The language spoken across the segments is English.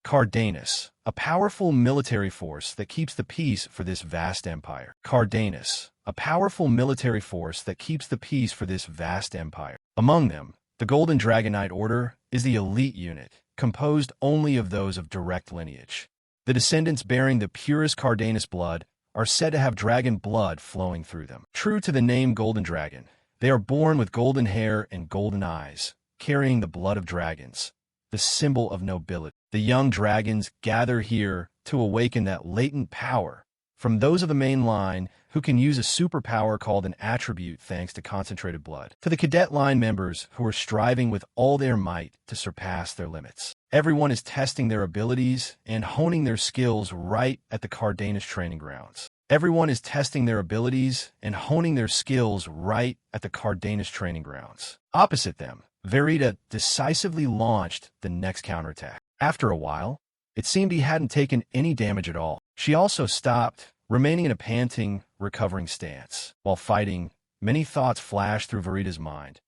Cardanus, a powerful military force that keeps the peace for this vast empire. Cardanus, a powerful military force that keeps the peace for this vast empire. Among them, the Golden Dragon Knight Order is the elite unit, composed only of those of direct lineage. The descendants bearing the purest Cardanus blood are said to have dragon blood flowing through them. True to the name Golden Dragon, they are born with golden hair and golden eyes, carrying the blood of dragons, the symbol of nobility. The young dragons gather here to awaken that latent power from those of the main line who can use a superpower called an attribute thanks to concentrated blood, to the cadet line members who are striving with all their might to surpass their limits. Everyone is testing their abilities and honing their skills right at the Cardanus training grounds. Everyone is testing their abilities and honing their skills right at the Cardanus training grounds. Opposite them, Verita decisively launched the next counterattack. After a while, it seemed he hadn't taken any damage at all. She also stopped, remaining in a panting, recovering stance. While fighting, many thoughts flashed through Verita's mind.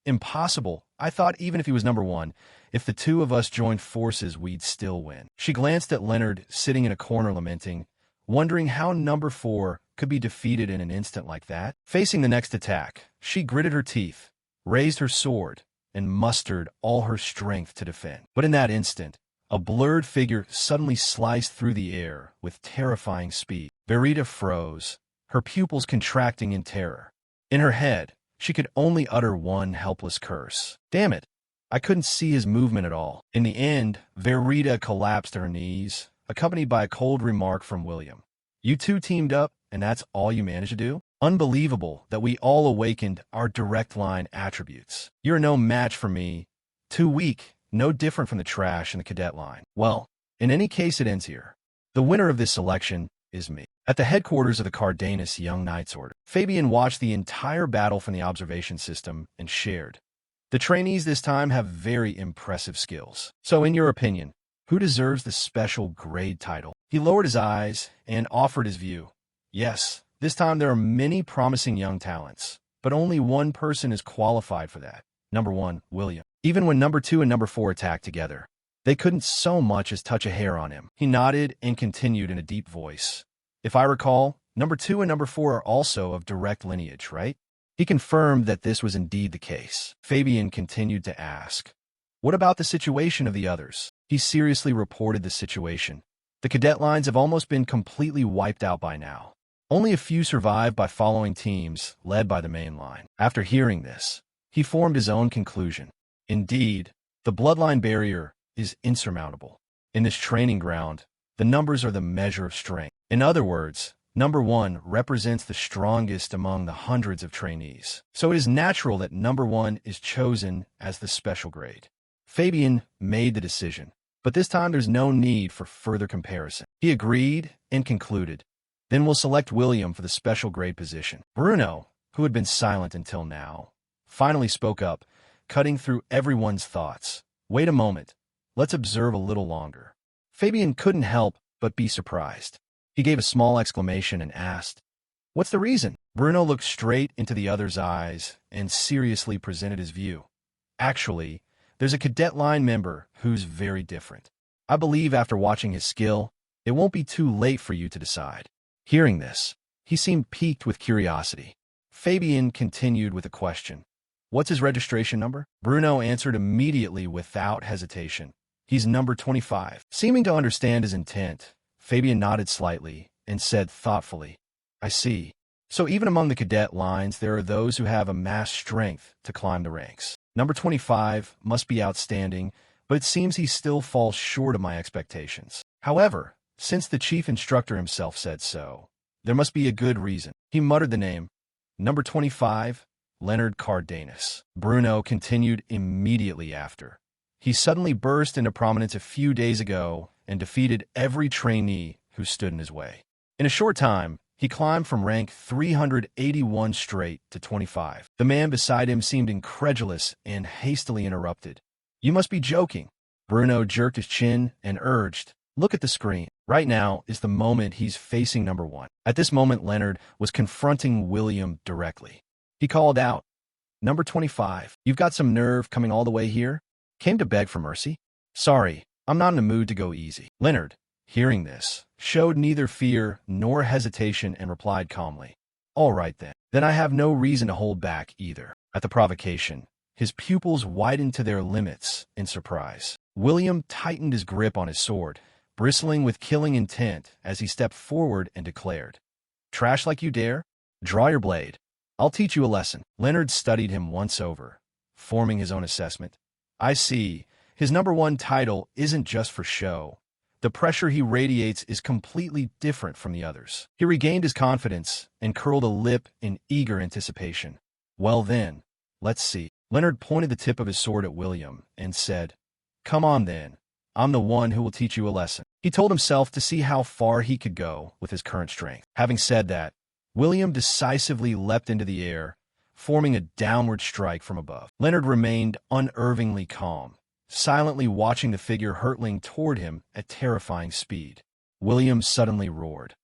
Impossible. I thought even if he was number one, if the two of us joined forces, we'd still win. She glanced at Leonard, sitting in a corner lamenting, wondering how number 4 could be defeated in an instant like that. Facing the next attack, she gritted her teeth, raised her sword, and mustered all her strength to defend. But in that instant, a blurred figure suddenly sliced through the air with terrifying speed. Verita froze, her pupils contracting in terror. In her head, she could only utter one helpless curse. Damn it! I couldn't see his movement at all. In the end, Verita collapsed to her knees, accompanied by a cold remark from William. You two teamed up, and that's all you managed to do? Unbelievable that we all awakened our direct line attributes. You're no match for me. Too weak, no different from the trash in the cadet line. Well, in any case, it ends here. The winner of this selection is me. At the headquarters of the Cardanus Young Knights Order, Fabian watched the entire battle from the observation system and shared. The trainees this time have very impressive skills. So in your opinion, who deserves the special grade title? He lowered his eyes and offered his view. Yes, this time there are many promising young talents, but only one person is qualified for that. Number 1, William. Even when number 2 and number 4 attacked together, they couldn't so much as touch a hair on him. He nodded and continued in a deep voice. If I recall, number 2 and number 4 are also of direct lineage, right? He confirmed that this was indeed the case. Fabian continued to ask, what about the situation of the others? He seriously reported the situation. The cadet lines have almost been completely wiped out by now. Only a few survived by following teams led by the main line. After hearing this, he formed his own conclusion. Indeed, the bloodline barrier is insurmountable. In this training ground, the numbers are the measure of strength. In other words, number 1 represents the strongest among the hundreds of trainees. So it is natural that number 1 is chosen as the special grade. Fabian made the decision, but this time there's no need for further comparison. He agreed and concluded. Then we'll select William for the special grade position. Bruno, who had been silent until now, finally spoke up, cutting through everyone's thoughts. Wait a moment. Let's observe a little longer. Fabian couldn't help but be surprised. He gave a small exclamation and asked, what's the reason? Bruno looked straight into the other's eyes and seriously presented his view. Actually, there's a cadet line member who's very different. I believe after watching his skill, it won't be too late for you to decide. Hearing this, he seemed piqued with curiosity. Fabian continued with a question. What's his registration number? Bruno answered immediately without hesitation. He's number 25. Seeming to understand his intent, Fabian nodded slightly and said thoughtfully, I see. So even among the cadet lines, there are those who have amassed strength to climb the ranks. Number 25 must be outstanding, but it seems he still falls short of my expectations. However, since the chief instructor himself said so, there must be a good reason. He muttered the name. Number 25, Leonard Cardanus. Bruno continued immediately after. He suddenly burst into prominence a few days ago and defeated every trainee who stood in his way. In a short time, he climbed from rank 381 straight to 25. The man beside him seemed incredulous and hastily interrupted. You must be joking. Bruno jerked his chin and urged, look at the screen. Right now is the moment he's facing number 1. At this moment, Leonard was confronting William directly. He called out, Number 25, you've got some nerve coming all the way here? Came to beg for mercy? Sorry, I'm not in the mood to go easy. Leonard, hearing this, showed neither fear nor hesitation and replied calmly, all right then. Then I have no reason to hold back either. At the provocation, his pupils widened to their limits in surprise. William tightened his grip on his sword, bristling with killing intent as he stepped forward and declared, "Trash like you dare? Draw your blade. I'll teach you a lesson." Leonard studied him once over, forming his own assessment. I see. His #1 title isn't just for show. The pressure he radiates is completely different from the others. He regained his confidence and curled a lip in eager anticipation. Well then, let's see. Leonard pointed the tip of his sword at William and said, "Come on then. I'm the one who will teach you a lesson." He told himself to see how far he could go with his current strength. Having said that, William decisively leapt into the air, forming a downward strike from above. Leonard remained unervingly calm, silently watching the figure hurtling toward him at terrifying speed. William suddenly roared,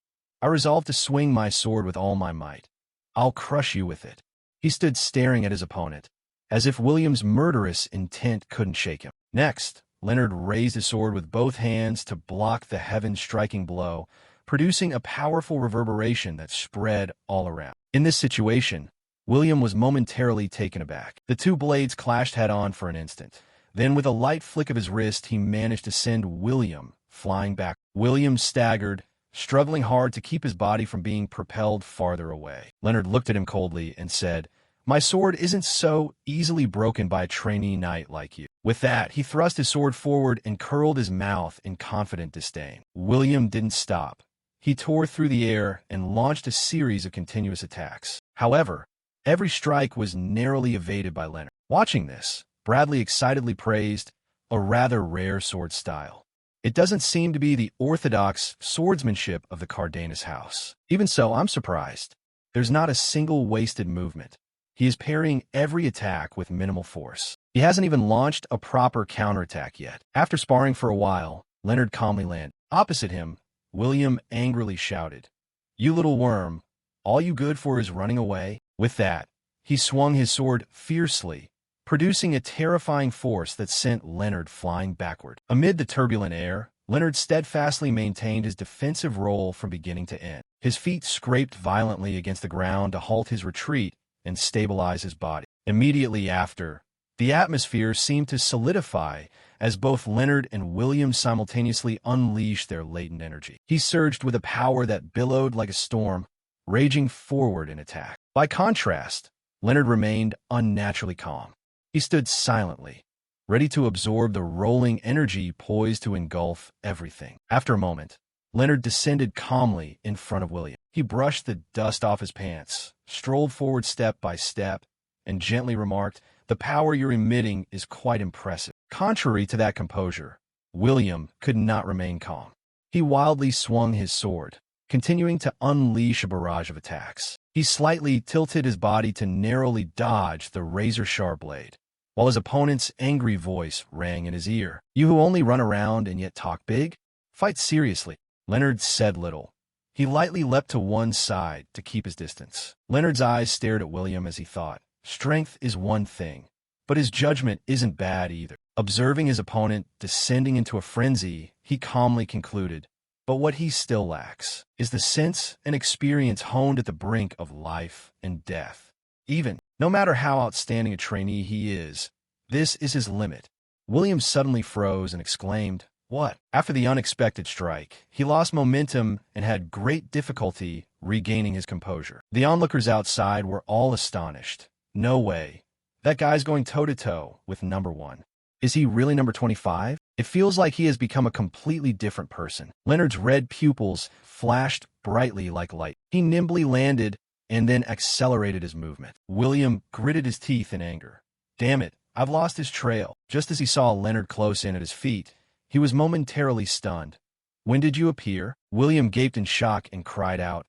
"I resolve to swing my sword with all my might. I'll crush you with it." He stood staring at his opponent, as if William's murderous intent couldn't shake him. Next, Leonard raised his sword with both hands to block the heaven-striking blow, producing a powerful reverberation that spread all around. In this situation, William was momentarily taken aback. The two blades clashed head-on for an instant. Then, with a light flick of his wrist, he managed to send William flying back. William staggered, struggling hard to keep his body from being propelled farther away. Leonard looked at him coldly and said, "My sword isn't so easily broken by a trainee knight like you." With that, he thrust his sword forward and curled his mouth in confident disdain. William didn't stop. He tore through the air and launched a series of continuous attacks. However, every strike was narrowly evaded by Leonard. Watching this, Bradley excitedly praised, "A rather rare sword style. It doesn't seem to be the orthodox swordsmanship of the Cardenas house. Even so, I'm surprised. There's not a single wasted movement. He is parrying every attack with minimal force. He hasn't even launched a proper counterattack yet." After sparring for a while, Leonard calmly landed. Opposite him, William angrily shouted, "You little worm, all you good for is running away?" With that, he swung his sword fiercely, producing a terrifying force that sent Leonard flying backward. Amid the turbulent air, Leonard steadfastly maintained his defensive role from beginning to end. His feet scraped violently against the ground to halt his retreat and stabilize his body. Immediately after, the atmosphere seemed to solidify as both Leonard and William simultaneously unleashed their latent energy. He surged with a power that billowed like a storm, raging forward in attack. By contrast, Leonard remained unnaturally calm. He stood silently, ready to absorb the rolling energy poised to engulf everything. After a moment, Leonard descended calmly in front of William. He brushed the dust off his pants, strolled forward step by step, and gently remarked, "The power you're emitting is quite impressive." Contrary to that composure, William could not remain calm. He wildly swung his sword, continuing to unleash a barrage of attacks. He slightly tilted his body to narrowly dodge the razor-sharp blade, while his opponent's angry voice rang in his ear. "You who only run around and yet talk big? Fight seriously." Leonard said little. He lightly leapt to one side to keep his distance. Leonard's eyes stared at William as he thought, strength is one thing, but his judgment isn't bad either. Observing his opponent descending into a frenzy, he calmly concluded, "But what he still lacks is the sense and experience honed at the brink of life and death. Even, no matter how outstanding a trainee he is, this is his limit." William suddenly froze and exclaimed, "What?" After the unexpected strike, he lost momentum and had great difficulty regaining his composure. The onlookers outside were all astonished. "No way. That guy's going toe-to-toe with #1. Is he really number 25? It feels like he has become a completely different person." Leonard's red pupils flashed brightly like light. He nimbly landed and then accelerated his movement. William gritted his teeth in anger. "Damn it, I've lost his trail." Just as he saw Leonard close in at his feet, he was momentarily stunned. "When did you appear?" William gaped in shock and cried out,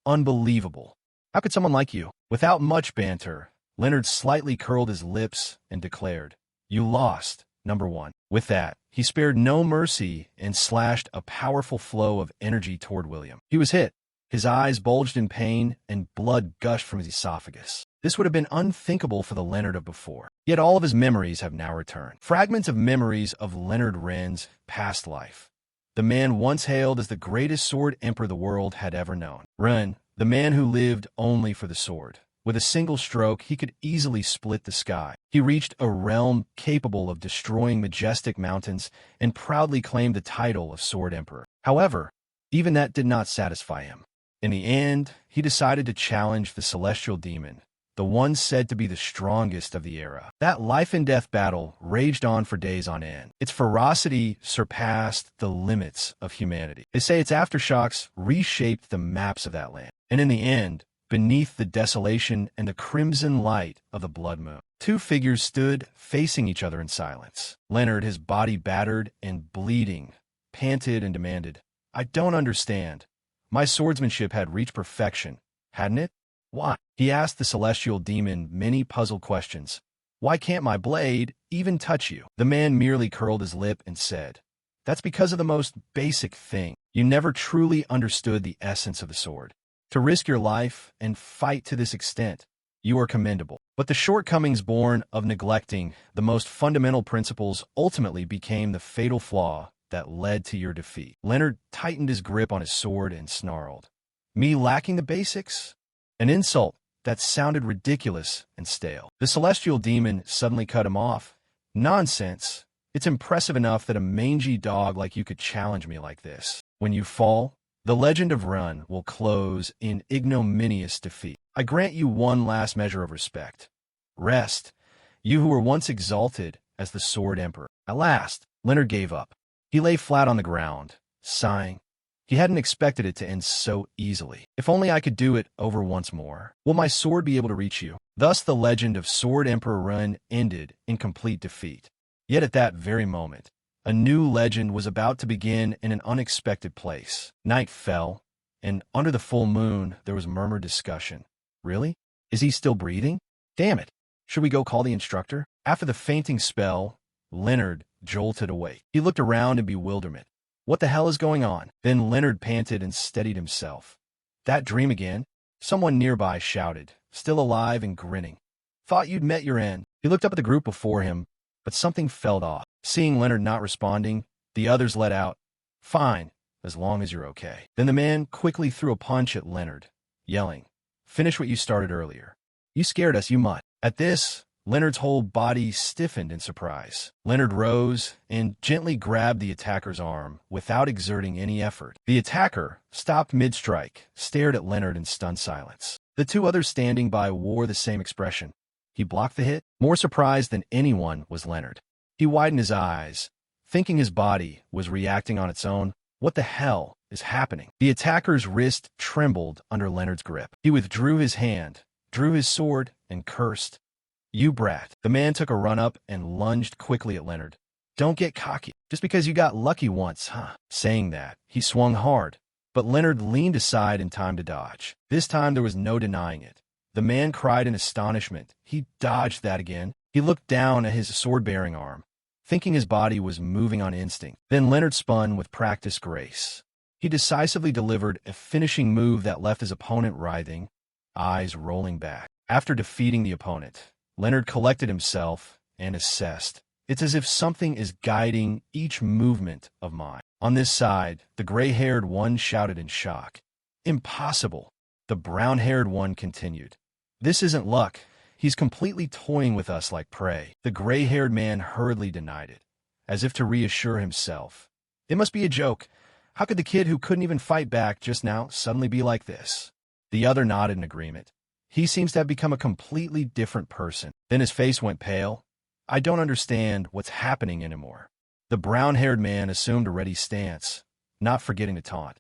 "Unbelievable. How could someone like you?" Without much banter, Leonard slightly curled his lips and declared, "You lost, #1. With that, he spared no mercy and slashed a powerful flow of energy toward William. He was hit, His eyes bulged in pain, and blood gushed from his esophagus. This would have been unthinkable for the Leonard of before. Yet all of his memories have now returned. Fragments of memories of Leonard Wren's past life. The man once hailed as the greatest sword emperor the world had ever known. Wren, the man who lived only for the sword. With a single stroke, he could easily split the sky. He reached a realm capable of destroying majestic mountains and proudly claimed the title of Sword Emperor. However, even that did not satisfy him. In the end, he decided to challenge the celestial demon, the one said to be the strongest of the era. That life-and-death battle raged on for days on end. Its ferocity surpassed the limits of humanity. They say its aftershocks reshaped the maps of that land. And in the end, beneath the desolation and the crimson light of the blood moon, two figures stood facing each other in silence. Leonard, his body battered and bleeding, panted and demanded, "I don't understand. My swordsmanship had reached perfection, hadn't it? Why?" He asked the celestial demon many puzzled questions. "Why can't my blade even touch you?" The man merely curled his lip and said, "That's because of the most basic thing. You never truly understood the essence of the sword. To risk your life and fight to this extent, you are commendable. But the shortcomings born of neglecting the most fundamental principles ultimately became the fatal flaw that led to your defeat." Leonard tightened his grip on his sword and snarled, "Me lacking the basics?" An insult that sounded ridiculous and stale. The celestial demon suddenly cut him off. "Nonsense. It's impressive enough that a mangy dog like you could challenge me like this. When you fall, the legend of Run will close in ignominious defeat. I grant you one last measure of respect. Rest, you who were once exalted as the Sword Emperor." At last, Leonard gave up. He lay flat on the ground, sighing. He hadn't expected it to end so easily. "If only I could do it over once more. Will my sword be able to reach you?" Thus the legend of Sword Emperor Run ended in complete defeat. Yet at that very moment, a new legend was about to begin in an unexpected place. Night fell, and under the full moon there was murmured discussion. "Really? Is he still breathing? Damn it. Should we go call the instructor?" After the fainting spell, Leonard jolted awake. He looked around in bewilderment. What the hell is going on? Then Leonard panted and steadied himself. "That dream again?" Someone nearby shouted, still alive and grinning. "Thought you'd met your end." He looked up at the group before him, but something felt off. Seeing Leonard not responding, the others let out, "Fine, as long as you're okay." Then the man quickly threw a punch at Leonard, yelling, "Finish what you started earlier. You scared us, you mutt." At this, Leonard's whole body stiffened in surprise. Leonard rose and gently grabbed the attacker's arm without exerting any effort. The attacker stopped mid-strike, stared at Leonard in stunned silence. The two others standing by wore the same expression. He blocked the hit? More surprised than anyone was Leonard. He widened his eyes, thinking his body was reacting on its own. What the hell is happening? The attacker's wrist trembled under Leonard's grip. He withdrew his hand, drew his sword, and cursed. "You brat." The man took a run up and lunged quickly at Leonard. "Don't get cocky. Just because you got lucky once, huh?" Saying that, he swung hard, but Leonard leaned aside in time to dodge. This time there was no denying it. The man cried in astonishment. He dodged that again. He looked down at his sword-bearing arm, thinking his body was moving on instinct. Then Leonard spun with practiced grace. He decisively delivered a finishing move that left his opponent writhing, eyes rolling back. After defeating the opponent, Leonard collected himself and assessed. It's as if something is guiding each movement of mine. On this side, the gray-haired one shouted in shock. "Impossible." The brown-haired one continued. "This isn't luck. He's completely toying with us like prey." The gray-haired man hurriedly denied it, as if to reassure himself. "It must be a joke. How could the kid who couldn't even fight back just now suddenly be like this?" The other nodded in agreement. "He seems to have become a completely different person." Then his face went pale. "I don't understand what's happening anymore." The brown-haired man assumed a ready stance, not forgetting to taunt.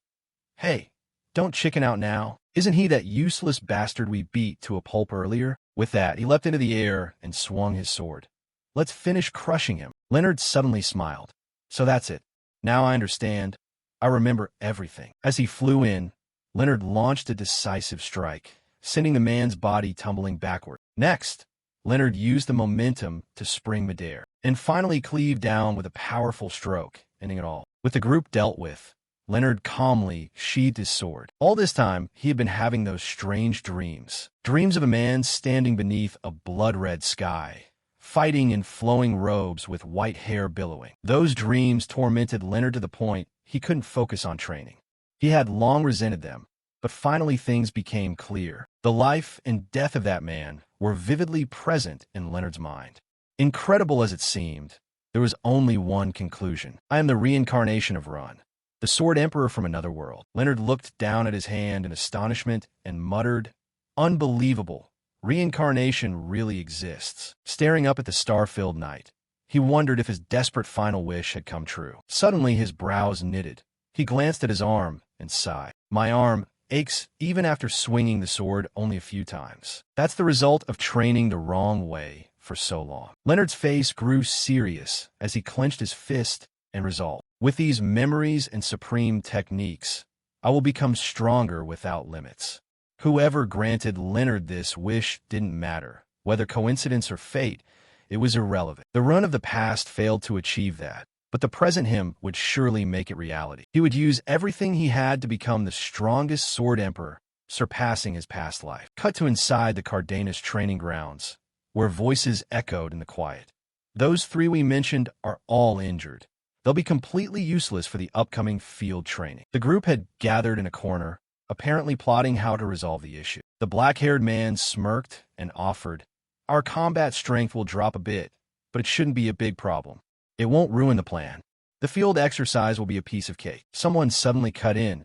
"Hey, don't chicken out now. Isn't he that useless bastard we beat to a pulp earlier?" With that, he leapt into the air and swung his sword. "Let's finish crushing him." Leonard suddenly smiled. "So that's it. Now I understand. I remember everything." As he flew in, Leonard launched a decisive strike, sending the man's body tumbling backward. Next, Leonard used the momentum to spring midair, and finally cleaved down with a powerful stroke, ending it all. With the group dealt with, Leonard calmly sheathed his sword. All this time, he had been having those strange dreams. Dreams of a man standing beneath a blood-red sky, fighting in flowing robes with white hair billowing. Those dreams tormented Leonard to the point he couldn't focus on training. He had long resented them, but finally things became clear. The life and death of that man were vividly present in Leonard's mind. Incredible as it seemed, there was only one conclusion. I am the reincarnation of Run, the Sword Emperor from another world. Leonard looked down at his hand in astonishment and muttered, "Unbelievable. Reincarnation really exists." Staring up at the star-filled night, he wondered if his desperate final wish had come true. Suddenly his brows knitted. He glanced at his arm and sighed. "My arm aches even after swinging the sword only a few times. That's the result of training the wrong way for so long." Leonard's face grew serious as he clenched his fist and resolved. "With these memories and supreme techniques, I will become stronger without limits." Whoever granted Leonard this wish didn't matter. Whether coincidence or fate, it was irrelevant. The run of the past failed to achieve that, but the present him would surely make it reality. He would use everything he had to become the strongest Sword Emperor, surpassing his past life. Cut to inside the Cardenas training grounds, where voices echoed in the quiet. "Those three we mentioned are all injured. They'll be completely useless for the upcoming field training." The group had gathered in a corner, apparently plotting how to resolve the issue. The black-haired man smirked and offered, "Our combat strength will drop a bit, but it shouldn't be a big problem. It won't ruin the plan. The field exercise will be a piece of cake." Someone suddenly cut in,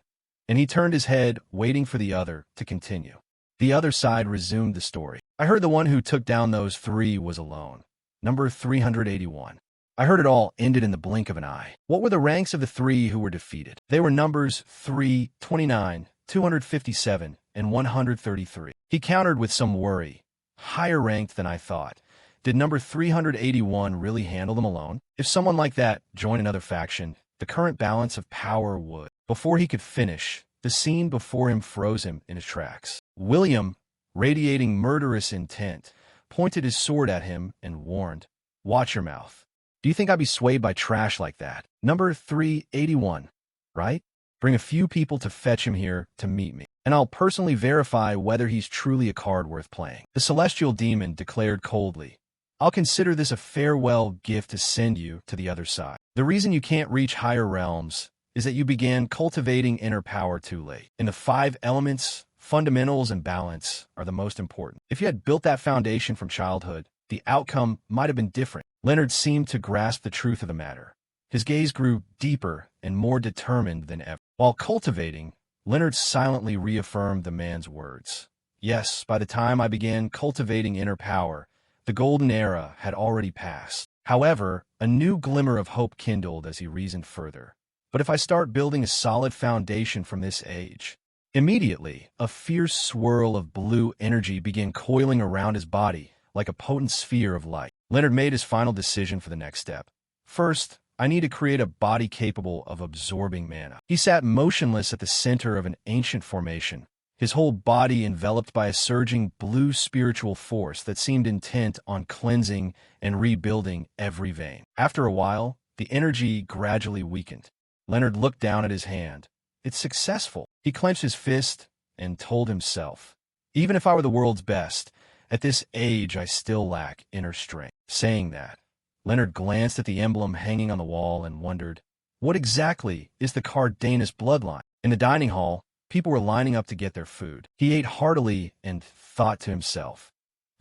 and he turned his head, waiting for the other to continue. The other side resumed the story. "I heard the one who took down those three was alone. Number 381. I heard it all ended in the blink of an eye." "What were the ranks of the three who were defeated?" "They were numbers 3, 29, 257, and 133. He countered with some worry. "Higher ranked than I thought. Did number 381 really handle them alone? If someone like that joined another faction, the current balance of power would..." Before he could finish, the scene before him froze him in his tracks. William, radiating murderous intent, pointed his sword at him and warned, "Watch your mouth. Do you think I'd be swayed by trash like that? Number 381, right? Bring a few people to fetch him here to meet me, and I'll personally verify whether he's truly a card worth playing." The celestial demon declared coldly, "I'll consider this a farewell gift to send you to the other side. The reason you can't reach higher realms is that you began cultivating inner power too late. In the 5 elements, fundamentals and balance are the most important. If you had built that foundation from childhood, the outcome might have been different." Leonard seemed to grasp the truth of the matter. His gaze grew deeper and more determined than ever. While cultivating, Leonard silently reaffirmed the man's words. "Yes, by the time I began cultivating inner power, the golden era had already passed." However, a new glimmer of hope kindled as he reasoned further. "But if I start building a solid foundation from this age..." Immediately, a fierce swirl of blue energy began coiling around his body like a potent sphere of light. Leonard made his final decision for the next step. "First, I need to create a body capable of absorbing mana." He sat motionless at the center of an ancient formation, his whole body enveloped by a surging blue spiritual force that seemed intent on cleansing and rebuilding every vein. After a while, the energy gradually weakened. Leonard looked down at his hand. "It's successful." He clenched his fist and told himself, "Even if I were the world's best, at this age I still lack inner strength." Saying that, Leonard glanced at the emblem hanging on the wall and wondered, what exactly is the Cardenas bloodline? In the dining hall, people were lining up to get their food. He ate heartily and thought to himself,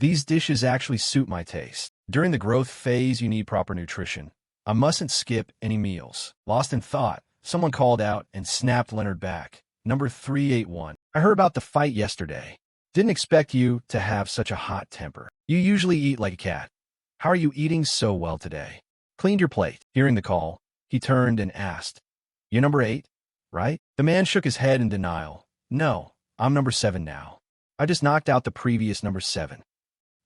"These dishes actually suit my taste. During the growth phase you need proper nutrition. I mustn't skip any meals." Lost in thought, someone called out and snapped Leonard back. "Number 381. I heard about the fight yesterday. Didn't expect you to have such a hot temper. You usually eat like a cat. How are you eating so well today? Cleaned your plate?" Hearing the call, he turned and asked, "You're number 8, right?" The man shook his head in denial. "No, I'm number 7 now. I just knocked out the previous number 7.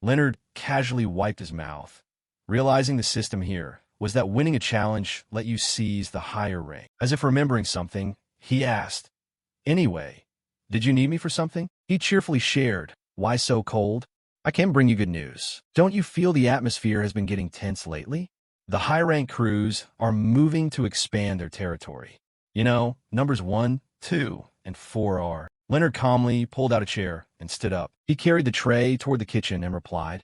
Leonard casually wiped his mouth, realizing the system here was that winning a challenge let you seize the higher rank. As if remembering something, he asked, "Anyway, did you need me for something?" He cheerfully shared, "Why so cold? I can bring you good news. Don't you feel the atmosphere has been getting tense lately? The high-rank crews are moving to expand their territory. You know, numbers 1, 2, and 4 are. Leonard calmly pulled out a chair and stood up. He carried the tray toward the kitchen and replied,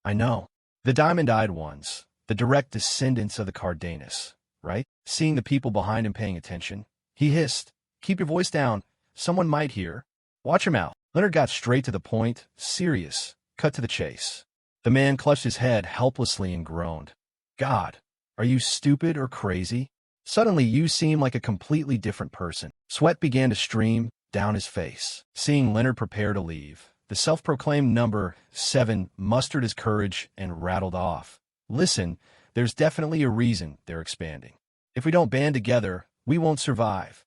I know. The diamond-eyed ones, the direct descendants of the Cardenas, right? Seeing the people behind him paying attention, he hissed, Keep your voice down. Someone might hear. Watch your mouth. Leonard got straight to the point, serious, cut to the chase. The man clutched his head helplessly and groaned. God, are you stupid or crazy? Suddenly you seem like a completely different person. Sweat began to stream down his face. Seeing Leonard prepare to leave, the self-proclaimed number 7 mustered his courage and rattled off. Listen, there's definitely a reason they're expanding. If we don't band together, we won't survive.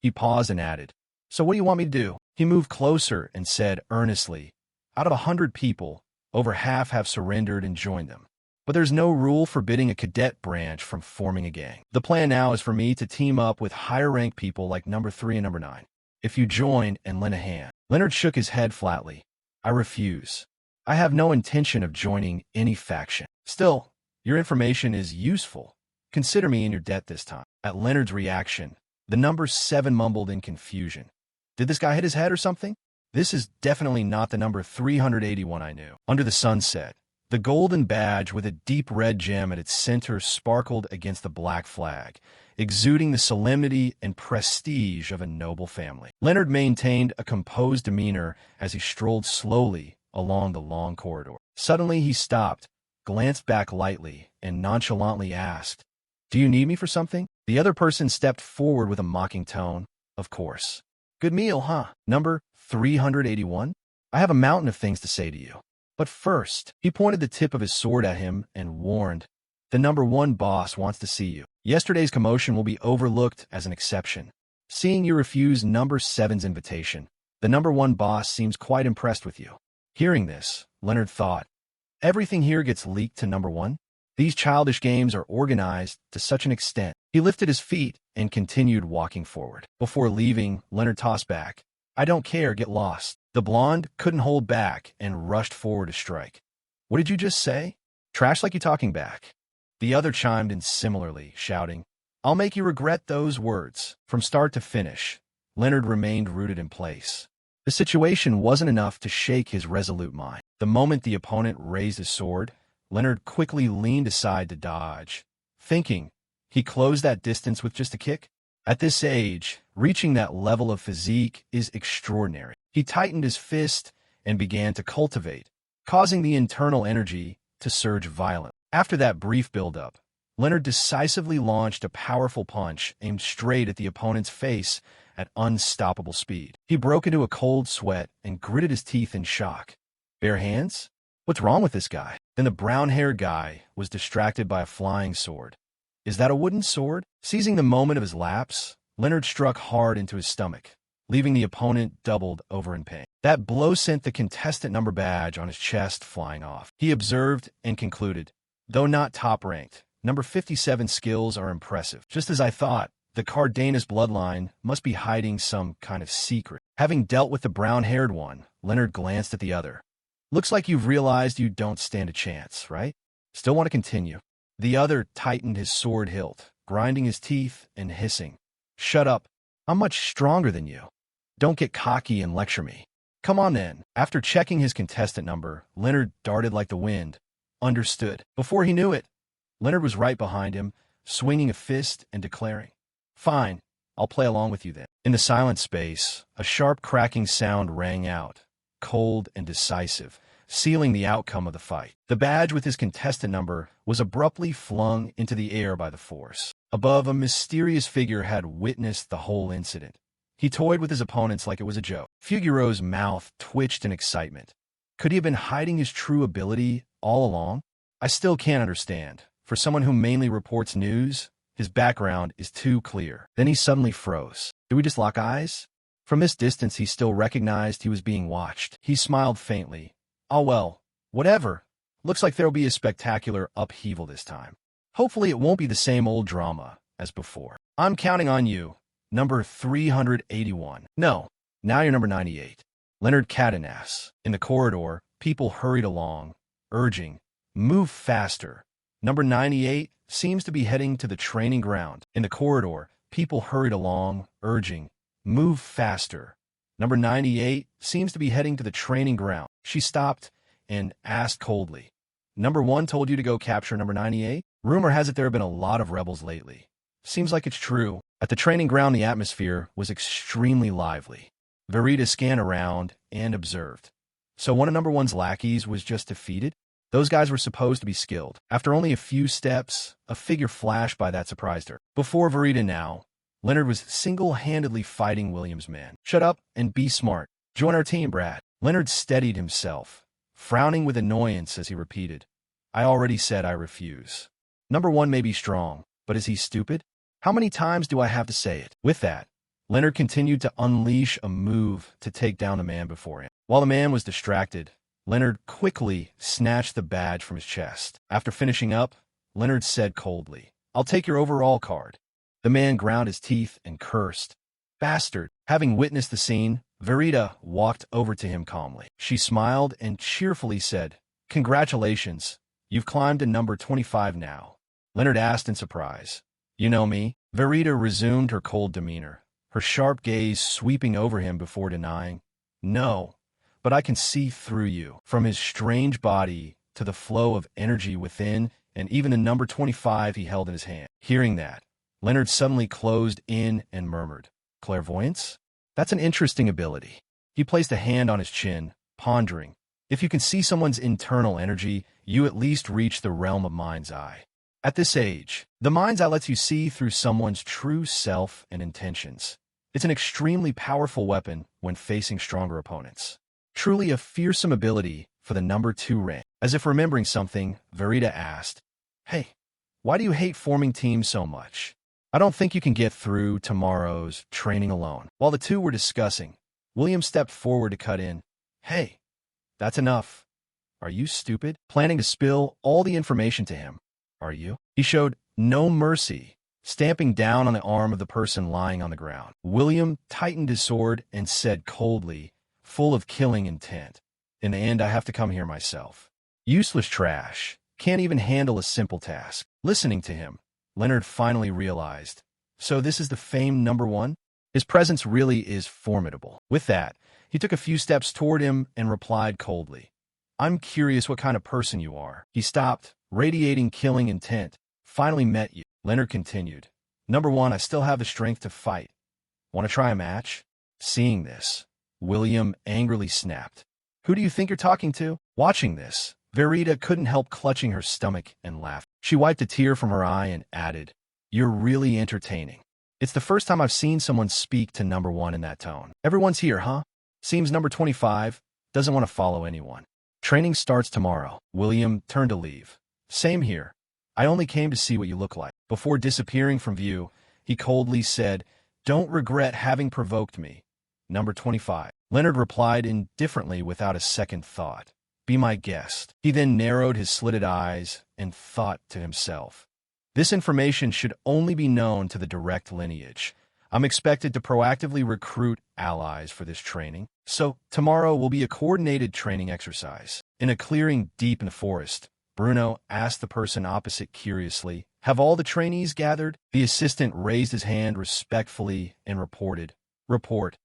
He paused and added, So what do you want me to do? He moved closer and said earnestly, Out of 100 people, over half have surrendered and joined them. But there's no rule forbidding a cadet branch from forming a gang. The plan now is for me to team up with higher-ranked people like number 3 and number 9. If you join and lend a hand. Leonard shook his head flatly. I refuse. I have no intention of joining any faction. Still, your information is useful. Consider me in your debt this time. At Leonard's reaction, the number 7 mumbled in confusion. Did this guy hit his head or something? This is definitely not the number 381 I knew. Under the sunset, the golden badge with a deep red gem at its center sparkled against the black flag, exuding the solemnity and prestige of a noble family. Leonard maintained a composed demeanor as he strolled slowly along the long corridor. Suddenly he stopped, glanced back lightly, and nonchalantly asked, Do you need me for something? The other person stepped forward with a mocking tone. Of course. Good meal, huh? Number 381? I have a mountain of things to say to you. But first, he pointed the tip of his sword at him and warned, The number 1 boss wants to see you. Yesterday's commotion will be overlooked as an exception. Seeing you refuse number 7's invitation, the number 1 boss seems quite impressed with you. Hearing this, Leonard thought, Everything here gets leaked to number 1? These childish games are organized to such an extent. He lifted his feet and continued walking forward. Before leaving, Leonard tossed back, I don't care, get lost. The blonde couldn't hold back and rushed forward to strike. What did you just say? Trash like you talking back. The other chimed in similarly, shouting, I'll make you regret those words. From start to finish, Leonard remained rooted in place. The situation wasn't enough to shake his resolute mind. The moment the opponent raised his sword, Leonard quickly leaned aside to dodge. Thinking, he closed that distance with just a kick? At this age, reaching that level of physique is extraordinary. He tightened his fist and began to cultivate, causing the internal energy to surge violently. After that brief build-up, Leonard decisively launched a powerful punch aimed straight at the opponent's face at unstoppable speed. He broke into a cold sweat and gritted his teeth in shock. Bare hands? What's wrong with this guy? Then the brown-haired guy was distracted by a flying sword. Is that a wooden sword? Seizing the moment of his lapse, Leonard struck hard into his stomach, leaving the opponent doubled over in pain. That blow sent the contestant number badge on his chest flying off. He observed and concluded, though not top-ranked, number 57's skills are impressive. Just as I thought, the Cardenas bloodline must be hiding some kind of secret. Having dealt with the brown-haired one, Leonard glanced at the other. Looks like you've realized you don't stand a chance, right? Still want to continue? The other tightened his sword hilt, grinding his teeth and hissing. Shut up. I'm much stronger than you. Don't get cocky and lecture me. Come on then. After checking his contestant number, Leonard darted like the wind. Understood. Before he knew it, Leonard was right behind him, swinging a fist and declaring, Fine, I'll play along with you then. In the silent space, a sharp cracking sound rang out, cold and decisive, sealing the outcome of the fight. The badge with his contestant number was abruptly flung into the air by the force. Above, a mysterious figure had witnessed the whole incident. He toyed with his opponents like it was a joke. Fuguro's mouth twitched in excitement. Could he have been hiding his true ability all along? I still can't understand. For someone who mainly reports news, his background is too clear. Then he suddenly froze. Did we just lock eyes? From this distance, he still recognized he was being watched. He smiled faintly. Oh well, whatever. Looks like there'll be a spectacular upheaval this time. Hopefully it won't be the same old drama as before. I'm counting on you. Number 381. No, now you're number 98. Leonard Cadenas. In the corridor, people hurried along, urging, Move faster. Number 98 seems to be heading to the training ground. In the corridor, People hurried along, urging, "Move faster." Number 98 seems to be heading to the training ground. She stopped and asked coldly, "Number 1 told you to go capture number 98? Rumor has it there have been a lot of rebels lately." Seems like it's true. At the training ground, the atmosphere was extremely lively. Verita scanned around and observed. So one of number 1's lackeys was just defeated? Those guys were supposed to be skilled. After only a few steps, a figure flashed by that surprised her. Before Verita now, Leonard was single-handedly fighting William's men. "Shut up and be smart. Join our team, Brad." Leonard steadied himself, frowning with annoyance as he repeated, "I already said I refuse. Number 1 may be strong, but is he stupid? How many times do I have to say it?" With that, Leonard continued to unleash a move to take down the man before him. While the man was distracted, Leonard quickly snatched the badge from his chest. After finishing up, Leonard said coldly, "I'll take your overall card." The man ground his teeth and cursed. "Bastard." Having witnessed the scene, Verita walked over to him calmly. She smiled and cheerfully said, "Congratulations. You've climbed to number 25 now." Leonard asked in surprise, "You know me?" Verita resumed her cold demeanor, her sharp gaze sweeping over him before denying, "No, but I can see through you." From his strange body to the flow of energy within, and even the number 25 he held in his hand. Hearing that, Leonard suddenly closed in and murmured, "Clairvoyance? That's an interesting ability." He placed a hand on his chin, pondering. If you can see someone's internal energy, you at least reach the realm of mind's eye. At this age, the mind's eye lets you see through someone's true self and intentions. It's an extremely powerful weapon when facing stronger opponents. Truly a fearsome ability for the number 2 rank. As if remembering something, Verita asked, "Hey, why do you hate forming teams so much? I don't think you can get through tomorrow's training alone." While the two were discussing, William stepped forward to cut in. "Hey, that's enough. Are you stupid?" Planning to spill all the information to him. "Are you?" He showed no mercy, stamping down on the arm of the person lying on the ground. William tightened his sword and said coldly, full of killing intent, "In the end, I have to come here myself. Useless trash. Can't even handle a simple task." Listening to him, Leonard finally realized, so this is the famed number 1? His presence really is formidable. With that, he took a few steps toward him and replied coldly, "I'm curious what kind of person you are." He stopped, radiating killing intent. "Finally met you." Leonard continued, "Number 1, I still have the strength to fight. Want to try a match?" Seeing this, William angrily snapped, "Who do you think you're talking to?" Watching this, Verita couldn't help clutching her stomach and laugh. She wiped a tear from her eye and added, "You're really entertaining. It's the first time I've seen someone speak to number 1 in that tone. Everyone's here, huh? Seems number 25 doesn't want to follow anyone. Training starts tomorrow." William turned to leave. "Same here. I only came to see what you look like." Before disappearing from view, he coldly said, "Don't regret having provoked me. Number 25. Leonard replied indifferently without a second thought, "Be my guest." He then narrowed his slitted eyes and thought to himself, "This information should only be known to the direct lineage. I'm expected to proactively recruit allies for this training. So tomorrow will be a coordinated training exercise." In a clearing deep in the forest, Bruno asked the person opposite curiously, "Have all the trainees gathered?" The assistant raised his hand respectfully and reported, "Report.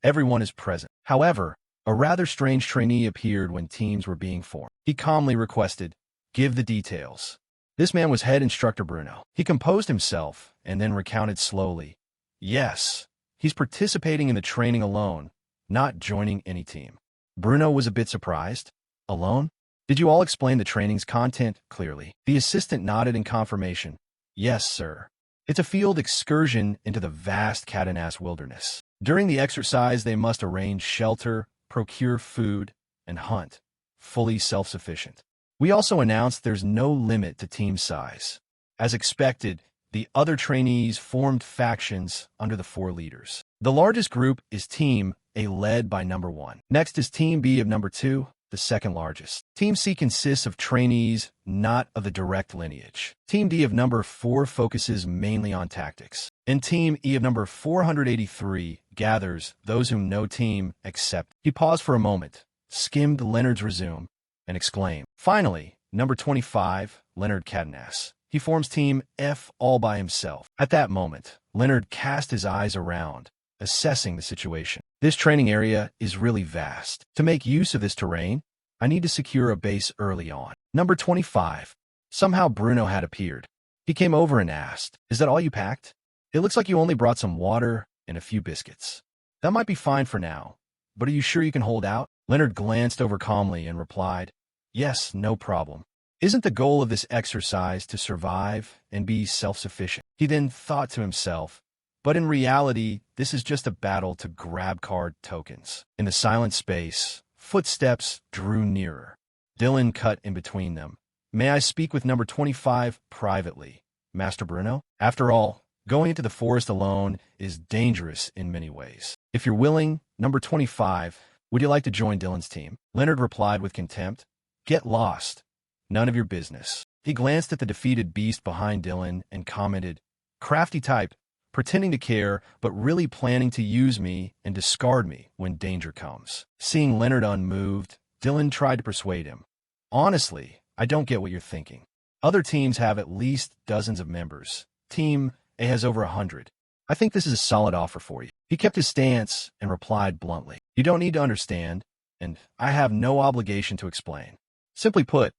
Everyone is present." However, a rather strange trainee appeared when teams were being formed. He calmly requested, "Give the details." This man was head instructor Bruno. He composed himself and then recounted slowly, "Yes, he's participating in the training alone, not joining any team." Bruno was a bit surprised. "Alone? Did you all explain the training's content clearly?" The assistant nodded in confirmation. "Yes, sir. It's a field excursion into the vast Katanas wilderness. During the exercise, they must arrange shelter, procure food, and hunt, fully self-sufficient. We also announced there's no limit to team size. As expected, the other trainees formed factions under the 4 leaders. The largest group is Team A, led by number 1. Next is Team B of number 2, the second largest. Team C consists of trainees not of the direct lineage. Team D of number 4 focuses mainly on tactics. And Team E of number 483 gathers those whom no team accepts. He paused for a moment, skimmed Leonard's resume, and exclaimed, "Finally, number 25, Leonard Katanas. he forms Team F all by himself. At that moment, Leonard cast his eyes around, assessing the situation. This training area is really vast. To make use of this terrain, I need to secure a base early on. Number 25. Somehow Bruno had appeared. He came over and asked, "Is that all you packed? It looks like you only brought some water and a few biscuits. That might be fine for now, but are you sure you can hold out?" Leonard glanced over calmly and replied, "Yes, no problem. Isn't the goal of this exercise to survive and be self-sufficient?" He then thought to himself, but in reality, this is just a battle to grab card tokens. In the silent space, footsteps drew nearer. Dylan cut in between them. "May I speak with number 25 privately, Master Bruno? After all, going into the forest alone is dangerous in many ways. If you're willing, number 25, would you like to join Dylan's team?" Leonard replied with contempt, "Get lost. None of your business." He glanced at the defeated beast behind Dylan and commented, "Crafty type, pretending to care, but really planning to use me and discard me when danger comes." Seeing Leonard unmoved, Dylan tried to persuade him. "Honestly, I don't get what you're thinking. Other teams have at least dozens of members. Team A has over 100. I think this is a solid offer for you." He kept his stance and replied bluntly, "You don't need to understand, and I have no obligation to explain. Simply put,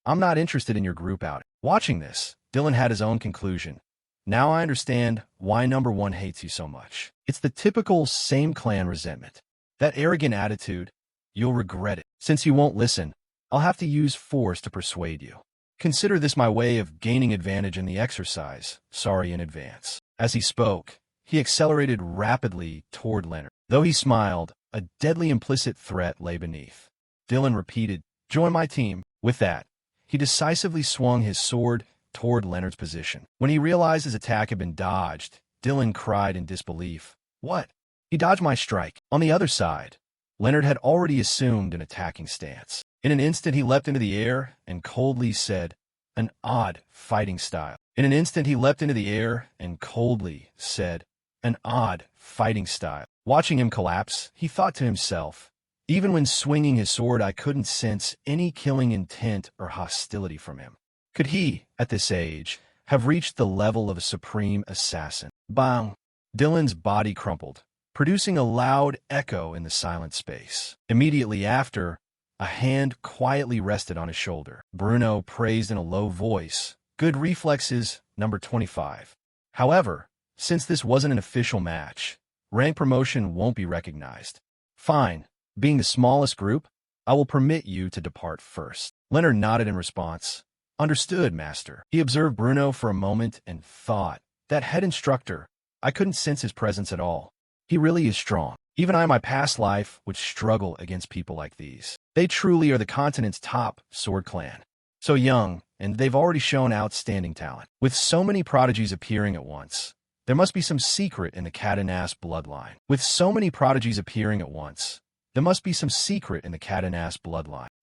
I'm not interested in your group outing." Watching this, Dylan had his own conclusion. "Now I understand why number 1 hates you so much. It's the typical same clan resentment. That arrogant attitude. You'll regret it. Since you won't listen, I'll have to use force to persuade you. Consider this my way of gaining advantage in the exercise. Sorry in advance." As he spoke, he accelerated rapidly toward Leonard. Though he smiled, a deadly implicit threat lay beneath. Dylan repeated, "Join my team." With that, he decisively swung his sword toward Leonard's position. When he realized his attack had been dodged, Dylan cried in disbelief, "What? He dodged my strike." On the other side, Leonard had already assumed an attacking stance. In an instant, he leapt into the air and coldly said, "An odd fighting style." In an instant, he leapt into the air and coldly said, "An odd fighting style." Watching him collapse, he thought to himself, even when swinging his sword, I couldn't sense any killing intent or hostility from him. Could he, at this age, have reached the level of a supreme assassin? Bang! Dylan's body crumpled, producing a loud echo in the silent space. Immediately after, a hand quietly rested on his shoulder. Bruno praised in a low voice, "Good reflexes, number 25. However, since this wasn't an official match, rank promotion won't be recognized. Fine. Being the smallest group, I will permit you to depart first." Leonard nodded in response. "Understood, Master." He observed Bruno for a moment and thought, that head instructor, I couldn't sense his presence at all. He really is strong. Even I in my past life would struggle against people like these. They truly are the continent's top sword clan. So young, and they've already shown outstanding talent. With so many prodigies appearing at once, there must be some secret in the cat-and-ass bloodline.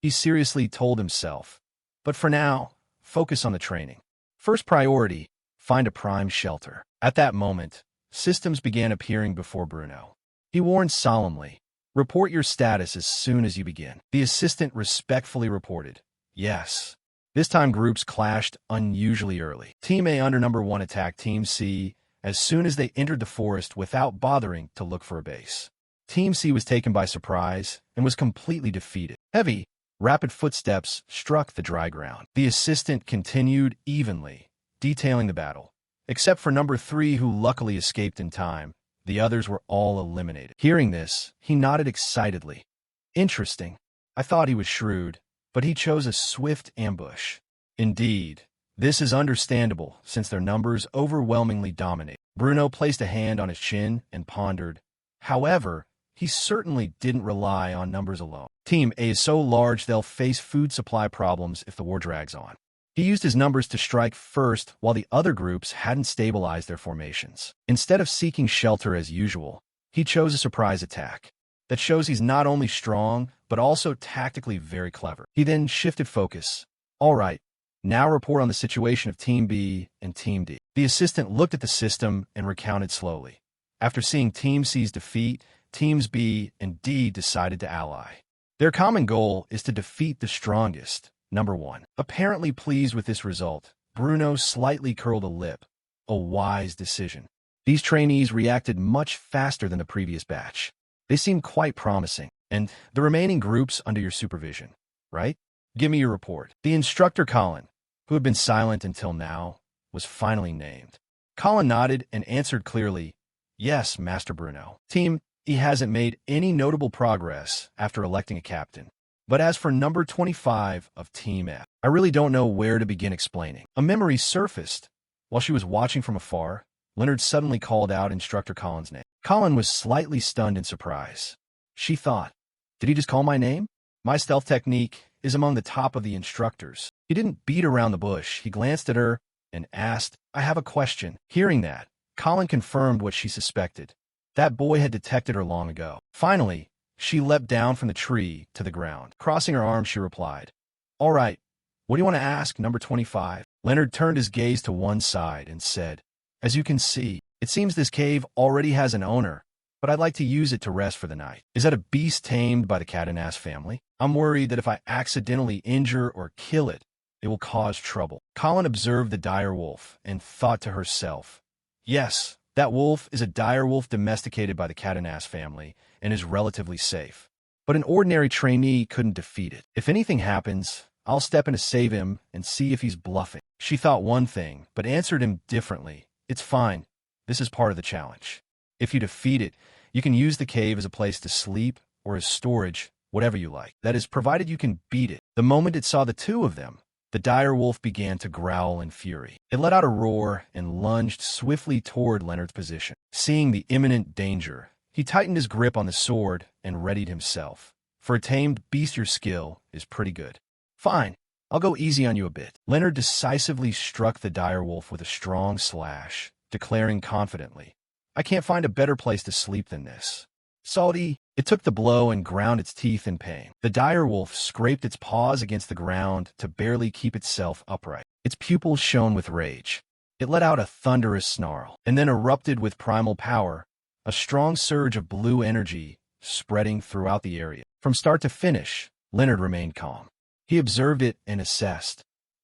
He seriously told himself. But for now, focus on the training. First priority, find a prime shelter. At that moment, systems began appearing before Bruno. He warned solemnly, "Report your status as soon as you begin." The assistant respectfully reported, "Yes." This time groups clashed unusually early. Team A under number 1 attacked Team C as soon as they entered the forest without bothering to look for a base. Team C was taken by surprise and was completely defeated. Heavy, rapid footsteps struck the dry ground. The assistant continued evenly, detailing the battle. Except for number 3, who luckily escaped in time, the others were all eliminated. Hearing this, he nodded excitedly. "Interesting. I thought he was shrewd, but he chose a swift ambush." Indeed, this is understandable since their numbers overwhelmingly dominate. Bruno placed a hand on his chin and pondered. However, he certainly didn't rely on numbers alone. Team A is so large they'll face food supply problems if the war drags on. He used his numbers to strike first while the other groups hadn't stabilized their formations. Instead of seeking shelter as usual, he chose a surprise attack. That shows he's not only strong, but also tactically very clever. He then shifted focus. "All right, now report on the situation of Team B and Team D." The assistant looked at the system and recounted slowly. After seeing Team C's defeat, Teams B and D decided to ally. Their common goal is to defeat the strongest, number 1. Apparently pleased with this result, Bruno slightly curled a lip. A wise decision. These trainees reacted much faster than the previous batch. They seemed quite promising. And the remaining groups under your supervision, right? Give me your report. The instructor Colin, who had been silent until now, was finally named. Colin nodded and answered clearly, "Yes, Master Bruno. Team, he hasn't made any notable progress after electing a captain. But as for number 25 of Team F, I really don't know where to begin explaining." A memory surfaced. While she was watching from afar, Leonard suddenly called out Instructor Colin's name. Colin was slightly stunned in surprise. She thought, did he just call my name? My stealth technique is among the top of the instructors. He didn't beat around the bush. He glanced at her and asked, "I have a question." Hearing that, Colin confirmed what she suspected. That boy had detected her long ago. Finally, she leapt down from the tree to the ground. Crossing her arms, she replied, "All right, what do you want to ask, number 25? Leonard turned his gaze to one side and said, "As you can see, it seems this cave already has an owner, but I'd like to use it to rest for the night. Is that a beast tamed by the cat-and-ass family? I'm worried that if I accidentally injure or kill it, it will cause trouble." Colin observed the direwolf and thought to herself, yes, that wolf is a direwolf domesticated by the cat-and-ass family and is relatively safe. But an ordinary trainee couldn't defeat it. If anything happens, I'll step in to save him and see if he's bluffing. She thought one thing, but answered him differently. It's fine. This is part of the challenge. If you defeat it, you can use the cave as a place to sleep or as storage, whatever you like. That is, provided you can beat it. The moment it saw the two of them, the direwolf began to growl in fury. It let out a roar and lunged swiftly toward Leonard's position. Seeing the imminent danger, he tightened his grip on the sword and readied himself. For a tamed beast, your skill is pretty good. Fine, I'll go easy on you a bit. Leonard decisively struck the direwolf with a strong slash, declaring confidently, "I can't find a better place to sleep than this." Salty, it took the blow and ground its teeth in pain. The direwolf scraped its paws against the ground to barely keep itself upright. Its pupils shone with rage. It let out a thunderous snarl, and then erupted with primal power, a strong surge of blue energy spreading throughout the area. From start to finish, Leonard remained calm. He observed it and assessed.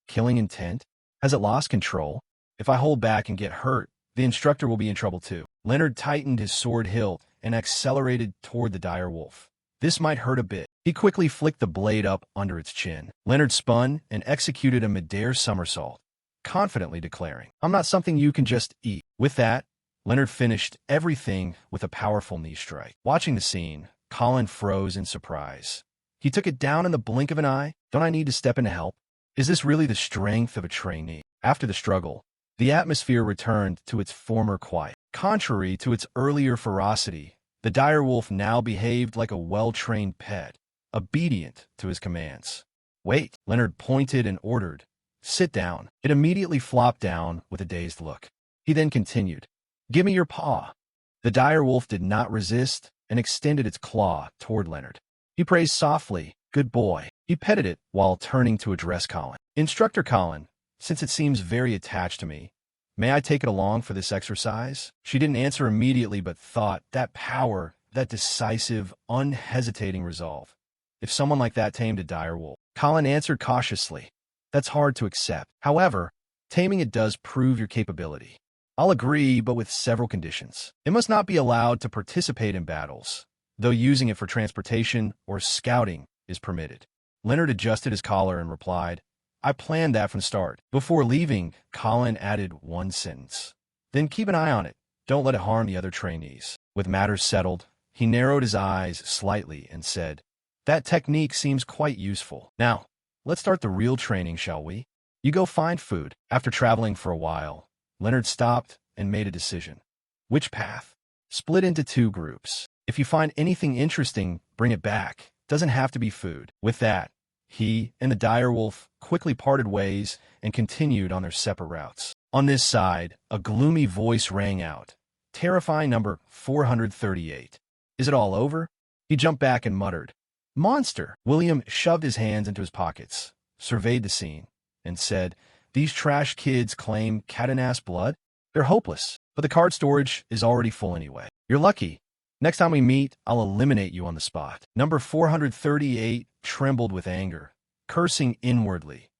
Killing intent? Has it lost control? If I hold back and get hurt, the instructor will be in trouble too. Leonard tightened his sword hilt and accelerated toward the direwolf. This might hurt a bit. He quickly flicked the blade up under its chin. Leonard spun and executed a midair somersault, confidently declaring, "I'm not something you can just eat." With that, Leonard finished everything with a powerful knee strike. Watching the scene, Colin froze in surprise. He took it down in the blink of an eye. Don't I need to step in to help? Is this really the strength of a trainee? After the struggle, the atmosphere returned to its former quiet. Contrary to its earlier ferocity, the direwolf now behaved like a well-trained pet, obedient to his commands. "Wait," Leonard pointed and ordered. "Sit down." It immediately flopped down with a dazed look. He then continued, "Give me your paw." The direwolf did not resist and extended its claw toward Leonard. He praised softly, "Good boy." He petted it while turning to address Colin. "Instructor Colin, since it seems very attached to me, may I take it along for this exercise?" She didn't answer immediately but thought, that power, that decisive, unhesitating resolve. If someone like that tamed a direwolf. Colin answered cautiously, "That's hard to accept. However, taming it does prove your capability. I'll agree, but with several conditions. It must not be allowed to participate in battles, though using it for transportation or scouting is permitted." Leonard adjusted his collar and replied, "I planned that from the start." Before leaving, Colin added one sentence. "Then keep an eye on it. Don't let it harm the other trainees." With matters settled, he narrowed his eyes slightly and said, "That technique seems quite useful. Now, let's start the real training, shall we? You go find food." After traveling for a while, Leonard stopped and made a decision. Which path? Split into two groups. If you find anything interesting, bring it back. Doesn't have to be food. With that, he and the direwolf quickly parted ways and continued on their separate routes. On this side, a gloomy voice rang out. "Terrifying number 438. Is it all over?" He jumped back and muttered, "Monster!" William shoved his hands into his pockets, surveyed the scene, and said, "These trash kids claim cat-and-ass blood? They're hopeless, but the card storage is already full anyway. You're lucky. Next time we meet, I'll eliminate you on the spot." Number 438 trembled with anger, cursing inwardly.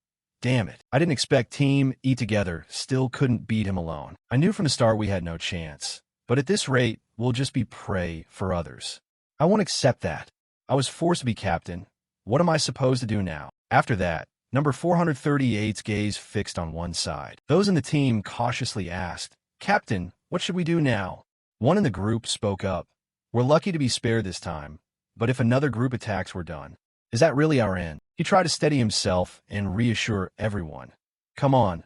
Damn it. I didn't expect Team E together still couldn't beat him alone. I knew from the start we had no chance. But at this rate, we'll just be prey for others. I won't accept that. I was forced to be captain. What am I supposed to do now? After that, number 438's gaze fixed on one side. Those in the team cautiously asked, Captain, what should we do now? One in the group spoke up. We're lucky to be spared this time, but if another group attacks, we're done. Is that really our end? He tried to steady himself and reassure everyone. Come on,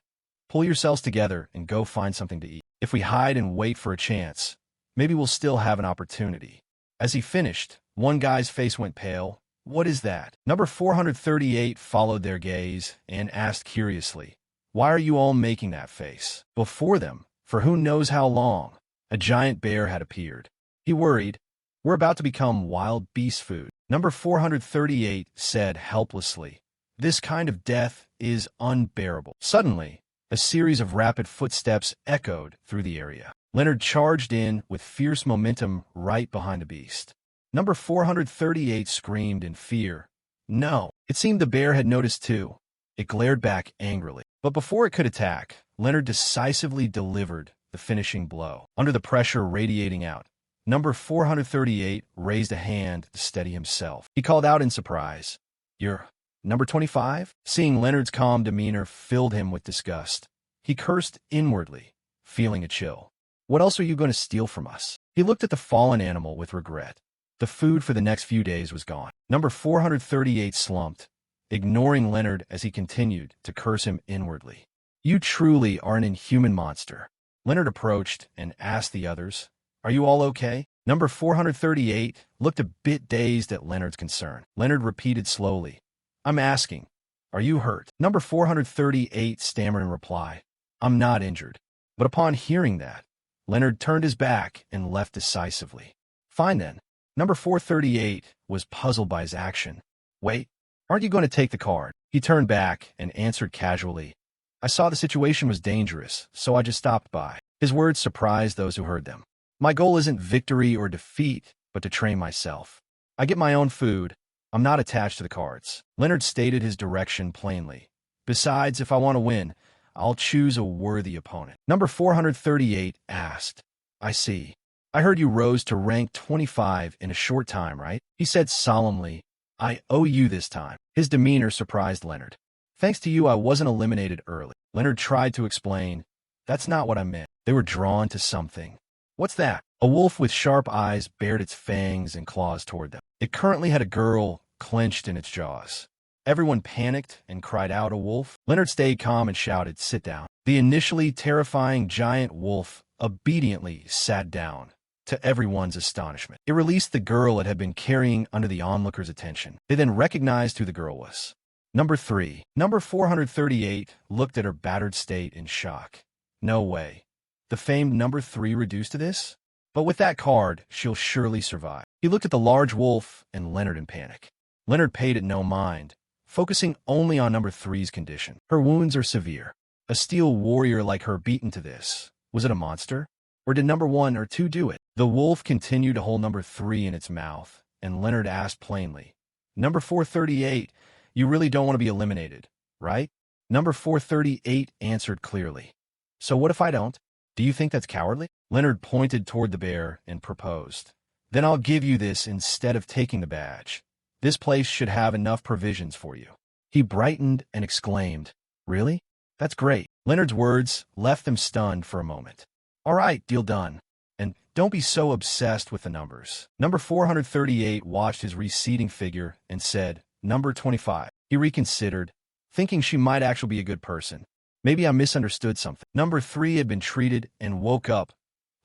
pull yourselves together and go find something to eat. If we hide and wait for a chance, maybe we'll still have an opportunity. As he finished, one guy's face went pale. What is that? Number 438 followed their gaze and asked curiously, why are you all making that face? Before them, for who knows how long, a giant bear had appeared. He worried, we're about to become wild beast food. Number 438 said helplessly, this kind of death is unbearable. Suddenly, a series of rapid footsteps echoed through the area. Leonard charged in with fierce momentum right behind the beast. Number 438 screamed in fear. No, it seemed the bear had noticed too. It glared back angrily. But before it could attack, Leonard decisively delivered the finishing blow. Under the pressure radiating out, number 438 raised a hand to steady himself. He called out in surprise, You're number 25? Seeing Leonard's calm demeanor filled him with disgust. He cursed inwardly, feeling a chill. What else are you going to steal from us? He looked at the fallen animal with regret. The food for the next few days was gone. Number 438 slumped, ignoring Leonard as he continued to curse him inwardly. You truly are an inhuman monster. Leonard approached and asked the others, Are you all okay? Number 438 looked a bit dazed at Leonard's concern. Leonard repeated slowly, I'm asking, are you hurt? Number 438 stammered in reply, I'm not injured. But upon hearing that, Leonard turned his back and left decisively. Fine then. Number 438 was puzzled by his action. Wait, aren't you going to take the card? He turned back and answered casually, I saw the situation was dangerous, so I just stopped by. His words surprised those who heard them. My goal isn't victory or defeat, but to train myself. I get my own food. I'm not attached to the cards. Leonard stated his direction plainly. Besides, if I want to win, I'll choose a worthy opponent. Number 438 asked, I see. I heard you rose to rank 25 in a short time, right? He said solemnly, I owe you this time. His demeanor surprised Leonard. Thanks to you, I wasn't eliminated early. Leonard tried to explain, That's not what I meant. They were drawn to something. What's that? A wolf with sharp eyes bared its fangs and claws toward them. It currently had a girl clenched in its jaws. Everyone panicked and cried out, a wolf? Leonard stayed calm and shouted, Sit down. The initially terrifying giant wolf obediently sat down, to everyone's astonishment. It released the girl it had been carrying under the onlookers' attention. They then recognized who the girl was. Number 3. Number 438 looked at her battered state in shock. No way. The famed number 3 reduced to this? But with that card, she'll surely survive. He looked at the large wolf and Leonard in panic. Leonard paid it no mind, focusing only on number 3's condition. Her wounds are severe. A steel warrior like her beaten to this. Was it a monster? Or did number 1 or 2 do it? The wolf continued to hold number 3 in its mouth, and Leonard asked plainly, Number 438, you really don't want to be eliminated, right? Number 438 answered clearly. So what if I don't? Do you think that's cowardly? Leonard pointed toward the bear and proposed. Then I'll give you this instead of taking the badge. This place should have enough provisions for you. He brightened and exclaimed, Really? That's great. Leonard's words left them stunned for a moment. All right, deal done. And don't be so obsessed with the numbers. Number 438 watched his receding figure and said, Number 25. He reconsidered, thinking she might actually be a good person. Maybe I misunderstood something. Number 3 had been treated and woke up,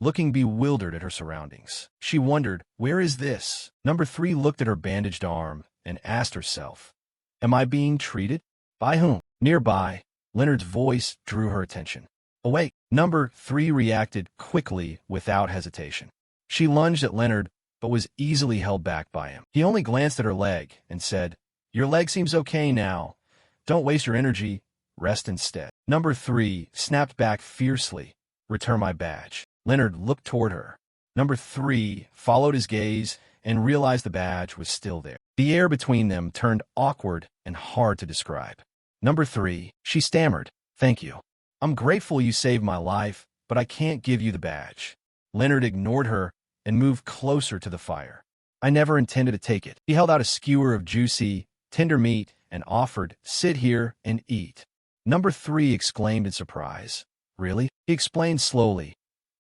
looking bewildered at her surroundings. She wondered, where is this? Number 3 looked at her bandaged arm and asked herself, Am I being treated? By whom? Nearby, Leonard's voice drew her attention. Awake! Number 3 reacted quickly without hesitation. She lunged at Leonard, but was easily held back by him. He only glanced at her leg and said, Your leg seems okay now. Don't waste your energy. Rest instead. Number 3 snapped back fiercely. Return my badge. Leonard looked toward her. Number 3 followed his gaze and realized the badge was still there. The air between them turned awkward and hard to describe. Number 3. She stammered. Thank you. I'm grateful you saved my life, but I can't give you the badge. Leonard ignored her and moved closer to the fire. I never intended to take it. He held out a skewer of juicy, tender meat and offered, sit here and eat. Number 3 exclaimed in surprise. Really? He explained slowly.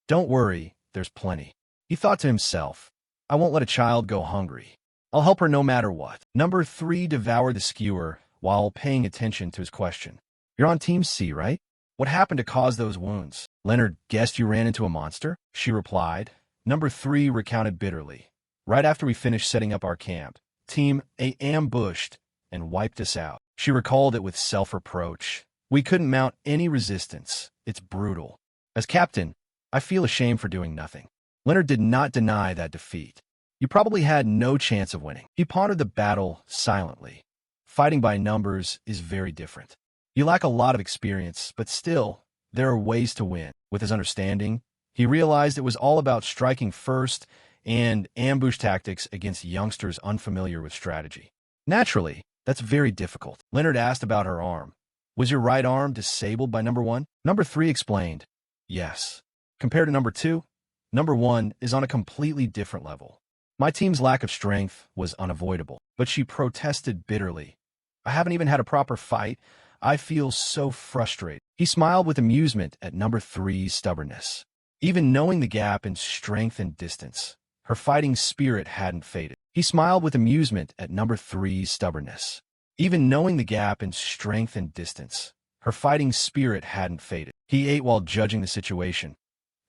Don't worry, there's plenty. He thought to himself, I won't let a child go hungry. I'll help her no matter what. Number 3 devoured the skewer while paying attention to his question. You're on Team C, right? What happened to cause those wounds? Leonard guessed you ran into a monster, she replied. Number 3 recounted bitterly. Right after we finished setting up our camp, Team A ambushed and wiped us out. She recalled it with self-reproach. We couldn't mount any resistance. It's brutal. As captain, I feel ashamed for doing nothing. Leonard did not deny that defeat. You probably had no chance of winning. He pondered the battle silently. Fighting by numbers is very different. You lack a lot of experience, but still, there are ways to win. With his understanding, he realized it was all about striking first and ambush tactics against youngsters unfamiliar with strategy. Naturally, that's very difficult. Leonard asked about her arm. Was your right arm disabled by number 1? Number 3 explained. Yes. Compared to number 2, number 1 is on a completely different level. My team's lack of strength was unavoidable, but she protested bitterly. I haven't even had a proper fight. I feel so frustrated. He smiled with amusement at number 3's stubbornness. Even knowing the gap in strength and distance, her fighting spirit hadn't faded. He smiled with amusement at number 3's stubbornness. Even knowing the gap in strength and distance, her fighting spirit hadn't faded. He ate while judging the situation.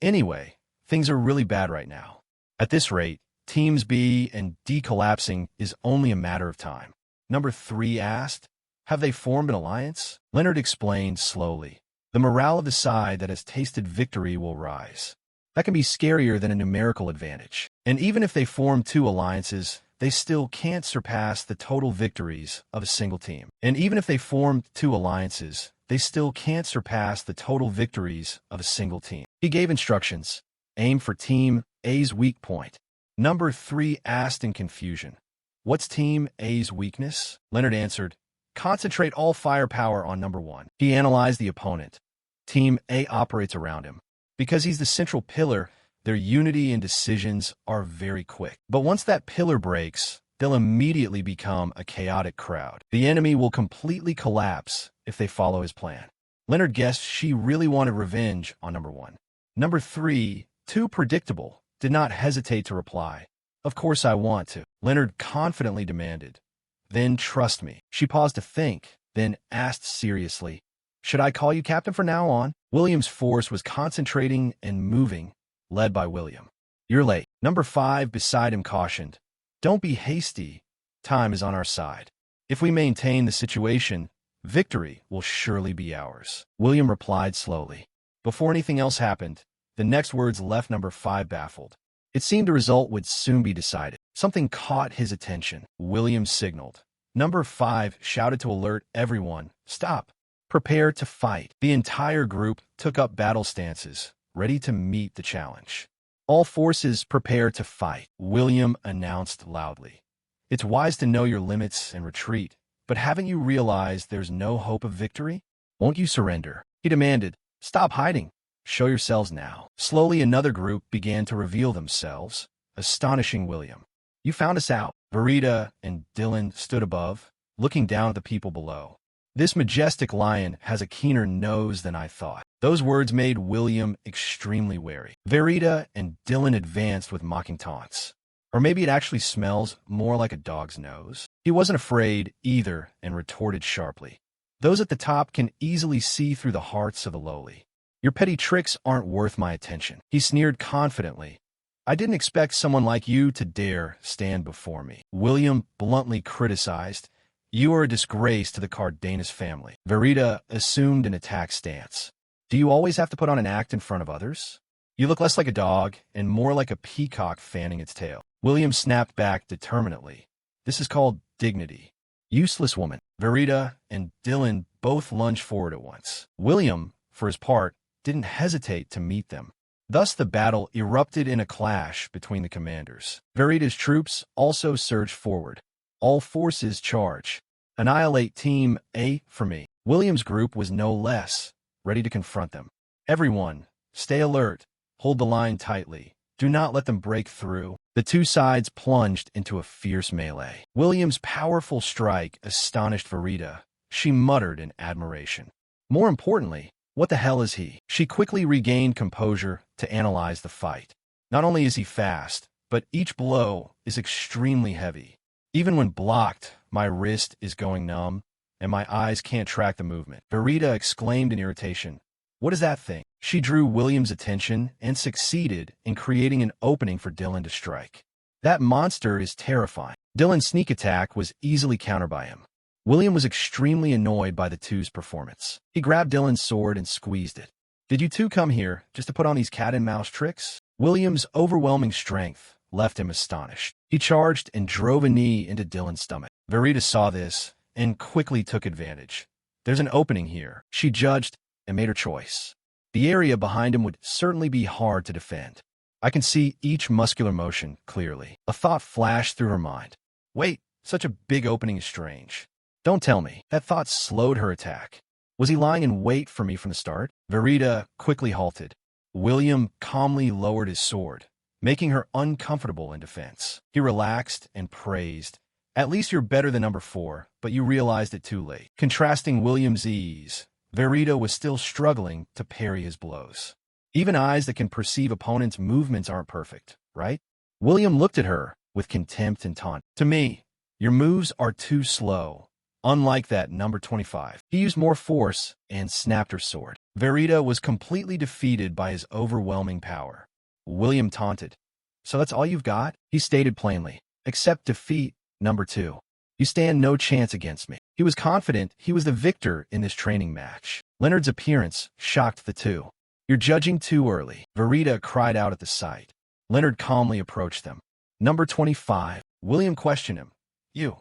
Anyway, things are really bad right now. At this rate, Teams B and D collapsing is only a matter of time. Number 3 asked, have they formed an alliance? Leonard explained slowly. The morale of the side that has tasted victory will rise. That can be scarier than a numerical advantage. And even if they form 2 alliances, they still can't surpass the total victories of a single team. And even if they form 2 alliances, they still can't surpass the total victories of a single team. He gave instructions. Aim for Team A's weak point. Number 3 asked in confusion. What's Team A's weakness? Leonard answered. Concentrate all firepower on number 1. He analyzed the opponent. Team A operates around him. Because he's the central pillar, their unity and decisions are very quick. But once that pillar breaks, they'll immediately become a chaotic crowd. The enemy will completely collapse if they follow his plan. Leonard guessed she really wanted revenge on number 1. Number 3, too predictable, did not hesitate to reply. Of course I want to, Leonard confidently demanded. Then trust me. She paused to think, then asked seriously, should I call you captain from now on? William's force was concentrating and moving, led by William. You're late. Number 5 beside him cautioned. Don't be hasty. Time is on our side. If we maintain the situation, victory will surely be ours. William replied slowly. Before anything else happened, the next words left number 5 baffled. It seemed the result would soon be decided. Something caught his attention. William signaled. Number 5 shouted to alert everyone. Stop. Prepare to fight. The entire group took up battle stances, ready to meet the challenge. All forces prepare to fight, William announced loudly. It's wise to know your limits and retreat, but haven't you realized there's no hope of victory? Won't you surrender? He demanded. Stop hiding. Show yourselves now. Slowly another group began to reveal themselves, astonishing William. You found us out. Verita and Dylan stood above, looking down at the people below. This majestic lion has a keener nose than I thought. Those words made William extremely wary. Verita and Dylan advanced with mocking taunts. Or maybe it actually smells more like a dog's nose. He wasn't afraid either and retorted sharply. Those at the top can easily see through the hearts of the lowly. Your petty tricks aren't worth my attention. He sneered confidently. I didn't expect someone like you to dare stand before me. William bluntly criticized. You are a disgrace to the Cardenas family. Verita assumed an attack stance. Do you always have to put on an act in front of others? You look less like a dog and more like a peacock fanning its tail. William snapped back determinedly. This is called dignity. Useless woman. Verita and Dylan both lunged forward at once. William, for his part, didn't hesitate to meet them. Thus the battle erupted in a clash between the commanders. Verita's troops also surged forward. All forces charge. Annihilate Team A for me. William's group was no less, ready to confront them. Everyone, stay alert, hold the line tightly. Do not let them break through. The two sides plunged into a fierce melee. William's powerful strike astonished Verita. She muttered in admiration. More importantly, what the hell is he? She quickly regained composure to analyze the fight. Not only is he fast, but each blow is extremely heavy. Even when blocked, my wrist is going numb, and my eyes can't track the movement. Verita exclaimed in irritation. What is that thing? She drew William's attention and succeeded in creating an opening for Dylan to strike. That monster is terrifying. Dylan's sneak attack was easily countered by him. William was extremely annoyed by the two's performance. He grabbed Dylan's sword and squeezed it. Did you two come here just to put on these cat-and-mouse tricks? William's overwhelming strength left him astonished. He charged and drove a knee into Dylan's stomach. Verita saw this and quickly took advantage. There's an opening here, she judged, and made her choice. The area behind him would certainly be hard to defend. I can see each muscular motion clearly. A thought flashed through her mind. Wait, such a big opening is strange. Don't tell me. That thought slowed her attack. Was he lying in wait for me from the start? Verita quickly halted. William calmly lowered his sword, making her uncomfortable in defense. He relaxed and praised. At least you're better than number 4, but you realized it too late. Contrasting William's ease, Verita was still struggling to parry his blows. Even eyes that can perceive opponents' movements aren't perfect, right? William looked at her with contempt and taunt. To me, your moves are too slow. Unlike that number 25. He used more force and snapped her sword. Verita was completely defeated by his overwhelming power. William taunted. So that's all you've got? He stated plainly. Accept defeat, number 2. You stand no chance against me. He was confident he was the victor in this training match. Leonard's appearance shocked the two. You're judging too early. Verita cried out at the sight. Leonard calmly approached them. Number 25. William questioned him. You.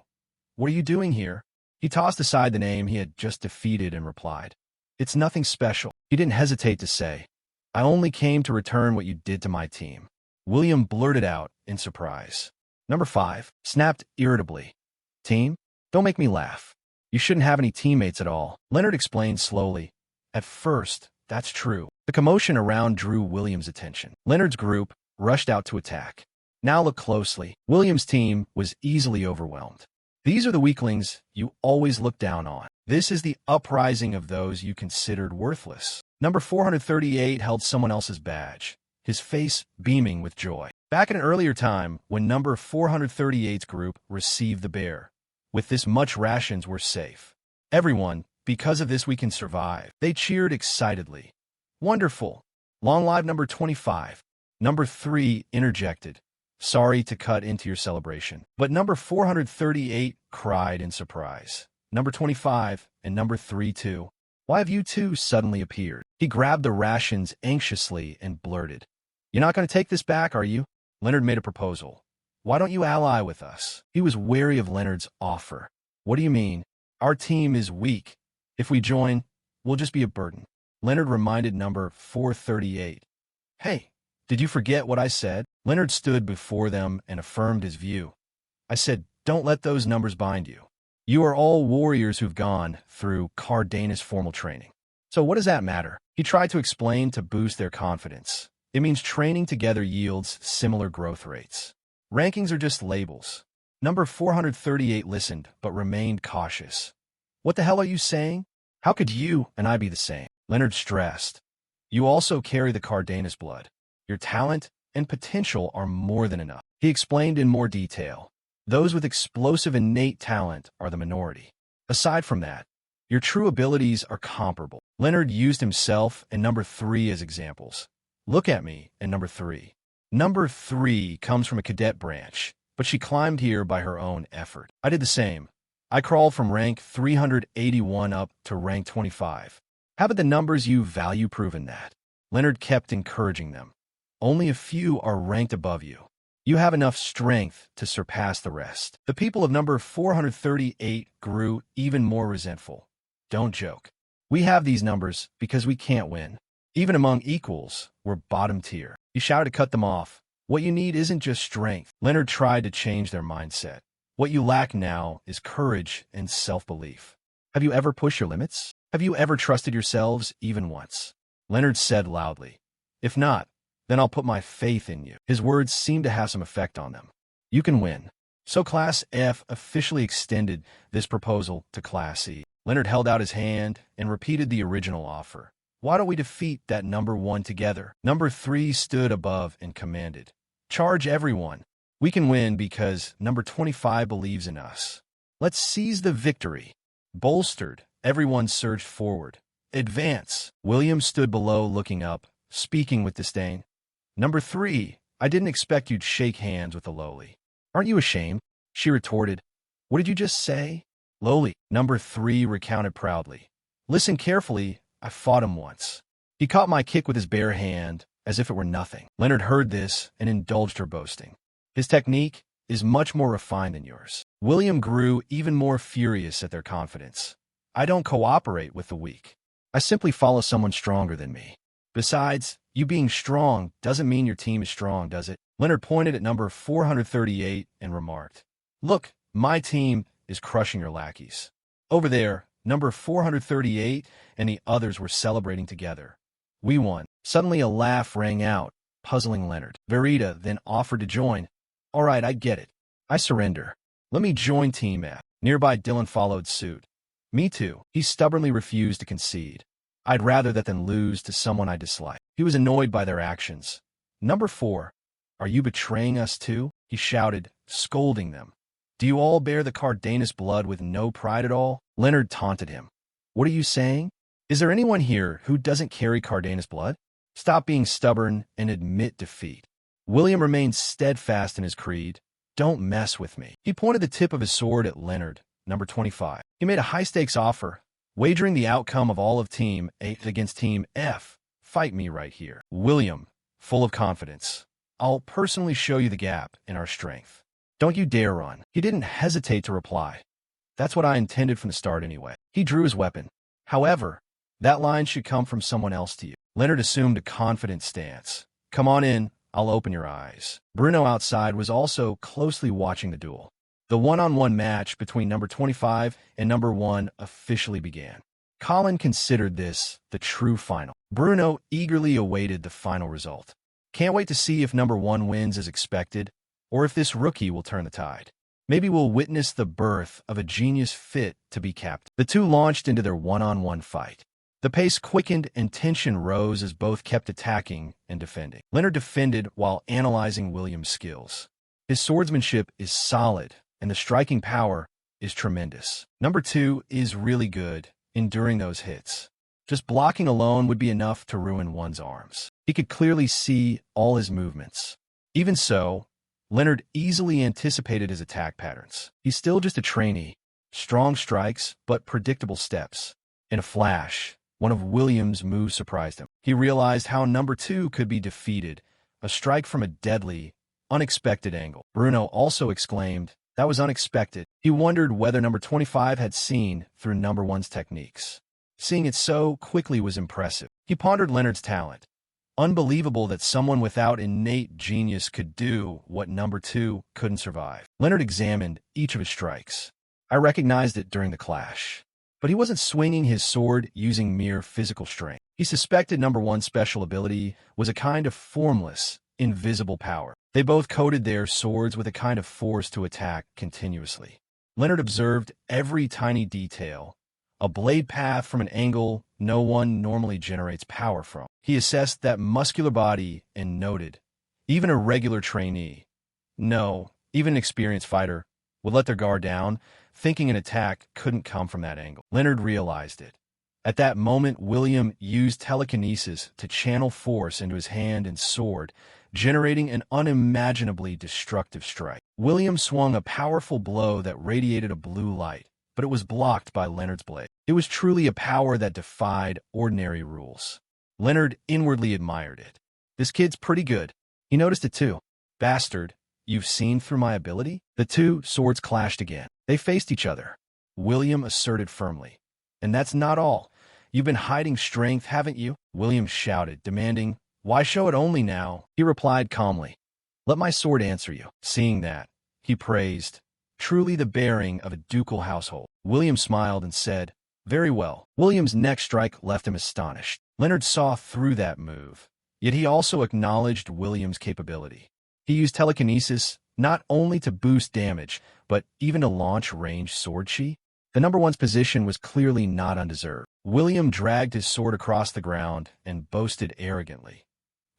What are you doing here? He tossed aside the name he had just defeated and replied. It's nothing special. He didn't hesitate to say. I only came to return what you did to my team. William blurted out in surprise. Number 5 snapped irritably. Team? Don't make me laugh. You shouldn't have any teammates at all. Leonard explained slowly. At first, that's true. The commotion around drew William's attention. Leonard's group rushed out to attack. Now look closely. William's team was easily overwhelmed. These are the weaklings you always look down on. This is the uprising of those you considered worthless. Number 438 held someone else's badge, his face beaming with joy. Back in an earlier time, when number 438's group received the bear, with this much rations were safe. Everyone, because of this we can survive. They cheered excitedly. Wonderful. Long live number 25. Number 3 interjected. Sorry to cut into your celebration. But number 438 cried in surprise. Number 25 and number 3 too. Why have you two suddenly appeared? He grabbed the rations anxiously and blurted. You're not going to take this back, are you? Leonard made a proposal. Why don't you ally with us? He was wary of Leonard's offer. What do you mean? Our team is weak. If we join, we'll just be a burden. Leonard reminded number 438. Hey, did you forget what I said? Leonard stood before them and affirmed his view. I said, don't let those numbers bind you. You are all warriors who've gone through Cardenas formal training. So what does that matter? He tried to explain to boost their confidence. It means training together yields similar growth rates. Rankings are just labels. Number 438 listened, but remained cautious. What the hell are you saying? How could you and I be the same? Leonard stressed. You also carry the Cardenas blood. Your talent and potential are more than enough. He explained in more detail. Those with explosive innate talent are the minority. Aside from that, your true abilities are comparable. Leonard used himself and number 3 as examples. Look at me and number 3. Number 3 comes from a cadet branch, but she climbed here by her own effort. I did the same. I crawled from rank 381 up to rank 25. Haven't the numbers you value proven that? Leonard kept encouraging them. Only a few are ranked above you. You have enough strength to surpass the rest. The people of number 438 grew even more resentful. Don't joke. We have these numbers because we can't win. Even among equals, we're bottom tier. He shouted to cut them off. What you need isn't just strength. Leonard tried to change their mindset. What you lack now is courage and self-belief. Have you ever pushed your limits? Have you ever trusted yourselves even once? Leonard said loudly. If not, then I'll put my faith in you. His words seemed to have some effect on them. You can win. So Class F officially extended this proposal to Class E. Leonard held out his hand and repeated the original offer. Why don't we defeat that number 1 together? Number 3 stood above and commanded. Charge everyone. We can win because number 25 believes in us. Let's seize the victory. Bolstered, everyone surged forward. Advance. William stood below looking up, speaking with disdain. Number 3, I didn't expect you'd shake hands with the lowly. Aren't you ashamed? She retorted. What did you just say? Lowly, number 3 recounted proudly. Listen carefully, I fought him once. He caught my kick with his bare hand, as if it were nothing. Leonard heard this and indulged her boasting. His technique is much more refined than yours. William grew even more furious at their confidence. I don't cooperate with the weak. I simply follow someone stronger than me. Besides, you being strong doesn't mean your team is strong, does it? Leonard pointed at number 438 and remarked, Look, my team is crushing your lackeys. Over there, number 438 and the others were celebrating together. We won. Suddenly a laugh rang out, puzzling Leonard. Verita then offered to join. All right, I get it. I surrender. Let me join Team F. Nearby, Dylan followed suit. Me too. He stubbornly refused to concede. I'd rather that than lose to someone I dislike. He was annoyed by their actions. Number 4, are you betraying us too? He shouted, scolding them. Do you all bear the Cardenas blood with no pride at all? Leonard taunted him. What are you saying? Is there anyone here who doesn't carry Cardenas blood? Stop being stubborn and admit defeat. William remained steadfast in his creed. Don't mess with me. He pointed the tip of his sword at Leonard, number 25. He made a high-stakes offer, wagering the outcome of all of Team A against Team F. Fight me right here. William, full of confidence. I'll personally show you the gap in our strength. Don't you dare run. He didn't hesitate to reply. That's what I intended from the start anyway. He drew his weapon. However, that line should come from someone else to you. Leonard assumed a confident stance. Come on in, I'll open your eyes. Bruno outside was also closely watching the duel. The one-on-one match between number 25 and number 1 officially began. Colin considered this the true final. Bruno eagerly awaited the final result. Can't wait to see if number 1 wins as expected, or if this rookie will turn the tide. Maybe we'll witness the birth of a genius fit to be captain. The two launched into their one-on-one fight. The pace quickened and tension rose as both kept attacking and defending. Leonard defended while analyzing William's skills. His swordsmanship is solid, and the striking power is tremendous. Number 2 is really good, enduring those hits. Just blocking alone would be enough to ruin one's arms. He could clearly see all his movements. Even so, Leonard easily anticipated his attack patterns. He's still just a trainee. Strong strikes, but predictable steps. In a flash, one of William's moves surprised him. He realized how number 2 could be defeated, a strike from a deadly, unexpected angle. Bruno also exclaimed, that was unexpected. He wondered whether number 25 had seen through number 1's techniques. Seeing it so quickly was impressive. He pondered Leonard's talent. Unbelievable that someone without innate genius could do what number 2 couldn't survive. Leonard examined each of his strikes. I recognized it during the clash. But he wasn't swinging his sword using mere physical strength. He suspected number 1's special ability was a kind of formless, invisible power. They both coated their swords with a kind of force to attack continuously. Leonard observed every tiny detail, a blade path from an angle no one normally generates power from. He assessed that muscular body and noted, even a regular trainee, no, even an experienced fighter, would let their guard down, thinking an attack couldn't come from that angle. Leonard realized it. At that moment, William used telekinesis to channel force into his hand and sword, generating an unimaginably destructive strike. William swung a powerful blow that radiated a blue light, but it was blocked by Leonard's blade. It was truly a power that defied ordinary rules. Leonard inwardly admired it. This kid's pretty good. He noticed it too. Bastard, you've seen through my ability? The two swords clashed again. They faced each other. William asserted firmly. And that's not all. You've been hiding strength, haven't you? William shouted, demanding, why show it only now? He replied calmly, let my sword answer you. Seeing that, he praised, truly the bearing of a ducal household. William smiled and said, Very well. William's next strike left him astonished. Leonard saw through that move, yet he also acknowledged William's capability. He used telekinesis not only to boost damage, but even to launch ranged sword chi. The number one's position was clearly not undeserved. William dragged his sword across the ground and boasted arrogantly.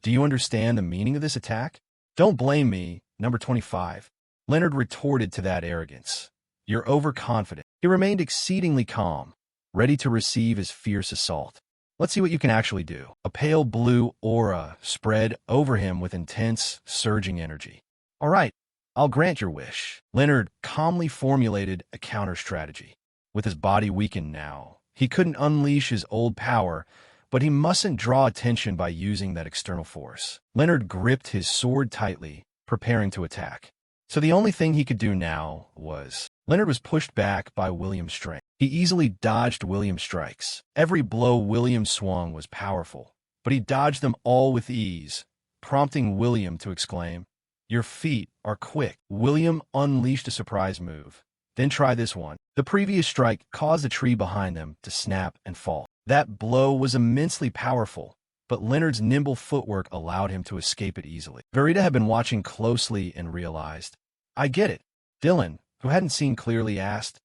Do you understand the meaning of this attack? Don't blame me, number 25. Leonard retorted to that arrogance. You're overconfident. He remained exceedingly calm, ready to receive his fierce assault. Let's see what you can actually do. A pale blue aura spread over him with intense, surging energy. All right, I'll grant your wish. Leonard calmly formulated a counter-strategy. With his body weakened now, he couldn't unleash his old power, but he mustn't draw attention by using that external force. Leonard gripped his sword tightly, preparing to attack. So the only thing he could do now was... Leonard was pushed back by William's strength. He easily dodged William's strikes. Every blow William swung was powerful, but he dodged them all with ease, prompting William to exclaim, "Your feet are quick." William unleashed a surprise move. Then try this one. The previous strike caused the tree behind them to snap and fall. That blow was immensely powerful, but Leonard's nimble footwork allowed him to escape it easily. Verita had been watching closely and realized, I get it. Dylan, who hadn't seen clearly, asked,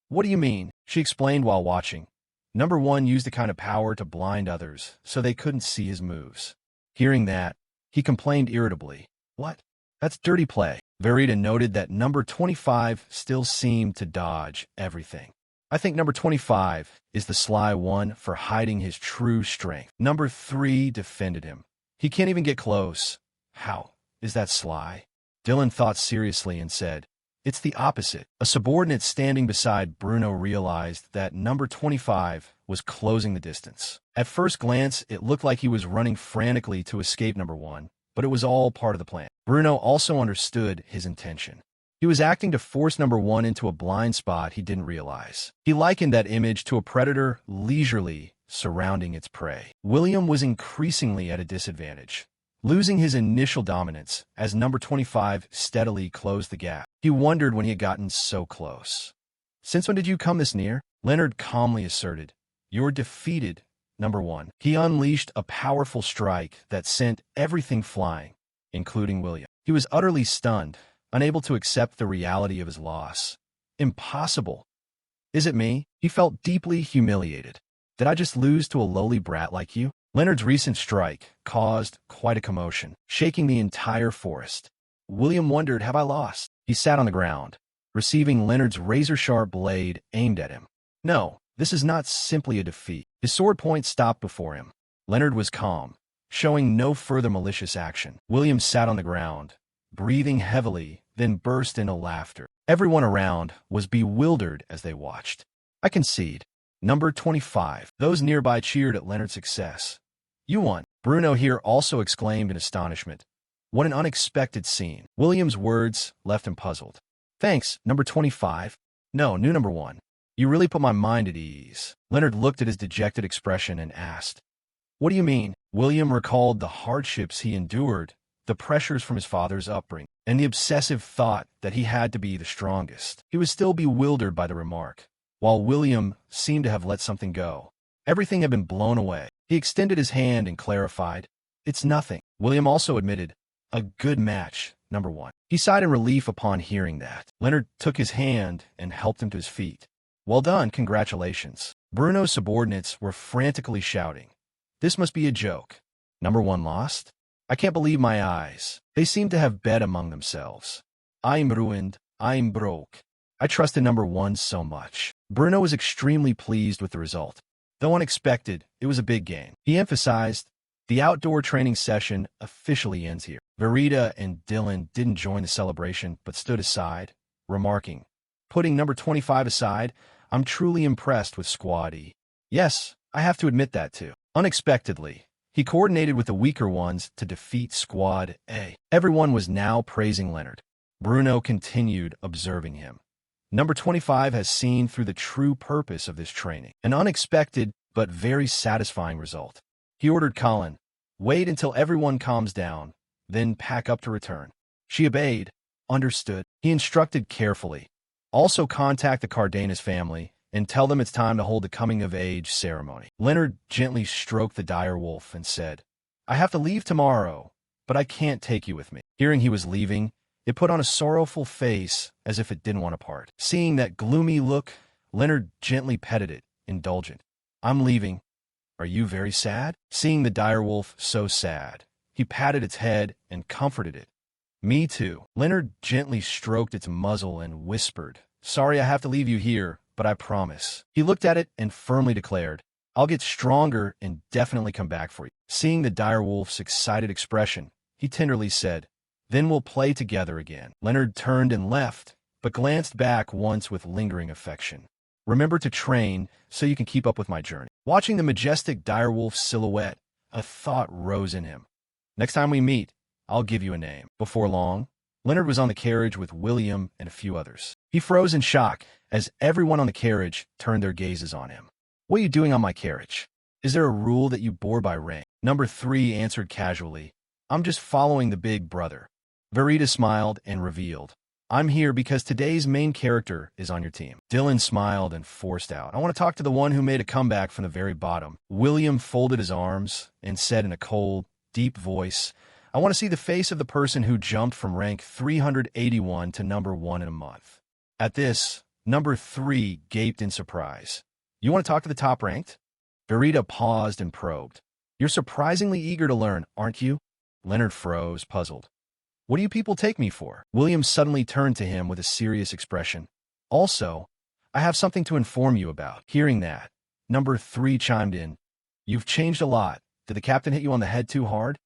What do you mean? She explained while watching. Number one used the kind of power to blind others, so they couldn't see his moves. Hearing that, he complained irritably. What? That's dirty play. Verita noted that number 25 still seemed to dodge everything. I think number 25 is the sly one for hiding his true strength. Number 3 defended him. He can't even get close. How is that sly? Dylan thought seriously and said, It's the opposite. A subordinate standing beside Bruno realized that number 25 was closing the distance. At first glance, it looked like he was running frantically to escape number 1, but it was all part of the plan. Bruno also understood his intention. He was acting to force number 1 into a blind spot he didn't realize. He likened that image to a predator leisurely surrounding its prey. William was increasingly at a disadvantage, losing his initial dominance as number 25 steadily closed the gap. He wondered when he had gotten so close. Since when did you come this near? Leonard calmly asserted. You're defeated, number 1. He unleashed a powerful strike that sent everything flying, including William. He was utterly stunned, unable to accept the reality of his loss. Impossible. Is it me? He felt deeply humiliated. Did I just lose to a lowly brat like you? Leonard's recent strike caused quite a commotion, shaking the entire forest. William wondered, have I lost? He sat on the ground, receiving Leonard's razor-sharp blade aimed at him. No, this is not simply a defeat. His sword point stopped before him. Leonard was calm, showing no further malicious action. William sat on the ground, breathing heavily, then burst into laughter. Everyone around was bewildered as they watched. I concede. Number 25. Those nearby cheered at Leonard's success. You won. Bruno here also exclaimed in astonishment. What an unexpected scene. William's words left him puzzled. Thanks, number 25. No, new number 1. You really put my mind at ease. Leonard looked at his dejected expression and asked, What do you mean? William recalled the hardships he endured, the pressures from his father's upbringing, and the obsessive thought that he had to be the strongest. He was still bewildered by the remark, while William seemed to have let something go. Everything had been blown away. He extended his hand and clarified, It's nothing. William also admitted, A good match, number 1. He sighed in relief upon hearing that. Leonard took his hand and helped him to his feet. Well done, congratulations. Bruno's subordinates were frantically shouting. This must be a joke. Number 1 lost? I can't believe my eyes. They seemed to have bet among themselves. I'm ruined. I'm broke. I trusted number 1 so much. Bruno was extremely pleased with the result. Though unexpected, it was a big game. He emphasized, the outdoor training session officially ends here. Verita and Dylan didn't join the celebration but stood aside, remarking, Putting number 25 aside, I'm truly impressed with Squad E. Yes, I have to admit that too. Unexpectedly, he coordinated with the weaker ones to defeat Squad A. Everyone was now praising Leonard. Bruno continued observing him. Number 25 has seen through the true purpose of this training. An unexpected but very satisfying result. He ordered Colin, wait until everyone calms down, then pack up to return. She obeyed. Understood. He instructed carefully. Also contact the Cardenas family and tell them it's time to hold the coming-of-age ceremony. Leonard gently stroked the direwolf and said, I have to leave tomorrow, but I can't take you with me. Hearing he was leaving, it put on a sorrowful face as if it didn't want to part. Seeing that gloomy look, Leonard gently petted it, indulgent. I'm leaving. Are you very sad? Seeing the direwolf so sad, he patted its head and comforted it. Me too. Leonard gently stroked its muzzle and whispered, Sorry I have to leave you here, but I promise. He looked at it and firmly declared, I'll get stronger and definitely come back for you. Seeing the direwolf's excited expression, he tenderly said, Then we'll play together again. Leonard turned and left, but glanced back once with lingering affection. Remember to train so you can keep up with my journey. Watching the majestic direwolf's silhouette, a thought rose in him. Next time we meet, I'll give you a name. Before long, Leonard was on the carriage with William and a few others. He froze in shock as everyone on the carriage turned their gazes on him. What are you doing on my carriage? Is there a rule that you bore by rank? Number 3 answered casually, I'm just following the big brother. Verita smiled and revealed, I'm here because today's main character is on your team. Dylan smiled and forced out, I want to talk to the one who made a comeback from the very bottom. William folded his arms and said in a cold, deep voice, I want to see the face of the person who jumped from rank 381 to number 1 in a month. At this, number 3 gaped in surprise. You want to talk to the top ranked? Verita paused and probed. You're surprisingly eager to learn, aren't you? Leonard froze, puzzled. What do you people take me for? William suddenly turned to him with a serious expression. Also, I have something to inform you about. Hearing that, number 3 chimed in. You've changed a lot. Did the captain hit you on the head too hard?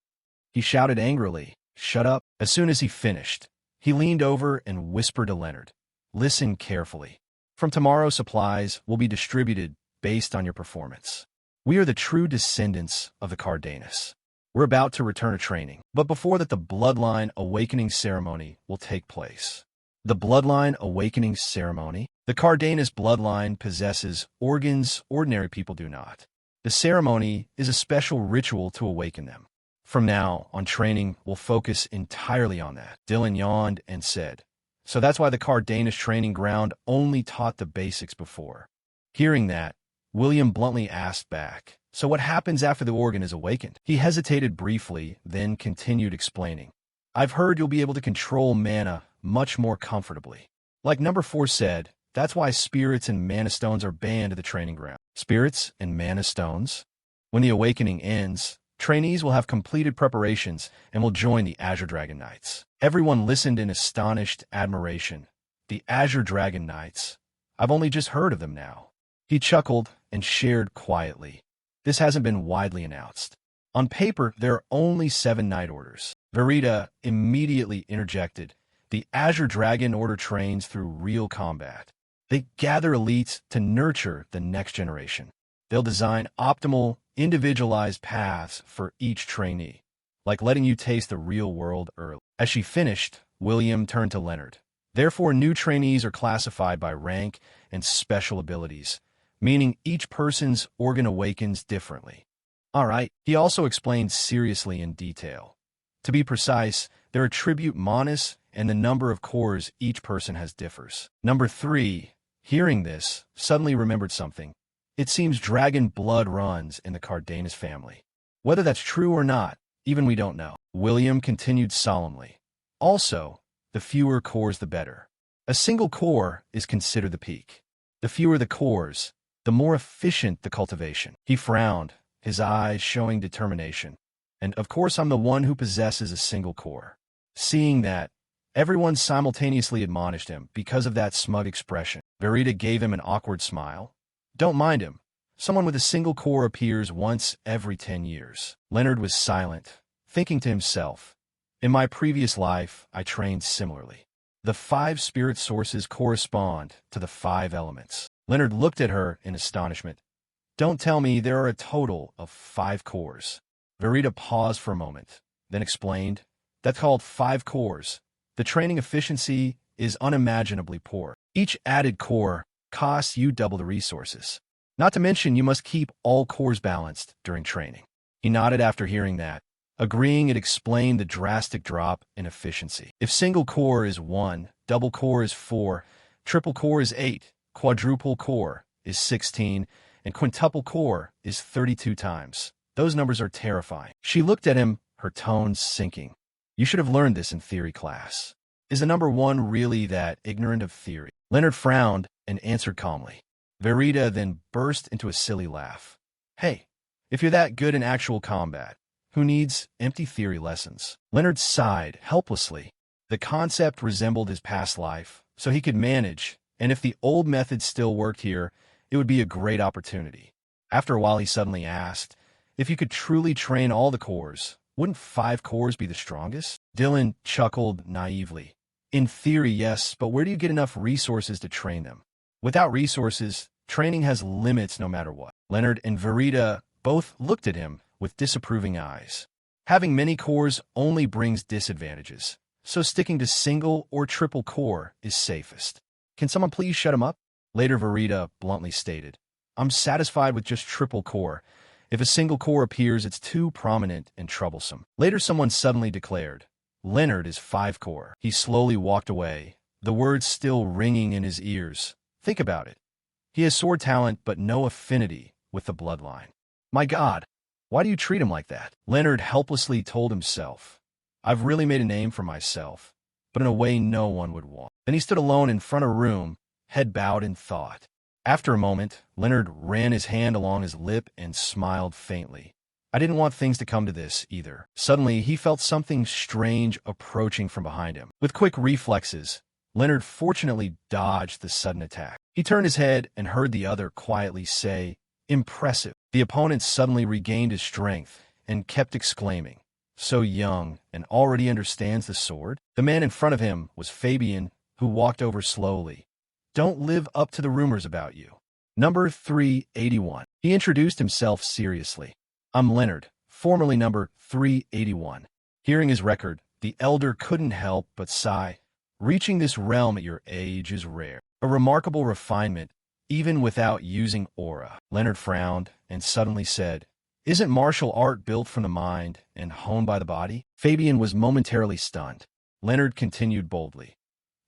He shouted angrily, Shut up. As soon as he finished, he leaned over and whispered to Leonard, Listen carefully. From tomorrow, supplies will be distributed based on your performance. We are the true descendants of the Cardenas. We're about to return to training, but before that the Bloodline Awakening Ceremony will take place. The Bloodline Awakening Ceremony? The Cardenas bloodline possesses organs ordinary people do not. The ceremony is a special ritual to awaken them. From now on, training will focus entirely on that. Dylan yawned and said, So that's why the Cardenas training ground only taught the basics before. Hearing that, William bluntly asked back, So what happens after the organ is awakened? He hesitated briefly, then continued explaining. I've heard you'll be able to control mana much more comfortably. Like number 4 said, that's why spirits and mana stones are banned at the training ground. Spirits and mana stones? When the awakening ends, trainees will have completed preparations and will join the Azure Dragon Knights. Everyone listened in astonished admiration. The Azure Dragon Knights? I've only just heard of them now. He chuckled and shared quietly. This hasn't been widely announced. On paper, there are only 7 Knight Orders. Verita immediately interjected. The Azure Dragon Order trains through real combat. They gather elites to nurture the next generation. They'll design optimal, individualized paths for each trainee, like letting you taste the real world early. As she finished, William turned to Leonard. Therefore, new trainees are classified by rank and special abilities, meaning each person's organ awakens differently. All right, he also explained seriously in detail. To be precise, their attribute manas and the number of cores each person has differs. Number 3, hearing this, suddenly remembered something. It seems dragon blood runs in the Cardenas family. Whether that's true or not, even we don't know. William continued solemnly. Also, the fewer cores the better. A single core is considered the peak. The fewer the cores, the more efficient the cultivation. He frowned, his eyes showing determination. And of course I'm the one who possesses a single core. Seeing that, everyone simultaneously admonished him because of that smug expression. Verita gave him an awkward smile. Don't mind him. Someone with a single core appears once every 10 years. Leonard was silent, thinking to himself, in my previous life, I trained similarly. The 5 spirit sources correspond to the 5 elements. Leonard looked at her in astonishment. Don't tell me there are a total of 5 cores. Verita paused for a moment, then explained, that's called 5 cores. The training efficiency is unimaginably poor. Each added core costs you double the resources. Not to mention you must keep all cores balanced during training. He nodded after hearing that, agreeing it explained the drastic drop in efficiency. If single core is 1, double core is 4, triple core is 8, quadruple core is 16, and quintuple core is 32 times. Those numbers are terrifying. She looked at him, her tones sinking. You should have learned this in theory class. Is the number 1 really that ignorant of theory? Leonard frowned and answered calmly. Verita then burst into a silly laugh. Hey, if you're that good in actual combat, who needs empty theory lessons? Leonard sighed helplessly. The concept resembled his past life, so he could manage, and if the old method still worked here, it would be a great opportunity. After a while, he suddenly asked, if you could truly train all the cores, wouldn't 5 cores be the strongest? Dylan chuckled naively. In theory, yes, but where do you get enough resources to train them? Without resources, training has limits no matter what. Leonard and Verita both looked at him with disapproving eyes. Having many cores only brings disadvantages, so sticking to single or triple core is safest. Can someone please shut him up? Later, Verita bluntly stated, I'm satisfied with just triple core. If a single core appears, it's too prominent and troublesome. Later, someone suddenly declared, Leonard is 5 core. He slowly walked away, the words still ringing in his ears. Think about it. He has sword talent but no affinity with the bloodline. My God, why do you treat him like that? Leonard helplessly told himself, I've really made a name for myself, but in a way no one would want. Then he stood alone in front of a room, head bowed in thought. After a moment, Leonard ran his hand along his lip and smiled faintly. I didn't want things to come to this, either. Suddenly, he felt something strange approaching from behind him. With quick reflexes, Leonard fortunately dodged the sudden attack. He turned his head and heard the other quietly say, Impressive. The opponent suddenly regained his strength and kept exclaiming, So young and already understands the sword? The man in front of him was Fabian, who walked over slowly. Don't live up to the rumors about you. Number 381. He introduced himself seriously. I'm Leonard, formerly number 381. Hearing his record, the elder couldn't help but sigh. Reaching this realm at your age is rare. A remarkable refinement, even without using aura. Leonard frowned and suddenly said, Isn't martial art built from the mind and honed by the body? Fabian was momentarily stunned. Leonard continued boldly.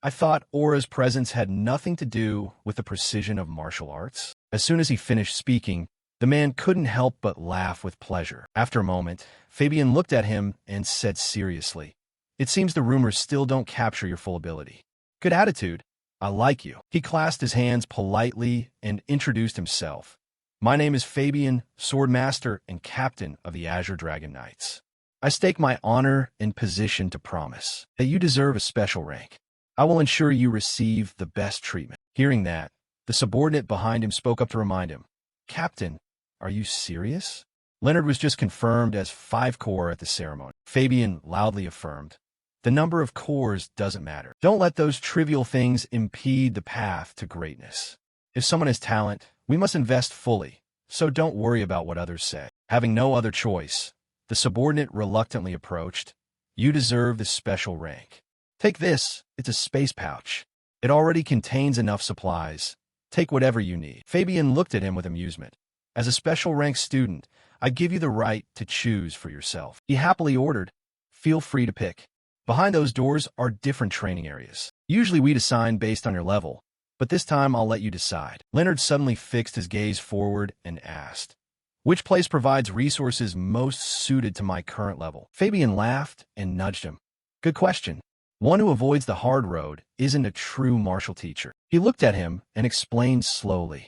I thought aura's presence had nothing to do with the precision of martial arts. As soon as he finished speaking, the man couldn't help but laugh with pleasure. After a moment, Fabian looked at him and said seriously, It seems the rumors still don't capture your full ability. Good attitude. I like you. He clasped his hands politely and introduced himself. My name is Fabian, Swordmaster and Captain of the Azure Dragon Knights. I stake my honor and position to promise that you deserve a special rank. I will ensure you receive the best treatment. Hearing that, the subordinate behind him spoke up to remind him, Captain, are you serious? Leonard was just confirmed as 5 core at the ceremony. Fabian loudly affirmed, The number of cores doesn't matter. Don't let those trivial things impede the path to greatness. If someone has talent, we must invest fully, so don't worry about what others say. Having no other choice, the subordinate reluctantly approached, You deserve this special rank. Take this, it's a space pouch. It already contains enough supplies. Take whatever you need. Fabian looked at him with amusement. As a special rank student, I give you the right to choose for yourself. He happily ordered, Feel free to pick. Behind those doors are different training areas. Usually we'd assign based on your level, but this time I'll let you decide. Leonard suddenly fixed his gaze forward and asked, Which place provides resources most suited to my current level? Fabian laughed and nudged him. Good question. One who avoids the hard road isn't a true martial teacher. He looked at him and explained slowly.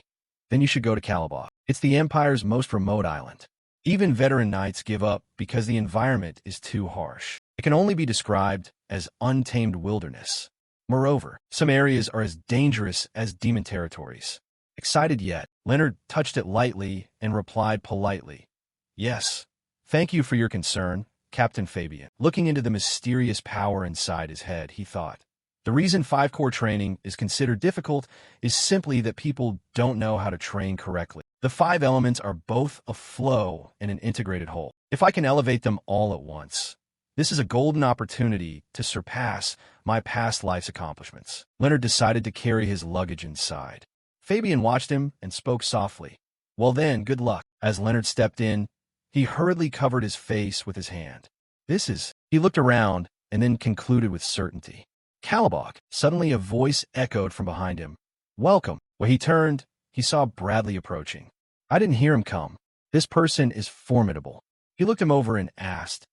Then you should go to Calaboth. It's the Empire's most remote island. Even veteran knights give up because the environment is too harsh. It can only be described as untamed wilderness. Moreover, some areas are as dangerous as demon territories. Excited yet, Leonard touched it lightly and replied politely, Yes, thank you for your concern, Captain Fabian. Looking into the mysterious power inside his head, he thought, The reason 5 core training is considered difficult is simply that people don't know how to train correctly. The 5 elements are both a flow and an integrated whole. If I can elevate them all at once, this is a golden opportunity to surpass my past life's accomplishments. Leonard decided to carry his luggage inside. Fabian watched him and spoke softly. Well then, good luck. As Leonard stepped in, he hurriedly covered his face with his hand. He looked around and then concluded with certainty. Calaboth. Suddenly a voice echoed from behind him. Welcome. When he turned, he saw Bradley approaching. I didn't hear him come. This person is formidable. He looked him over and asked,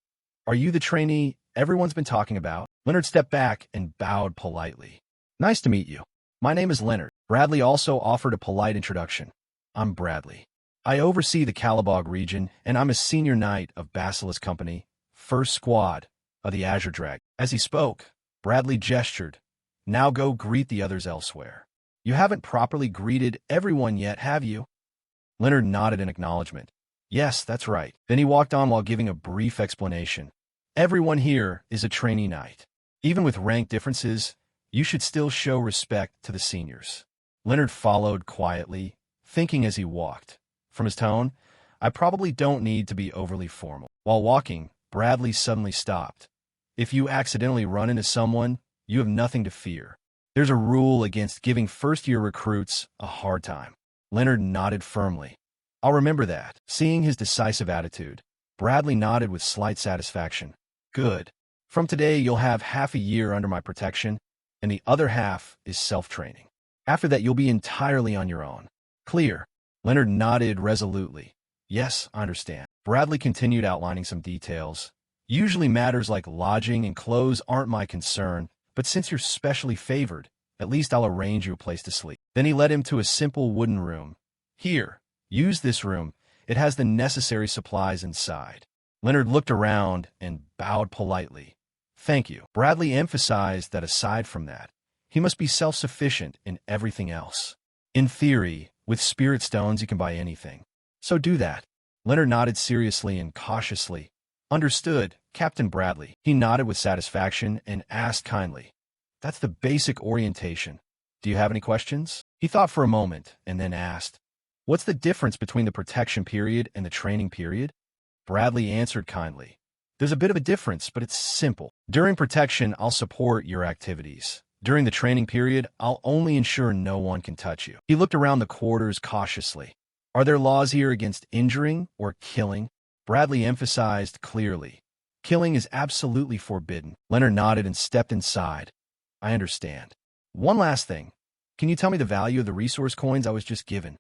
"Are you the trainee everyone's been talking about?" Leonard stepped back and bowed politely. "Nice to meet you. My name is Leonard." Bradley also offered a polite introduction. "I'm Bradley. I oversee the Calaboth region, and I'm a senior knight of Basilisk Company, First Squad of the Azure Dragon." As he spoke, Bradley gestured. "Now go greet the others elsewhere. You haven't properly greeted everyone yet, have you?" Leonard nodded in acknowledgement. "Yes, that's right." Then he walked on while giving a brief explanation. "Everyone here is a trainee knight. Even with rank differences, you should still show respect to the seniors." Leonard followed quietly, thinking as he walked. From his tone, I probably don't need to be overly formal. While walking, Bradley suddenly stopped. "If you accidentally run into someone, you have nothing to fear. There's a rule against giving first-year recruits a hard time." Leonard nodded firmly. "I'll remember that." Seeing his decisive attitude, Bradley nodded with slight satisfaction. "Good. From today, you'll have half a year under my protection, and the other half is self-training. After that, you'll be entirely on your own. Clear?" Leonard nodded resolutely. "Yes, I understand." Bradley continued outlining some details. "Usually matters like lodging and clothes aren't my concern, but since you're specially favored, at least I'll arrange you a place to sleep." Then he led him to a simple wooden room. "Here, use this room. It has the necessary supplies inside." Leonard looked around and bowed politely. "Thank you." Bradley emphasized that aside from that, he must be self-sufficient in everything else. "In theory, with spirit stones you can buy anything. So do that." Leonard nodded seriously and cautiously. "Understood, Captain Bradley." He nodded with satisfaction and asked kindly, "That's the basic orientation. Do you have any questions?" He thought for a moment and then asked, "What's the difference between the protection period and the training period?" Bradley answered kindly, "There's a bit of a difference, but it's simple. During protection, I'll support your activities. During the training period, I'll only ensure no one can touch you." He looked around the quarters cautiously. "Are there laws here against injuring or killing?" Bradley emphasized clearly, "Killing is absolutely forbidden." Leonard nodded and stepped inside. "I understand. One last thing. Can you tell me the value of the resource coins I was just given?"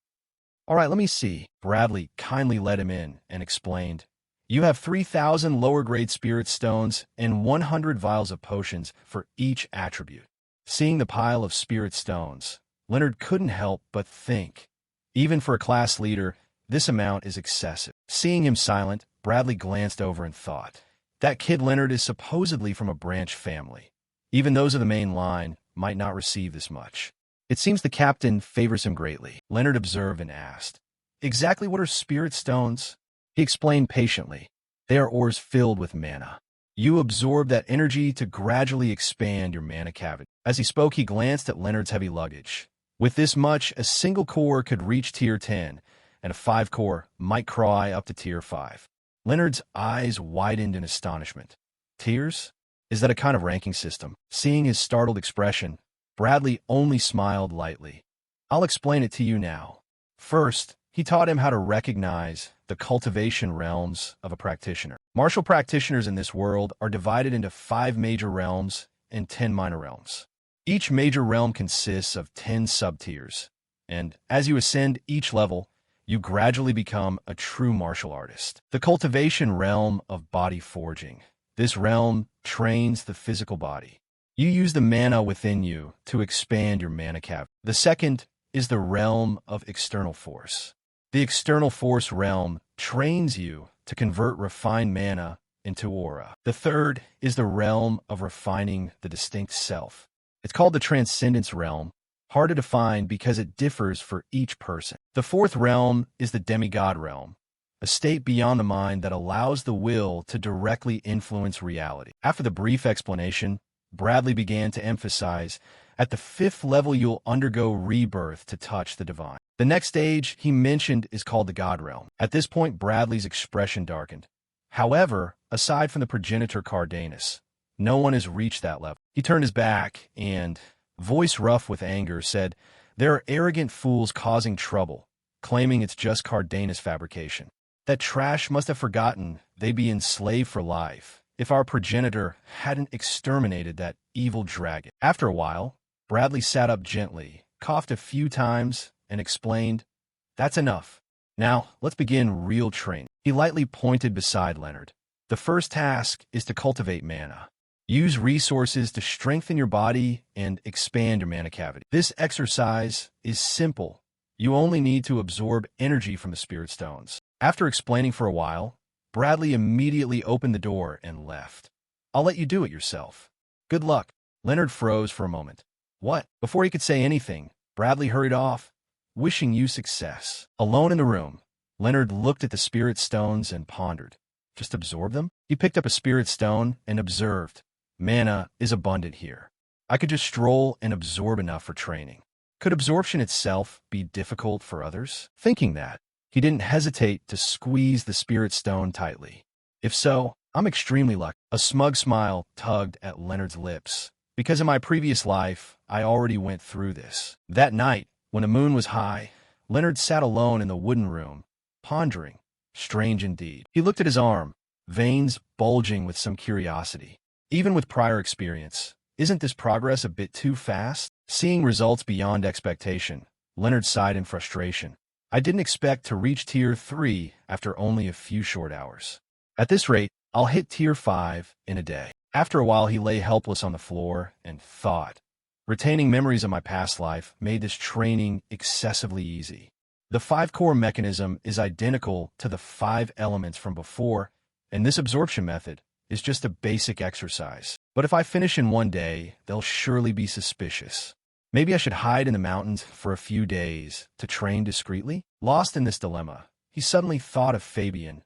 "All right, let me see." Bradley kindly let him in and explained, "You have 3,000 lower-grade spirit stones and 100 vials of potions for each attribute." Seeing the pile of spirit stones, Leonard couldn't help but think, even for a class leader, this amount is excessive. Seeing him silent, Bradley glanced over and thought, that kid Leonard is supposedly from a branch family. Even those of the main line might not receive this much. It seems the captain favors him greatly. Leonard observed and asked, "Exactly what are spirit stones?" He explained patiently, "They are ores filled with mana. You absorb that energy to gradually expand your mana cavity." As he spoke, he glanced at Leonard's heavy luggage. With this much, a single core could reach Tier 10, and a 5-core might cry up to Tier 5. Leonard's eyes widened in astonishment. "Tiers? Is that a kind of ranking system?" Seeing his startled expression, Bradley only smiled lightly. "I'll explain it to you now." First, he taught him how to recognize the cultivation realms of a practitioner. Martial practitioners in this world are divided into 5 major realms and 10 minor realms. Each major realm consists of 10 sub-tiers, and as you ascend each level, you gradually become a true martial artist. The cultivation realm of body forging. This realm trains the physical body. You use the mana within you to expand your mana cavity. The second is the realm of external force. The external force realm trains you to convert refined mana into aura. The third is the realm of refining the distinct self. It's called the transcendence realm, hard to define because it differs for each person. The fourth realm is the demigod realm, a state beyond the mind that allows the will to directly influence reality. After the brief explanation, Bradley began to emphasize, at the 5th level you'll undergo rebirth to touch the divine. The next stage he mentioned is called the God Realm. At this point, Bradley's expression darkened. However, aside from the progenitor Cardanus, no one has reached that level. He turned his back and, voice rough with anger, said, "There are arrogant fools causing trouble, claiming it's just Cardanus fabrication. That trash must have forgotten they'd be enslaved for life if our progenitor hadn't exterminated that evil dragon." After a while, Bradley sat up gently, coughed a few times, and explained, "That's enough. Now, let's begin real training." He lightly pointed beside Leonard. "The first task is to cultivate mana. Use resources to strengthen your body and expand your mana cavity. This exercise is simple. You only need to absorb energy from the spirit stones." After explaining for a while, Bradley immediately opened the door and left. "I'll let you do it yourself. Good luck." Leonard froze for a moment. "What?" Before he could say anything, Bradley hurried off, "Wishing you success." Alone in the room, Leonard looked at the spirit stones and pondered. Just absorb them? He picked up a spirit stone and observed. Mana is abundant here. I could just stroll and absorb enough for training. Could absorption itself be difficult for others? Thinking that, he didn't hesitate to squeeze the spirit stone tightly. If so, I'm extremely lucky. A smug smile tugged at Leonard's lips. Because in my previous life, I already went through this. That night, when the moon was high, Leonard sat alone in the wooden room, pondering. Strange indeed. He looked at his arm, veins bulging with some curiosity. Even with prior experience, isn't this progress a bit too fast? Seeing results beyond expectation, Leonard sighed in frustration. I didn't expect to reach Tier 3 after only a few short hours. At this rate, I'll hit Tier 5 in a day. After a while, he lay helpless on the floor and thought. Retaining memories of my past life made this training excessively easy. The 5-core mechanism is identical to the 5 elements from before, and this absorption method is just a basic exercise. But if I finish in one day, they'll surely be suspicious. Maybe I should hide in the mountains for a few days to train discreetly? Lost in this dilemma, he suddenly thought of Fabian.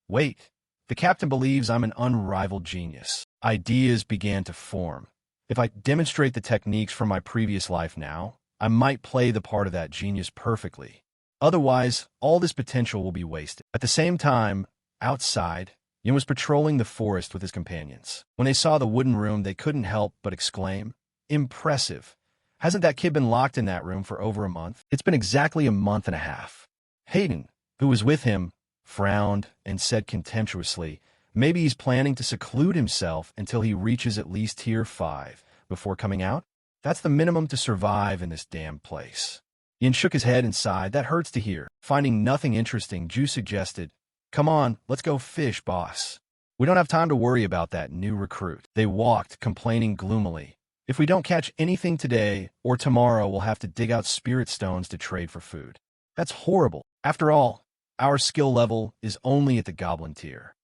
Wait, the captain believes I'm an unrivaled genius. Ideas began to form. If I demonstrate the techniques from my previous life now, I might play the part of that genius perfectly. Otherwise, all this potential will be wasted. At the same time, outside, Yin was patrolling the forest with his companions. When they saw the wooden room, they couldn't help but exclaim, "Impressive. Hasn't that kid been locked in that room for over a month?" It's been exactly a month and a half. Hayden, who was with him, frowned and said contemptuously, "Maybe he's planning to seclude himself until he reaches at least Tier 5 before coming out? That's the minimum to survive in this damn place." Yin shook his head and sighed. "That hurts to hear." Finding nothing interesting, Ju suggested, "Come on, let's go fish, boss. We don't have time to worry about that new recruit." They walked, complaining gloomily. "If we don't catch anything today or tomorrow, we'll have to dig out spirit stones to trade for food. That's horrible. After all, our skill level is only at the goblin tier.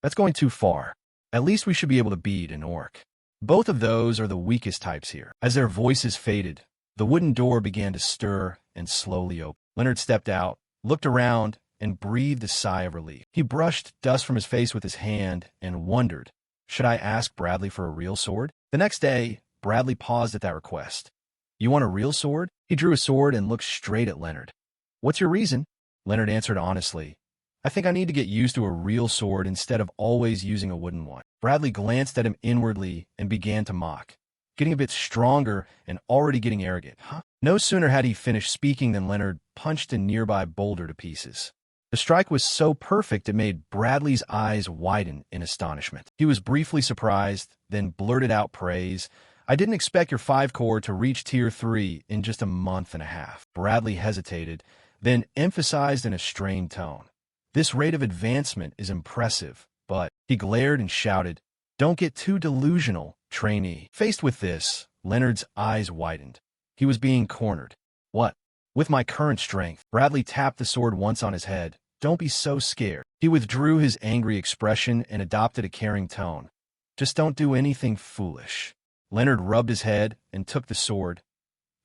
That's going too far. At least we should be able to beat an orc. Both of those are the weakest types here." As their voices faded, the wooden door began to stir and slowly open. Leonard stepped out, looked around, and breathed a sigh of relief. He brushed dust from his face with his hand and wondered, should I ask Bradley for a real sword? The next day, Bradley paused at that request. "You want a real sword?" He drew a sword and looked straight at Leonard. "What's your reason?" Leonard answered honestly. "I think I need to get used to a real sword instead of always using a wooden one." Bradley glanced at him inwardly and began to mock. Getting a bit stronger and already getting arrogant, huh? No sooner had he finished speaking than Leonard punched a nearby boulder to pieces. The strike was so perfect it made Bradley's eyes widen in astonishment. He was briefly surprised, then blurted out praise. "I didn't expect your 5-core to reach Tier 3 in just a month and a half." Bradley hesitated, then emphasized in a strained tone. "This rate of advancement is impressive, but..." He glared and shouted, "Don't get too delusional, trainee." Faced with this, Leonard's eyes widened. He was being cornered. "What? With my current strength?" Bradley tapped the sword once on his head. "Don't be so scared." He withdrew his angry expression and adopted a caring tone. "Just don't do anything foolish." Leonard rubbed his head and took the sword.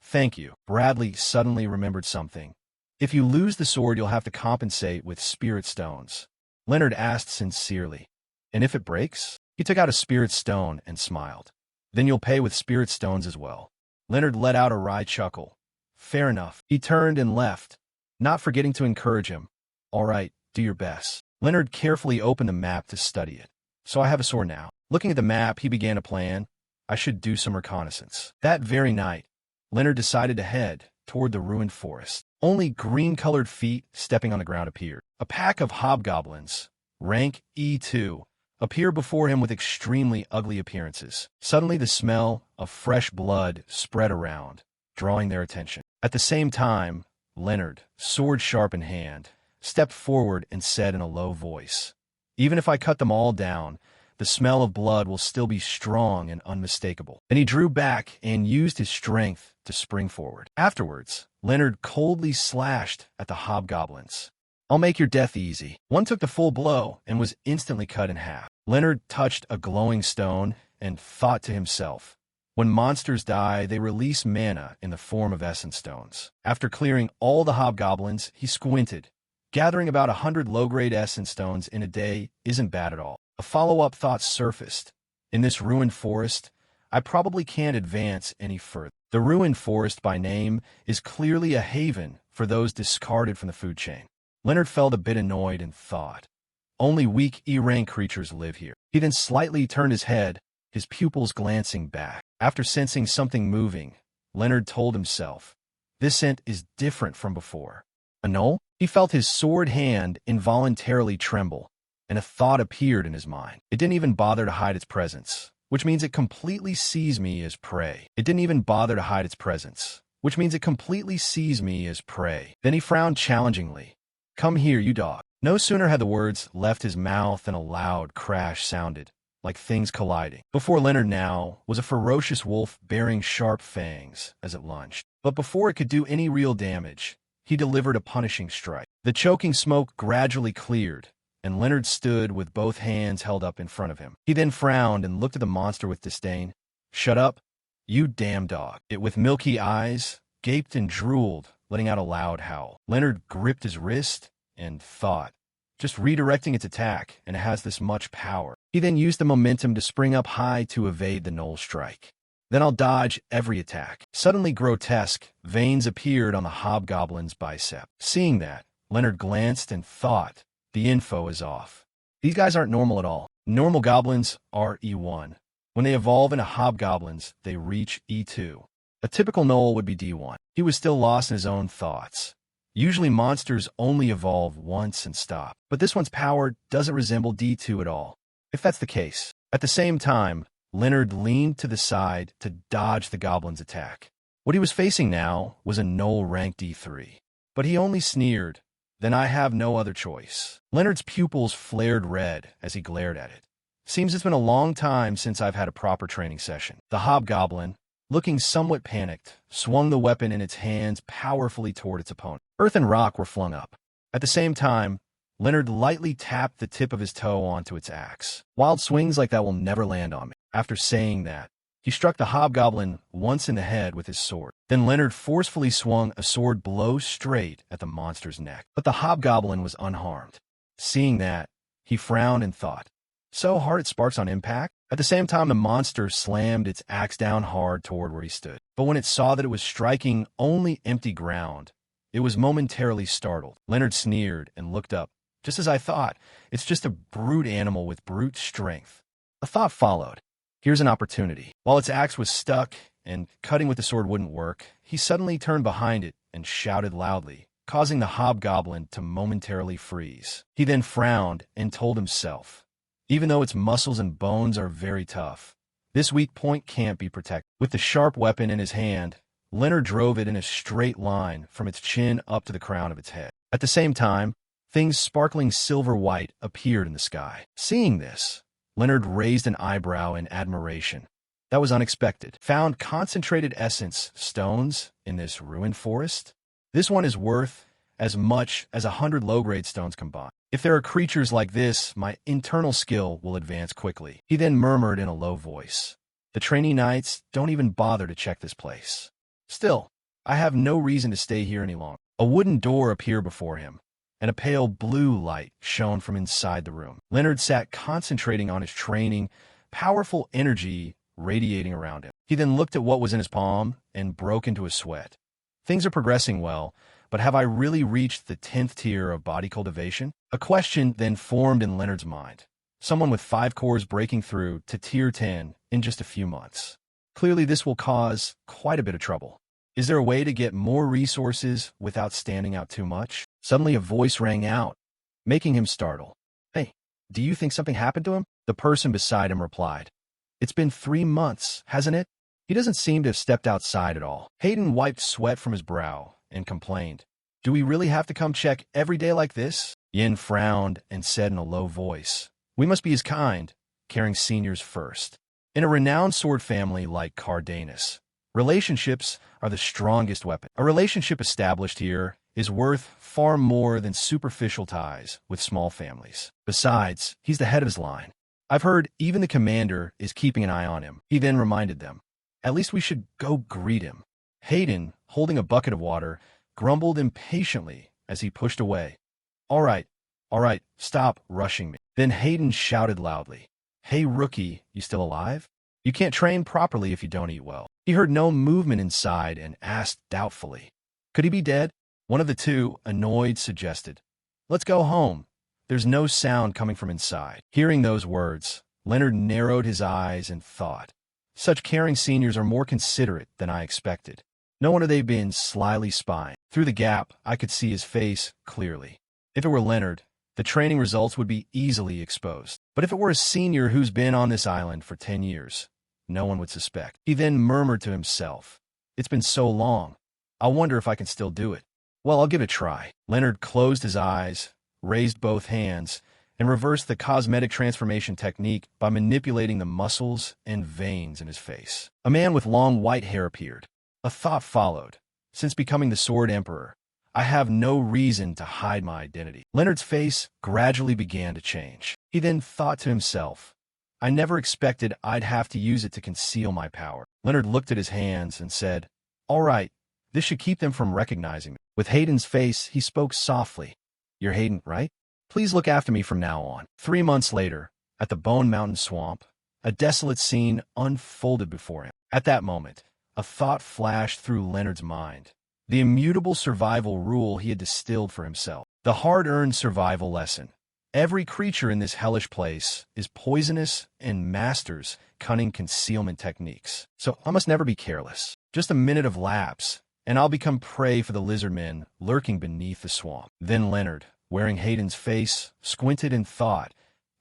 "Thank you." Bradley suddenly remembered something. "If you lose the sword, you'll have to compensate with spirit stones." Leonard asked sincerely. "And if it breaks?" He took out a spirit stone and smiled. "Then you'll pay with spirit stones as well." Leonard let out a wry chuckle. "Fair enough." He turned and left, not forgetting to encourage him. "All right, do your best." Leonard carefully opened the map to study it. "So I have a sword now." Looking at the map, he began a plan. I should do some reconnaissance. That very night, Leonard decided to head toward the ruined forest. Only green-colored feet stepping on the ground appeared. A pack of hobgoblins, rank E2, appeared before him with extremely ugly appearances. Suddenly, the smell of fresh blood spread around, drawing their attention. At the same time, Leonard, sword sharp in hand, stepped forward and said in a low voice, "Even if I cut them all down, the smell of blood will still be strong and unmistakable." Then he drew back and used his strength to spring forward. Afterwards, Leonard coldly slashed at the hobgoblins. "I'll make your death easy." One took the full blow and was instantly cut in half. Leonard touched a glowing stone and thought to himself, "When monsters die, they release mana in the form of essence stones." After clearing all the hobgoblins, he squinted. Gathering about 100 low-grade essence stones in a day isn't bad at all. A follow-up thought surfaced. In this ruined forest, I probably can't advance any further. The ruined forest by name is clearly a haven for those discarded from the food chain. Leonard felt a bit annoyed and thought, only weak E-rank creatures live here. He then slightly turned his head, his pupils glancing back. After sensing something moving, Leonard told himself, this scent is different from before. A gnoll? He felt his sword hand involuntarily tremble, and a thought appeared in his mind. It didn't even bother to hide its presence, which means it completely sees me as prey. It didn't even bother to hide its presence, which means it completely sees me as prey. Then he frowned challengingly. "Come here, you dog." No sooner had the words left his mouth than a loud crash sounded, like things colliding. Before Leonard now was a ferocious wolf bearing sharp fangs as it lunged. But before it could do any real damage, he delivered a punishing strike. The choking smoke gradually cleared, and Leonard stood with both hands held up in front of him. He then frowned and looked at the monster with disdain. "Shut up, you damn dog." It, with milky eyes, gaped and drooled, letting out a loud howl. Leonard gripped his wrist and thought, just redirecting its attack, and it has this much power. He then used the momentum to spring up high to evade the gnoll strike. Then I'll dodge every attack. Suddenly grotesque, veins appeared on the hobgoblin's bicep. Seeing that, Leonard glanced and thought, the info is off. These guys aren't normal at all. Normal goblins are E1. When they evolve into hobgoblins, they reach E2. A typical gnoll would be D1. He was still lost in his own thoughts. Usually monsters only evolve once and stop, but this one's power doesn't resemble D2 at all. If that's the case. At the same time, Leonard leaned to the side to dodge the goblin's attack. What he was facing now was a gnoll rank D3. But he only sneered, "Then I have no other choice." Leonard's pupils flared red as he glared at it. "Seems it's been a long time since I've had a proper training session." The hobgoblin, looking somewhat panicked, swung the weapon in its hands powerfully toward its opponent. Earth and rock were flung up. At the same time, Leonard lightly tapped the tip of his toe onto its axe. "Wild swings like that will never land on me." After saying that, he struck the hobgoblin once in the head with his sword. Then Leonard forcefully swung a sword blow straight at the monster's neck. But the hobgoblin was unharmed. Seeing that, he frowned and thought, so hard it sparks on impact? At the same time, the monster slammed its axe down hard toward where he stood. But when it saw that it was striking only empty ground, it was momentarily startled. Leonard sneered and looked up. "Just as I thought, it's just a brute animal with brute strength." A thought followed. Here's an opportunity. While its axe was stuck and cutting with the sword wouldn't work, he suddenly turned behind it and shouted loudly, causing the hobgoblin to momentarily freeze. He then frowned and told himself, even though its muscles and bones are very tough, this weak point can't be protected. With the sharp weapon in his hand, Leonard drove it in a straight line from its chin up to the crown of its head. At the same time, things sparkling silver white appeared in the sky. Seeing this, Leonard raised an eyebrow in admiration. That was unexpected. Found concentrated essence stones in this ruined forest? This one is worth as much as 100 low-grade stones combined. If there are creatures like this, my internal skill will advance quickly. He then murmured in a low voice, "The trainee knights don't even bother to check this place. Still, I have no reason to stay here any longer." A wooden door appeared before him, and a pale blue light shone from inside the room. Leonard sat concentrating on his training, powerful energy radiating around him. He then looked at what was in his palm and broke into a sweat. Things are progressing well, but have I really reached the 10th tier of body cultivation? A question then formed in Leonard's mind. Someone with 5 cores breaking through to tier 10 in just a few months. Clearly this will cause quite a bit of trouble. Is there a way to get more resources without standing out too much? Suddenly a voice rang out, making him startle. "Hey, do you think something happened to him?" The person beside him replied. "It's been 3 months, hasn't it? He doesn't seem to have stepped outside at all." Hayden wiped sweat from his brow and complained. Do we really have to come check every day like this? Yin frowned and said in a low voice, we must be as kind, caring seniors first. In a renowned sword family like Cardanus, relationships are the strongest weapon. A relationship established here is worth far more than superficial ties with small families. Besides, he's the head of his line. I've heard even the commander is keeping an eye on him. He then reminded them, at least we should go greet him. Hayden, holding a bucket of water, grumbled impatiently as he pushed away. All right, stop rushing me. Then Hayden shouted loudly, hey rookie, you still alive? You can't train properly if you don't eat well. He heard no movement inside and asked doubtfully, could he be dead? One of the two, annoyed, suggested, let's go home. There's no sound coming from inside. Hearing those words, Leonard narrowed his eyes and thought, such caring seniors are more considerate than I expected. No wonder they've been slyly spying. Through the gap, I could see his face clearly. If it were Leonard, the training results would be easily exposed. But if it were a senior who's been on this island for 10 years, no one would suspect. He then murmured to himself, it's been so long. I wonder if I can still do it. Well, I'll give it a try. Leonard closed his eyes, raised both hands, and reversed the cosmetic transformation technique by manipulating the muscles and veins in his face. A man with long white hair appeared. A thought followed. Since becoming the Sword Emperor, I have no reason to hide my identity. Leonard's face gradually began to change. He then thought to himself, I never expected I'd have to use it to conceal my power. Leonard looked at his hands and said, all right, this should keep them from recognizing me. With Hayden's face, he spoke softly. You're Hayden, right? Please look after me from now on. 3 months later, at the Bone Mountain Swamp, a desolate scene unfolded before him. At that moment, a thought flashed through Leonard's mind. The immutable survival rule he had distilled for himself. The hard-earned survival lesson. Every creature in this hellish place is poisonous and masters cunning concealment techniques. So I must never be careless. Just a minute of lapse, and I'll become prey for the lizard men lurking beneath the swamp. Then Leonard, wearing Hayden's face, squinted and thought,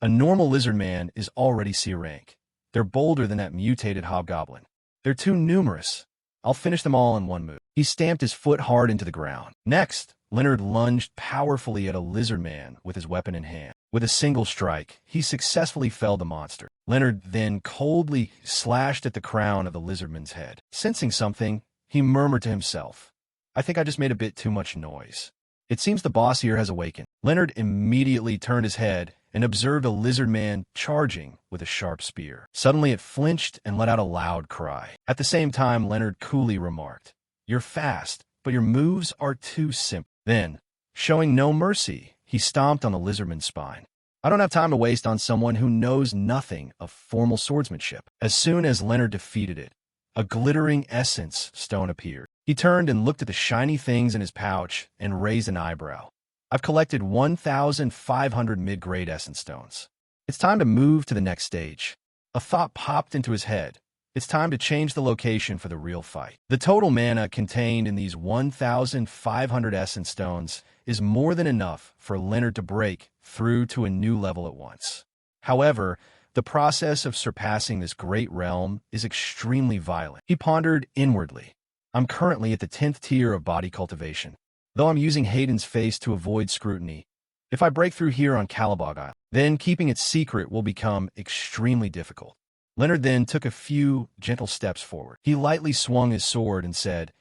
a normal lizard man is already C rank. They're bolder than that mutated hobgoblin. They're too numerous. I'll finish them all in one move. He stamped his foot hard into the ground. Next, Leonard lunged powerfully at a lizard man with his weapon in hand. With a single strike, he successfully felled the monster. Leonard then coldly slashed at the crown of the lizardman's head. Sensing something, he murmured to himself, I think I just made a bit too much noise. It seems the boss here has awakened. Leonard immediately turned his head and observed a lizard man charging with a sharp spear. Suddenly it flinched and let out a loud cry. At the same time, Leonard coolly remarked, you're fast, but your moves are too simple. Then, showing no mercy, he stomped on the lizardman's spine. I don't have time to waste on someone who knows nothing of formal swordsmanship. As soon as Leonard defeated it, a glittering essence stone appeared. He turned and looked at the shiny things in his pouch and raised an eyebrow. I've collected 1,500 mid-grade essence stones. It's time to move to the next stage. A thought popped into his head. It's time to change the location for the real fight. The total mana contained in these 1,500 essence stones is more than enough for Leonard to break through to a new level at once. However, the process of surpassing this great realm is extremely violent. He pondered inwardly. I'm currently at the 10th tier of body cultivation. Though I'm using Hayden's face to avoid scrutiny, if I break through here on Calaboth Island, then keeping it secret will become extremely difficult. Leonard then took a few gentle steps forward. He lightly swung his sword and said,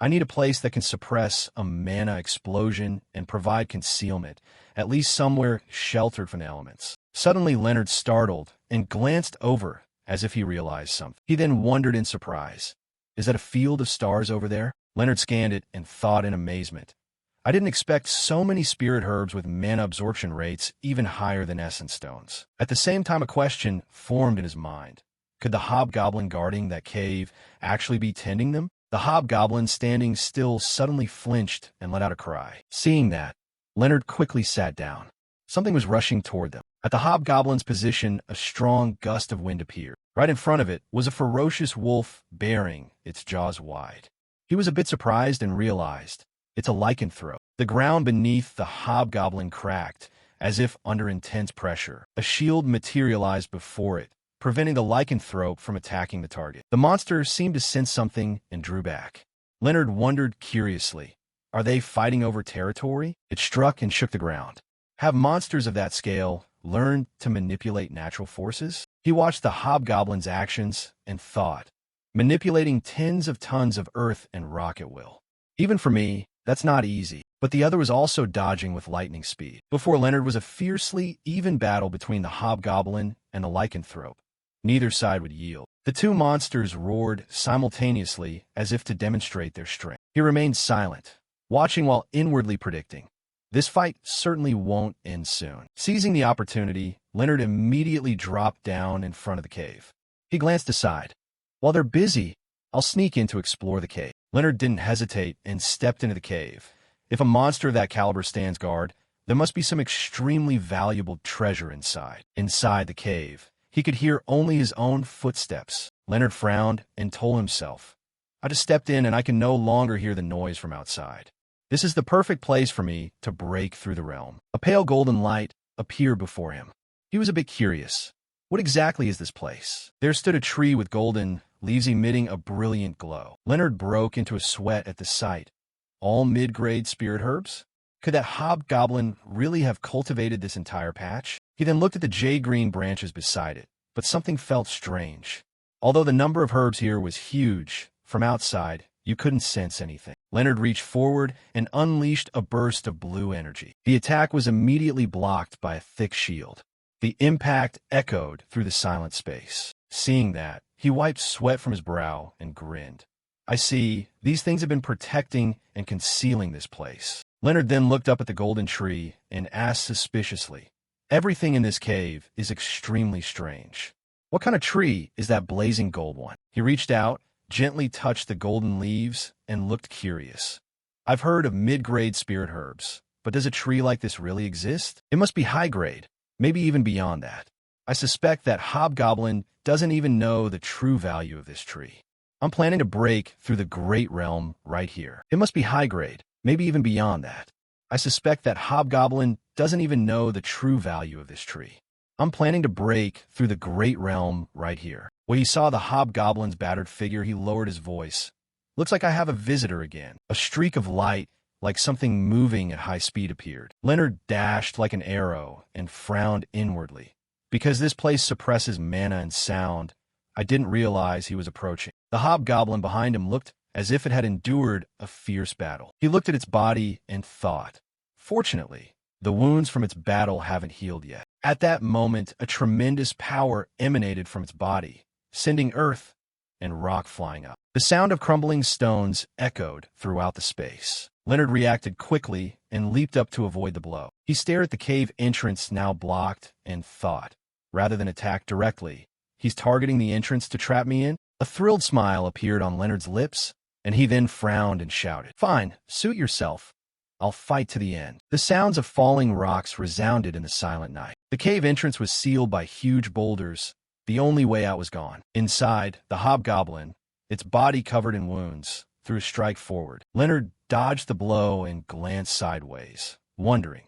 I need a place that can suppress a mana explosion and provide concealment, at least somewhere sheltered from the elements. Suddenly Leonard startled and glanced over as if he realized something. He then wondered in surprise. Is that a field of stars over there? Leonard scanned it and thought in amazement. I didn't expect so many spirit herbs with mana absorption rates even higher than essence stones. At the same time, a question formed in his mind. Could the hobgoblin guarding that cave actually be tending them? The hobgoblin standing still suddenly flinched and let out a cry. Seeing that, Leonard quickly sat down. Something was rushing toward them. At the hobgoblin's position, a strong gust of wind appeared. Right in front of it was a ferocious wolf baring its jaws wide. He was a bit surprised and realized, it's a lycanthrope. The ground beneath the hobgoblin cracked, as if under intense pressure. A shield materialized before it, preventing the lycanthrope from attacking the target. The monster seemed to sense something and drew back. Leonard wondered curiously, Are they fighting over territory? It struck and shook the ground. Have monsters of that scale learned to manipulate natural forces? He watched the hobgoblin's actions and thought, manipulating tens of tons of earth and rock at will. Even for me, that's not easy. But the other was also dodging with lightning speed. Before Leonard was a fiercely even battle between the hobgoblin and the lycanthrope. Neither side would yield. The two monsters roared simultaneously as if to demonstrate their strength. He remained silent, watching while inwardly predicting, this fight certainly won't end soon. Seizing the opportunity, Leonard immediately dropped down in front of the cave. He glanced aside. While they're busy, I'll sneak in to explore the cave. Leonard didn't hesitate and stepped into the cave. If a monster of that caliber stands guard, there must be some extremely valuable treasure inside. Inside the cave, he could hear only his own footsteps. Leonard frowned and told himself, I just stepped in and I can no longer hear the noise from outside. This is the perfect place for me to break through the realm. A pale golden light appeared before him. He was a bit curious. What exactly is this place? There stood a tree with golden leaves emitting a brilliant glow. Leonard broke into a sweat at the sight. All mid-grade spirit herbs? Could that hobgoblin really have cultivated this entire patch? He then looked at the jade-green branches beside it, but something felt strange. Although the number of herbs here was huge, from outside, you couldn't sense anything. Leonard reached forward and unleashed a burst of blue energy. The attack was immediately blocked by a thick shield. The impact echoed through the silent space. Seeing that, he wiped sweat from his brow and grinned. I see, these things have been protecting and concealing this place. Leonard then looked up at the golden tree and asked suspiciously, everything in this cave is extremely strange. What kind of tree is that blazing gold one? He reached out, gently touched the golden leaves, and looked curious. I've heard of mid-grade spirit herbs, but does a tree like this really exist? It must be high-grade, maybe even beyond that. I suspect that hobgoblin doesn't even know the true value of this tree. I'm planning to break through the great realm right here. It must be high-grade, maybe even beyond that. I suspect that hobgoblin doesn't even know the true value of this tree. I'm planning to break through the great realm right here. When he saw the hobgoblin's battered figure, he lowered his voice. Looks like I have a visitor again. A streak of light, like something moving at high speed, appeared. Leonard dashed like an arrow and frowned inwardly. Because this place suppresses mana and sound, I didn't realize he was approaching. The hobgoblin behind him looked as if it had endured a fierce battle. He looked at its body and thought, fortunately, the wounds from its battle haven't healed yet. At that moment, a tremendous power emanated from its body, sending earth and rock flying up. The sound of crumbling stones echoed throughout the space. Leonard reacted quickly and leaped up to avoid the blow. He stared at the cave entrance now blocked and thought, rather than attack directly, he's targeting the entrance to trap me in? A thrilled smile appeared on Leonard's lips, and he then frowned and shouted, fine, suit yourself. I'll fight to the end. The sounds of falling rocks resounded in the silent night. The cave entrance was sealed by huge boulders. The only way out was gone. Inside, the hobgoblin, its body covered in wounds, threw a strike forward. Leonard dodged the blow and glanced sideways, wondering,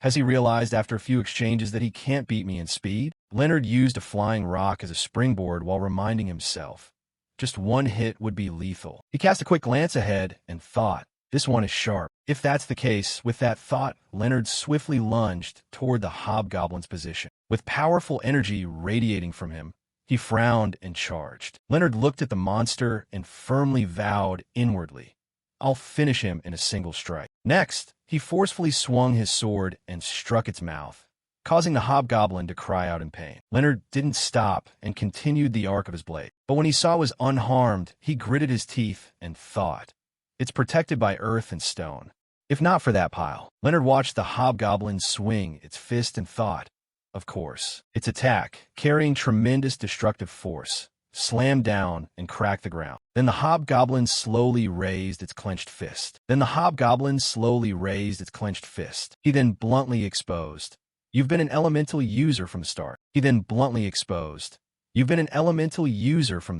has he realized after a few exchanges that he can't beat me in speed? Leonard used a flying rock as a springboard while reminding himself, just one hit would be lethal. He cast a quick glance ahead and thought, this one is sharp. If that's the case, with that thought, Leonard swiftly lunged toward the hobgoblin's position. With powerful energy radiating from him, he frowned and charged. Leonard looked at the monster and firmly vowed inwardly, I'll finish him in a single strike. Next, he forcefully swung his sword and struck its mouth, causing the hobgoblin to cry out in pain. Leonard didn't stop and continued the arc of his blade. But when he saw it was unharmed, he gritted his teeth and thought, it's protected by earth and stone. If not for that pile. Leonard watched the hobgoblin swing its fist and thought, of course. Its attack, carrying tremendous destructive force, slammed down and cracked the ground. Then the hobgoblin slowly raised its clenched fist. He then bluntly exposed, you've been an elemental user from the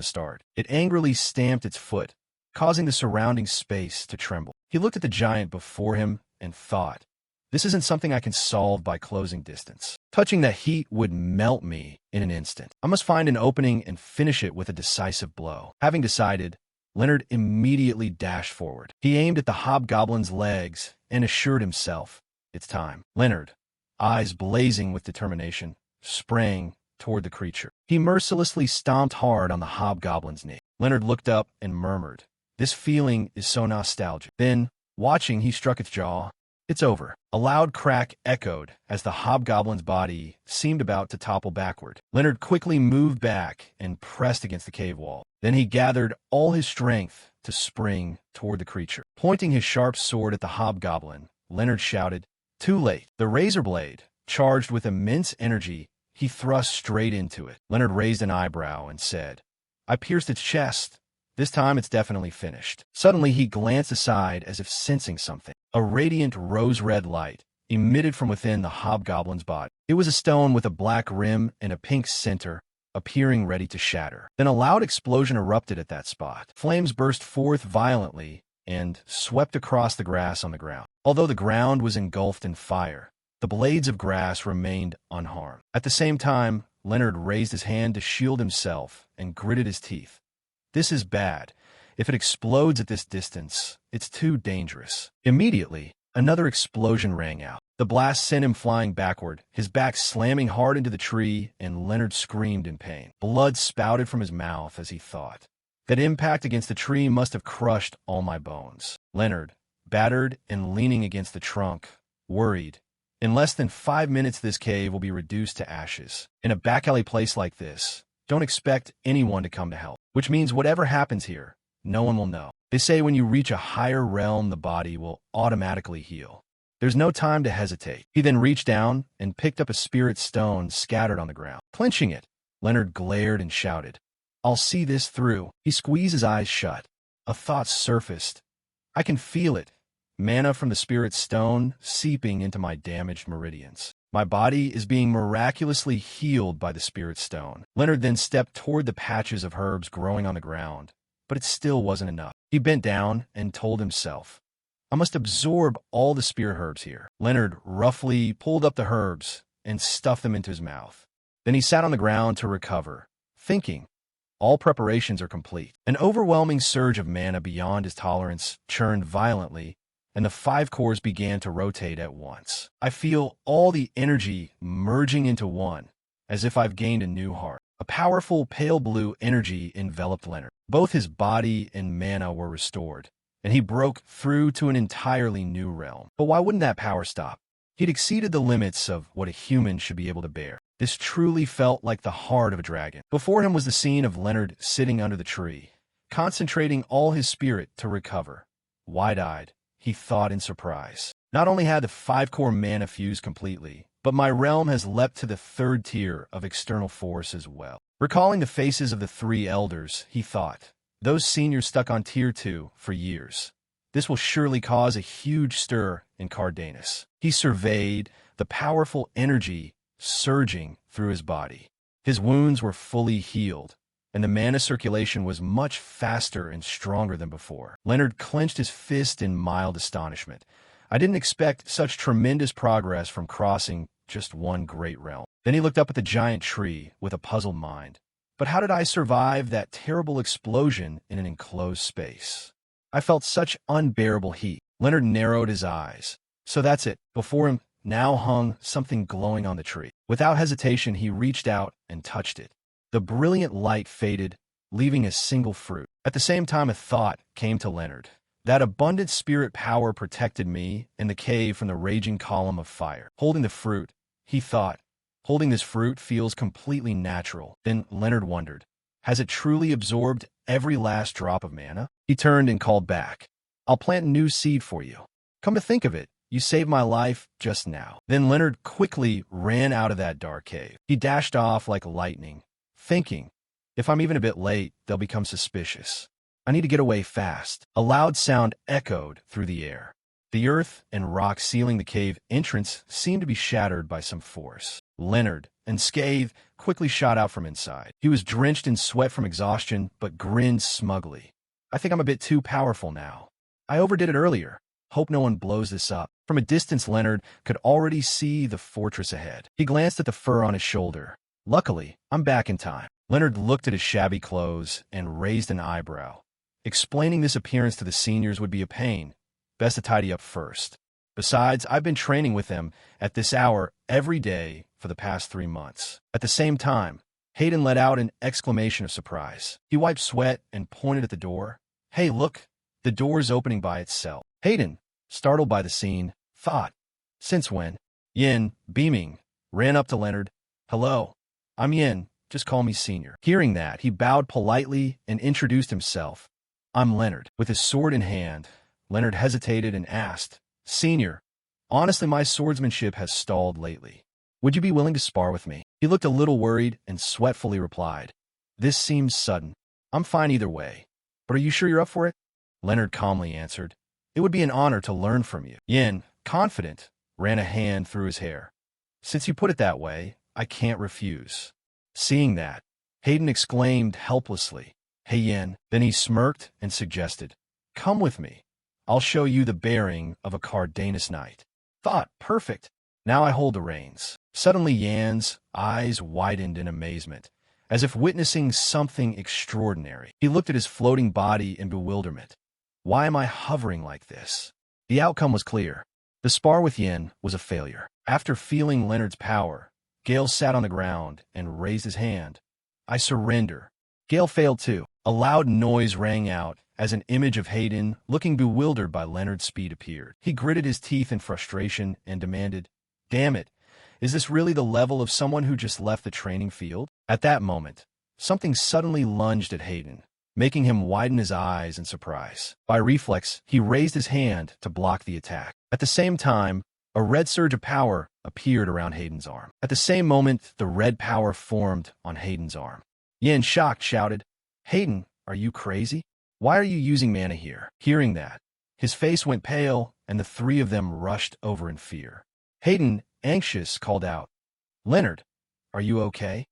start. It angrily stamped its foot, causing the surrounding space to tremble. He looked at the giant before him and thought, this isn't something I can solve by closing distance. Touching that heat would melt me in an instant. I must find an opening and finish it with a decisive blow. Having decided, Leonard immediately dashed forward. He aimed at the hobgoblin's legs and assured himself, "It's time." Leonard, eyes blazing with determination, sprang toward the creature. He mercilessly stomped hard on the hobgoblin's knee. Leonard looked up and murmured, "This feeling is so nostalgic." Then, watching, he struck its jaw. "It's over." A loud crack echoed as the hobgoblin's body seemed about to topple backward. Leonard quickly moved back and pressed against the cave wall. Then he gathered all his strength to spring toward the creature. Pointing his sharp sword at the hobgoblin, Leonard shouted, "Too late." The razor blade, charged with immense energy, he thrust straight into it. Leonard raised an eyebrow and said, "I pierced its chest. This time it's definitely finished." Suddenly he glanced aside as if sensing something. A radiant rose-red light emitted from within the hobgoblin's body. It was a stone with a black rim and a pink center, appearing ready to shatter. Then a loud explosion erupted at that spot. Flames burst forth violently and swept across the grass on the ground. Although the ground was engulfed in fire, the blades of grass remained unharmed. At the same time, Leonard raised his hand to shield himself and gritted his teeth. "This is bad. If it explodes at this distance, it's too dangerous." Immediately, another explosion rang out. The blast sent him flying backward, his back slamming hard into the tree, and Leonard screamed in pain. Blood spouted from his mouth as he thought, "That impact against the tree must have crushed all my bones." Leonard, battered and leaning against the trunk, worried, "In less than 5 minutes this cave will be reduced to ashes. In a back-alley place like this, don't expect anyone to come to help. Which means whatever happens here, no one will know. They say when you reach a higher realm, the body will automatically heal." There's no time to hesitate. He then reached down and picked up a spirit stone scattered on the ground. Clenching it, Leonard glared and shouted, "I'll see this through." He squeezed his eyes shut. A thought surfaced. "I can feel it. Mana from the spirit stone seeping into my damaged meridians. My body is being miraculously healed by the spirit stone." Leonard then stepped toward the patches of herbs growing on the ground, but it still wasn't enough. He bent down and told himself, "I must absorb all the spirit herbs here." Leonard roughly pulled up the herbs and stuffed them into his mouth. Then he sat on the ground to recover, thinking, all preparations are complete. An overwhelming surge of mana beyond his tolerance churned violently, and the 5 cores began to rotate at once. "I feel all the energy merging into one, as if I've gained a new heart." A powerful pale blue energy enveloped Leonard. Both his body and mana were restored, and he broke through to an entirely new realm. But why wouldn't that power stop? He'd exceeded the limits of what a human should be able to bear. This truly felt like the heart of a dragon. Before him was the scene of Leonard sitting under the tree, concentrating all his spirit to recover. Wide-eyed, he thought in surprise. Not only had the 5-core mana fused completely, but my realm has leapt to the 3rd tier of external force as well. Recalling the faces of the 3 elders, he thought, those seniors stuck on tier 2 for years. This will surely cause a huge stir in Cardenas. He surveyed the powerful energy surging through his body. His wounds were fully healed, and the mana circulation was much faster and stronger than before. Leonard clenched his fist in mild astonishment. I didn't expect such tremendous progress from crossing just one great realm. Then he looked up at the giant tree with a puzzled mind. But how did I survive that terrible explosion in an enclosed space? I felt such unbearable heat. Leonard narrowed his eyes. So that's it. Before him now hung something glowing on the tree. Without hesitation, he reached out and touched it. The brilliant light faded, leaving a single fruit. At the same time, a thought came to Leonard. That abundant spirit power protected me and the cave from the raging column of fire. Holding the fruit, he thought, holding this fruit feels completely natural. Then Leonard wondered, has it truly absorbed every last drop of mana? He turned and called back. I'll plant a new seed for you. Come to think of it, you saved my life just now. Then Leonard quickly ran out of that dark cave. He dashed off like lightning, thinking, if I'm even a bit late, they'll become suspicious. I need to get away fast. A loud sound echoed through the air. The earth and rock sealing the cave entrance seemed to be shattered by some force. Leonard, unscathed, quickly shot out from inside. He was drenched in sweat from exhaustion, but grinned smugly. I think I'm a bit too powerful now. I overdid it earlier. Hope no one blows this up. From a distance, Leonard could already see the fortress ahead. He glanced at the fur on his shoulder. Luckily, I'm back in time. Leonard looked at his shabby clothes and raised an eyebrow. Explaining this appearance to the seniors would be a pain. Best to tidy up first. Besides, I've been training with them at this hour every day for the past 3 months. At the same time, Hayden let out an exclamation of surprise. He wiped sweat and pointed at the door. Hey, look, the door's opening by itself. Hayden, startled by the scene, thought, since when? Yin, beaming, ran up to Leonard. Hello, I'm Yin, just call me Senior. Hearing that, he bowed politely and introduced himself. I'm Leonard. With his sword in hand, Leonard hesitated and asked, Senior, honestly, my swordsmanship has stalled lately. Would you be willing to spar with me? He looked a little worried and sweatfully replied, This seems sudden. I'm fine either way. But are you sure you're up for it? Leonard calmly answered, It would be an honor to learn from you. Yin, confident, ran a hand through his hair. Since you put it that way, I can't refuse. Seeing that, Hayden exclaimed helplessly, Hey Yin. Then he smirked and suggested, Come with me. I'll show you the bearing of a Cardenas knight. Thought, perfect. Now I hold the reins. Suddenly Yan's eyes widened in amazement, as if witnessing something extraordinary. He looked at his floating body in bewilderment. Why am I hovering like this? The outcome was clear. The spar with Yin was a failure. After feeling Leonard's power, Gale sat on the ground and raised his hand. I surrender. Gale failed too. A loud noise rang out as an image of Hayden, looking bewildered by Leonard's speed, appeared. He gritted his teeth in frustration and demanded, Damn it, is this really the level of someone who just left the training field? At that moment, something suddenly lunged at Hayden, making him widen his eyes in surprise. By reflex, he raised his hand to block the attack. At the same time, a red surge of power appeared around Hayden's arm. At the same moment, the red power formed on Hayden's arm. Yin, shocked, shouted, Hayden, are you crazy? Why are you using mana here? Hearing that, his face went pale, and the three of them rushed over in fear. Hayden, anxious, called out, Leonard, are you okay?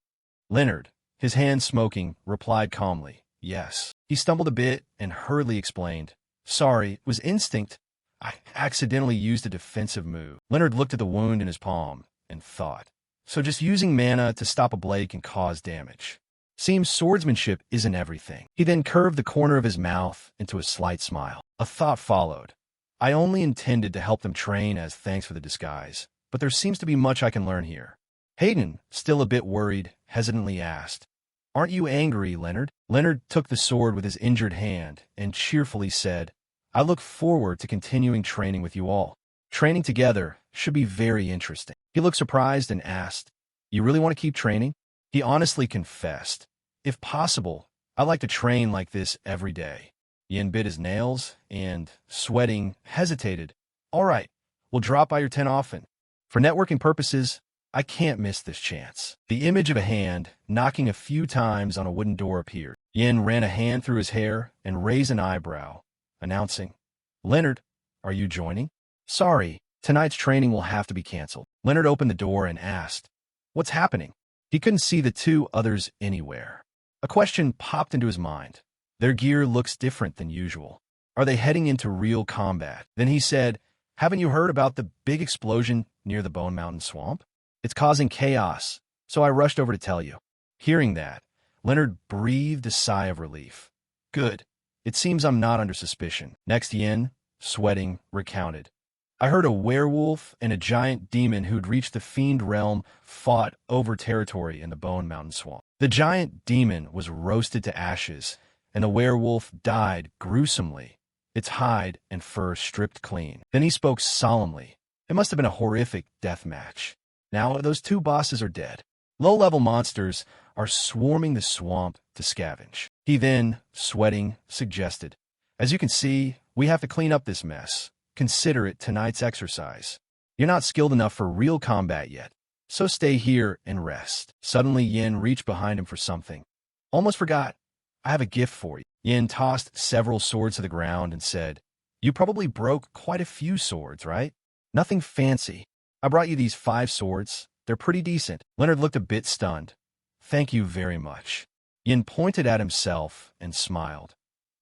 Leonard, his hands smoking, replied calmly, Yes. He stumbled a bit and hurriedly explained, Sorry, it was instinct. I accidentally used a defensive move. Leonard looked at the wound in his palm and thought, So just using mana to stop a blade can cause damage. Seems swordsmanship isn't everything. He then curved the corner of his mouth into a slight smile. A thought followed. I only intended to help them train as thanks for the disguise, but there seems to be much I can learn here. Hayden, still a bit worried, hesitantly asked, Aren't you angry, Leonard? Leonard took the sword with his injured hand and cheerfully said, I look forward to continuing training with you all. Training together should be very interesting. He looked surprised and asked, You really want to keep training? He honestly confessed, If possible, I'd like to train like this every day. Yin bit his nails and, sweating, hesitated. All right, we'll drop by your tent often. For networking purposes, I can't miss this chance. The image of a hand knocking a few times on a wooden door appeared. Yin ran a hand through his hair and raised an eyebrow, announcing, Leonard, are you joining? Sorry, tonight's training will have to be canceled. Leonard opened the door and asked, What's happening? He couldn't see the two others anywhere. A question popped into his mind. Their gear looks different than usual. Are they heading into real combat? Then he said, Haven't you heard about the big explosion near the Bone Mountain Swamp? It's causing chaos, so I rushed over to tell you. Hearing that, Leonard breathed a sigh of relief. Good. It seems I'm not under suspicion. Next, Yin, sweating, recounted. I heard a werewolf and a giant demon who'd reached the fiend realm fought over territory in the Bone Mountain Swamp. The giant demon was roasted to ashes, and the werewolf died gruesomely, its hide and fur stripped clean. Then he spoke solemnly. It must have been a horrific death match. Now those two bosses are dead. Low-level monsters are swarming the swamp to scavenge. He then, sweating, suggested, As you can see, we have to clean up this mess. Consider it tonight's exercise. You're not skilled enough for real combat yet, so stay here and rest. Suddenly, Yin reached behind him for something. Almost forgot. I have a gift for you. Yin tossed several swords to the ground and said, You probably broke quite a few swords, right? Nothing fancy. I brought you these 5 swords. They're pretty decent. Leonard looked a bit stunned. Thank you very much. Yin pointed at himself and smiled.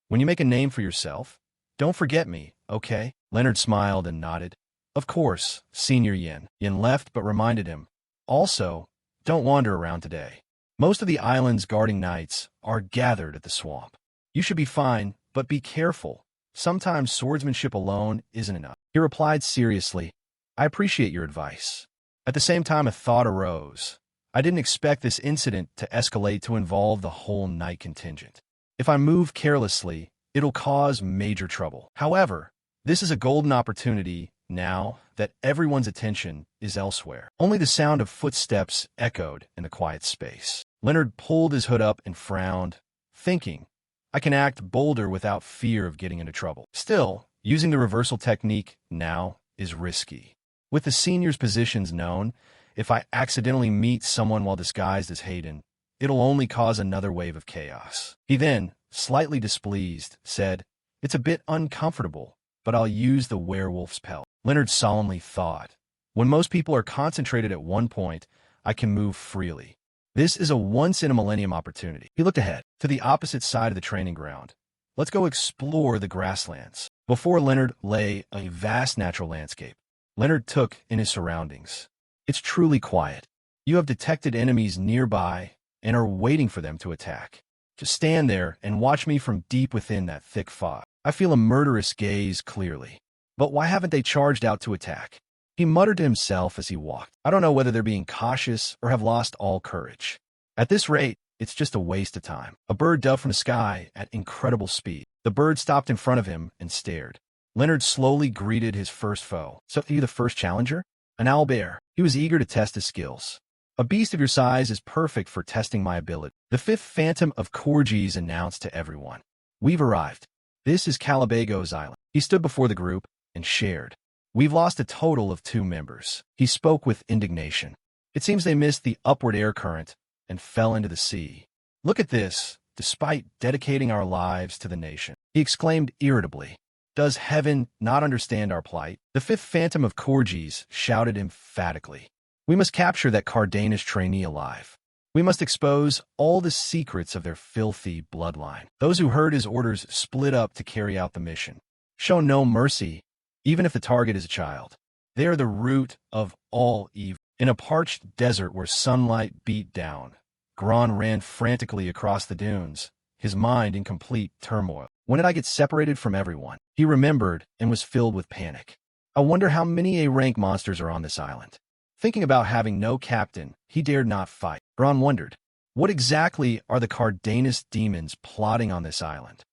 When you make a name for yourself, don't forget me, okay? Leonard smiled and nodded. Of course, Senior Yin. Yin left but reminded him. Also, don't wander around today. Most of the island's guarding knights are gathered at the swamp. You should be fine, But be careful. Sometimes swordsmanship alone isn't enough. He replied seriously, I appreciate your advice. At the same time, a thought arose. I didn't expect this incident to escalate to involve the whole knight contingent. If I move carelessly, it'll cause major trouble. However, this is a golden opportunity now that everyone's attention is elsewhere. Only the sound of footsteps echoed in the quiet space. Leonard pulled his hood up and frowned, thinking, I can act bolder without fear of getting into trouble. Still, using the reversal technique now is risky. With the seniors' positions known, if I accidentally meet someone while disguised as Hayden, it'll only cause another wave of chaos. He then, slightly displeased, said, It's a bit uncomfortable, but I'll use the werewolf's pelt. Leonard solemnly thought, when most people are concentrated at one point, I can move freely. This is a once-in-a-millennium opportunity. He looked ahead, to the opposite side of the training ground. Let's go explore the grasslands. Before Leonard lay a vast natural landscape. Leonard took in his surroundings. It's truly quiet. You have detected enemies nearby and are waiting for them to attack. Just stand there and watch me from deep within that thick fog. I feel a murderous gaze clearly. But why haven't they charged out to attack? He muttered to himself as he walked. I don't know whether they're being cautious or have lost all courage. At this rate, it's just a waste of time. A bird dove from the sky at incredible speed. The bird stopped in front of him and stared. Leonard slowly greeted his first foe. So are you the first challenger? An owlbear. He was eager to test his skills. A beast of your size is perfect for testing my ability. The fifth phantom of Corgis announced to everyone. We've arrived. This is Calaboth's island. He stood before the group and shared. We've lost a total of 2 members. He spoke with indignation. It seems they missed the upward air current and fell into the sea. Look at this, despite dedicating our lives to the nation. He exclaimed irritably. Does heaven not understand our plight? The fifth phantom of Corgis shouted emphatically. We must capture that Cardanis trainee alive. We must expose all the secrets of their filthy bloodline. Those who heard his orders split up to carry out the mission. Show no mercy, even if the target is a child. They are the root of all evil. In a parched desert where sunlight beat down, Gron ran frantically across the dunes, his mind in complete turmoil. When did I get separated from everyone? He remembered and was filled with panic. I wonder how many A-rank monsters are on this island. Thinking about having no captain, he dared not fight. Gron wondered, what exactly are the Cardanis demons plotting on this island?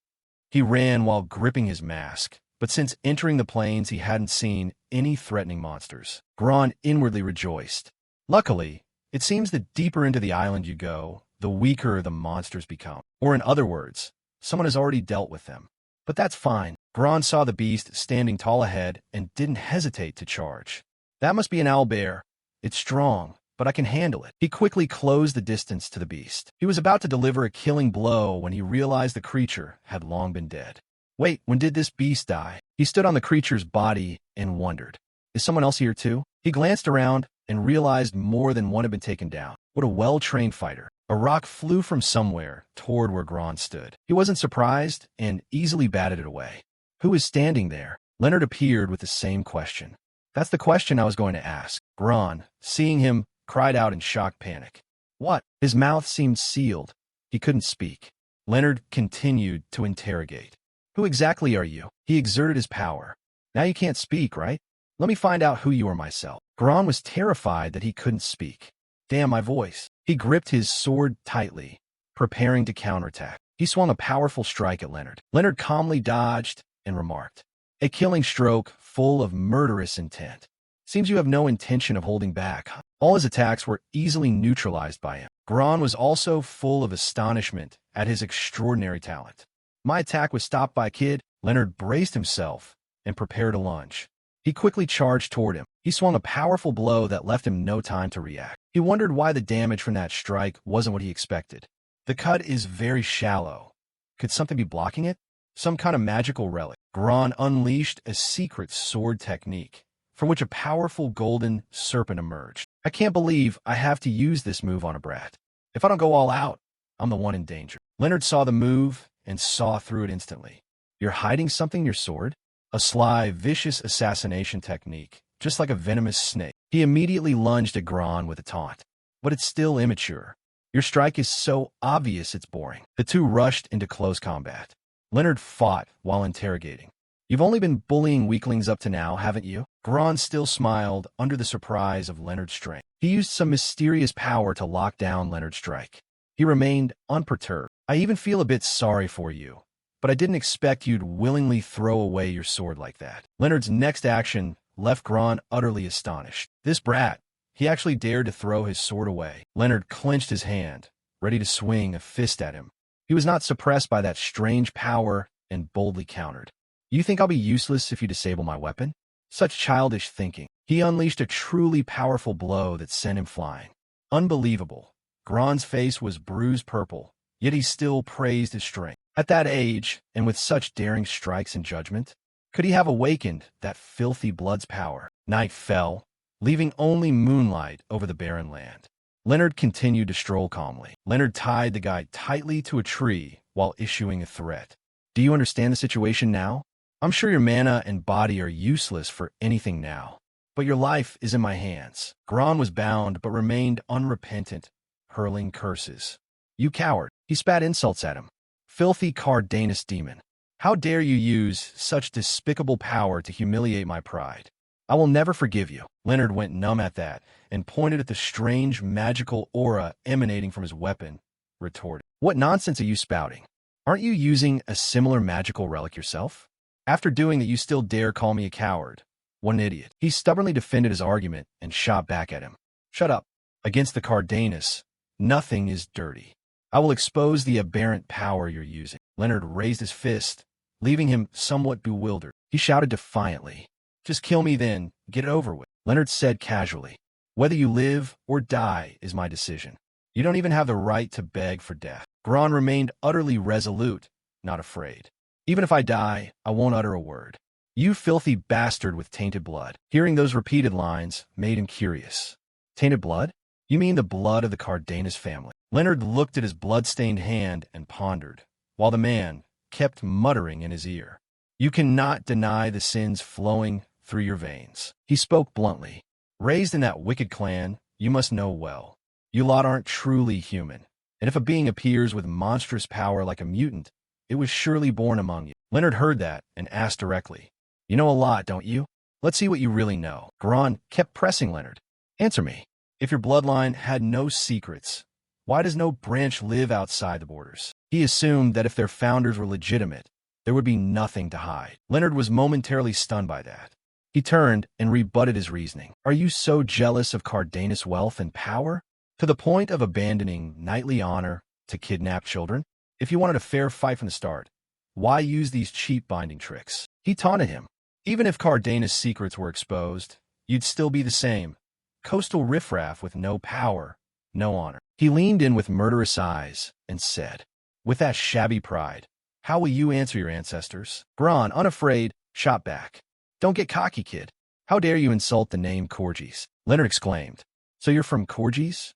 He ran while gripping his mask, but since entering the plains he hadn't seen any threatening monsters. Gron inwardly rejoiced. Luckily, it seems that deeper into the island you go, the weaker the monsters become. Or in other words, someone has already dealt with them. But that's fine. Gron saw the beast standing tall ahead and didn't hesitate to charge. That must be an owlbear. It's strong, but I can handle it. He quickly closed the distance to the beast. He was about to deliver a killing blow when he realized the creature had long been dead. Wait, when did this beast die? He stood on the creature's body and wondered. Is someone else here too? He glanced around and realized more than one had been taken down. What a well-trained fighter. A rock flew from somewhere toward where Gron stood. He wasn't surprised and easily batted it away. Who is standing there? Leonard appeared with the same question. That's the question I was going to ask. Gron, seeing him, cried out in shocked panic. What? His mouth seemed sealed. He couldn't speak. Leonard continued to interrogate. Who exactly are you? He exerted his power. Now you can't speak, right? Let me find out who you are myself. Gron was terrified that he couldn't speak. Damn my voice. He gripped his sword tightly, preparing to counterattack. He swung a powerful strike at Leonard. Leonard calmly dodged and remarked. A killing stroke full of murderous intent. Seems you have no intention of holding back. All his attacks were easily neutralized by him. Gron was also full of astonishment at his extraordinary talent. My attack was stopped by a kid. Leonard braced himself and prepared a lunge. He quickly charged toward him. He swung a powerful blow that left him no time to react. He wondered why the damage from that strike wasn't what he expected. The cut is very shallow. Could something be blocking it? Some kind of magical relic. Gron unleashed a secret sword technique, from which a powerful golden serpent emerged. I can't believe I have to use this move on a brat. If I don't go all out, I'm the one in danger. Leonard saw the move and saw through it instantly. You're hiding something in your sword? A sly, vicious assassination technique, just like a venomous snake. He immediately lunged at Gron with a taunt. But it's still immature. Your strike is so obvious it's boring. The two rushed into close combat. Leonard fought while interrogating. You've only been bullying weaklings up to now, haven't you? Gron still smiled under the surprise of Leonard's strength. He used some mysterious power to lock down Leonard's strike. He remained unperturbed. I even feel a bit sorry for you, but I didn't expect you'd willingly throw away your sword like that. Leonard's next action left Gron utterly astonished. This brat, he actually dared to throw his sword away. Leonard clenched his hand, ready to swing a fist at him. He was not suppressed by that strange power and boldly countered. You think I'll be useless if you disable my weapon? Such childish thinking. He unleashed a truly powerful blow that sent him flying. Unbelievable. Gron's face was bruised purple, yet he still praised his strength. At that age, and with such daring strikes and judgment, could he have awakened that filthy blood's power? Night fell, leaving only moonlight over the barren land. Leonard continued to stroll calmly. Leonard tied the guy tightly to a tree while issuing a threat. Do you understand the situation now? I'm sure your mana and body are useless for anything now, but your life is in my hands. Gron was bound but remained unrepentant, hurling curses. You coward. He spat insults at him. Filthy Cardanus demon. How dare you use such despicable power to humiliate my pride? I will never forgive you. Leonard went numb at that and pointed at the strange magical aura emanating from his weapon, retorted. What nonsense are you spouting? Aren't you using a similar magical relic yourself? After doing that, you still dare call me a coward. What an idiot. He stubbornly defended his argument and shot back at him. Shut up. Against the Cardanus, nothing is dirty. I will expose the aberrant power you're using. Leonard raised his fist, leaving him somewhat bewildered. He shouted defiantly. Just kill me then, get it over with. Leonard said casually. Whether you live or die is my decision. You don't even have the right to beg for death. Gron remained utterly resolute, not afraid. Even if I die, I won't utter a word. You filthy bastard with tainted blood. Hearing those repeated lines made him curious. Tainted blood? You mean the blood of the Cardanus family? Leonard looked at his blood-stained hand and pondered, while the man kept muttering in his ear. You cannot deny the sins flowing through your veins. He spoke bluntly. Raised in that wicked clan, you must know well. You lot aren't truly human, and if a being appears with monstrous power like a mutant, it was surely born among you. Leonard heard that and asked directly. You know a lot, don't you? Let's see what you really know. Gron kept pressing Leonard. Answer me. If your bloodline had no secrets, why does no branch live outside the borders? He assumed that if their founders were legitimate, there would be nothing to hide. Leonard was momentarily stunned by that. He turned and rebutted his reasoning. Are you so jealous of Cardanus' wealth and power, to the point of abandoning knightly honor to kidnap children? If you wanted a fair fight from the start, why use these cheap binding tricks? He taunted him. Even if Cardanus' secrets were exposed, you'd still be the same. Coastal riffraff with no power, no honor. He leaned in with murderous eyes and said, with that shabby pride, how will you answer your ancestors? Gron, unafraid, shot back. Don't get cocky, kid. How dare you insult the name Corgis? Leonard exclaimed. So you're from Corgis?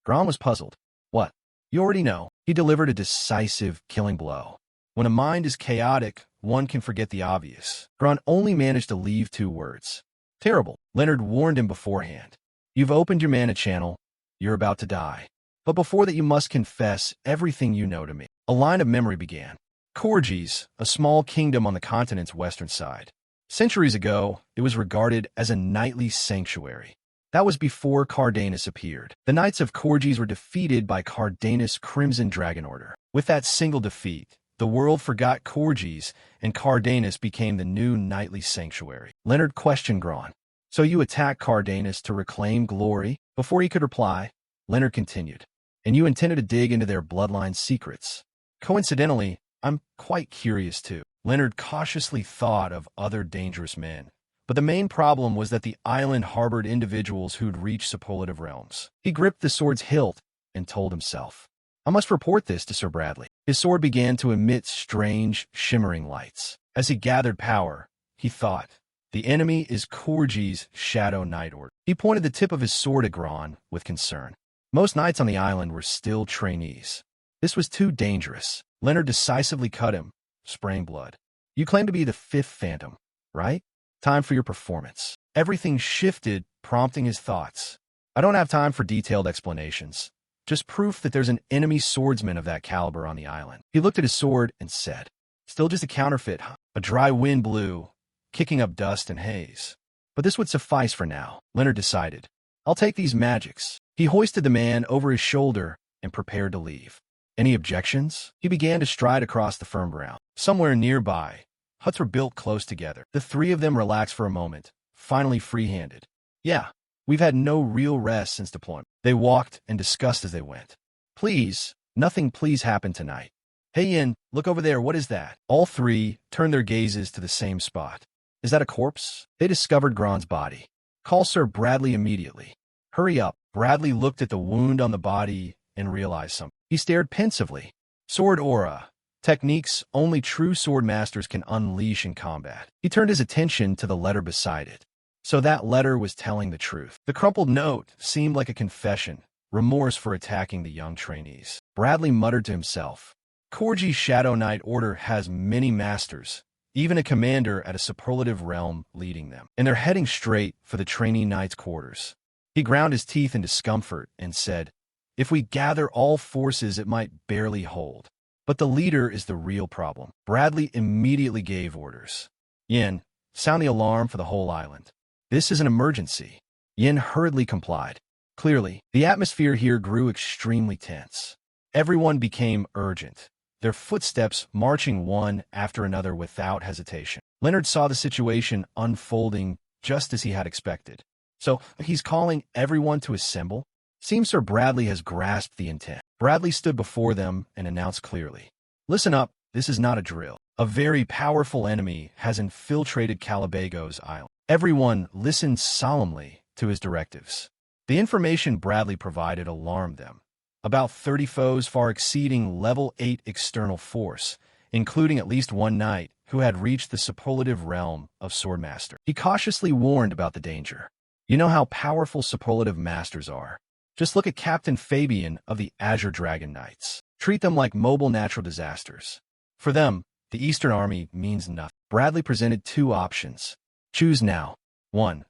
Gron was puzzled. What? You already know. He delivered a decisive, killing blow. When a mind is chaotic, one can forget the obvious. Gron only managed to leave 2 words. Terrible. Leonard warned him beforehand. You've opened your mana channel. You're about to die. But before that, you must confess everything you know to me. A line of memory began. Corgis, a small kingdom on the continent's western side. Centuries ago, it was regarded as a knightly sanctuary. That was before Cardanus appeared. The Knights of Corgis were defeated by Cardanus' Crimson Dragon Order. With that single defeat, the world forgot Corgis, and Cardanus became the new knightly sanctuary. Leonard questioned Gron. So you attacked Cardanus to reclaim glory? Before he could reply, Leonard continued. And you intended to dig into their bloodline secrets. Coincidentally, I'm quite curious too. Leonard cautiously thought of other dangerous men. But the main problem was that the island harbored individuals who'd reached superlative realms. He gripped the sword's hilt and told himself, I must report this to Sir Bradley. His sword began to emit strange, shimmering lights. As he gathered power, he thought, the enemy is Corgis' Shadow Knight Order. He pointed the tip of his sword at Gron with concern. Most knights on the island were still trainees. This was too dangerous. Leonard decisively cut him, spraying blood. You claim to be the 5th Phantom, right? Time for your performance. Everything shifted, prompting his thoughts. I don't have time for detailed explanations. Just proof that there's an enemy swordsman of that caliber on the island. He looked at his sword and said, Still just a counterfeit, huh? A dry wind blew, kicking up dust and haze. But this would suffice for now, Leonard decided. I'll take these magics. He hoisted the man over his shoulder and prepared to leave. Any objections? He began to stride across the firm ground. Somewhere nearby, huts were built close together. The three of them relaxed for a moment, finally free-handed. Yeah, we've had no real rest since deployment. They walked and discussed as they went. Please, nothing please happen tonight. Hey Yin, look over there, what is that? All three turned their gazes to the same spot. Is that a corpse? They discovered Gron's body. Call Sir Bradley immediately. Hurry up. Bradley looked at the wound on the body and realized something. He stared pensively. Sword aura. Techniques only true sword masters can unleash in combat. He turned his attention to the letter beside it. So that letter was telling the truth. The crumpled note seemed like a confession, remorse for attacking the young trainees. Bradley muttered to himself. Corgi's Shadow Knight Order has many masters, even a commander at a superlative realm leading them, and they're heading straight for the trainee knight's quarters. He ground his teeth in discomfort and said, if we gather all forces, it might barely hold. But the leader is the real problem. Bradley immediately gave orders. Yin, sound the alarm for the whole island. This is an emergency. Yin hurriedly complied. Clearly, the atmosphere here grew extremely tense. Everyone became urgent, their footsteps marching one after another without hesitation. Leonard saw the situation unfolding just as he had expected. So, he's calling everyone to assemble? Seems Sir Bradley has grasped the intent. Bradley stood before them and announced clearly. Listen up, this is not a drill. A very powerful enemy has infiltrated Calaboth's island. Everyone listened solemnly to his directives. The information Bradley provided alarmed them. About 30 foes far exceeding level 8 external force, including at least one knight who had reached the superlative realm of Swordmaster. He cautiously warned about the danger. You know how powerful superlative masters are. Just look at Captain Fabian of the Azure Dragon Knights. Treat them like mobile natural disasters. For them, the Eastern Army means nothing. Bradley presented two options. Choose now. 1.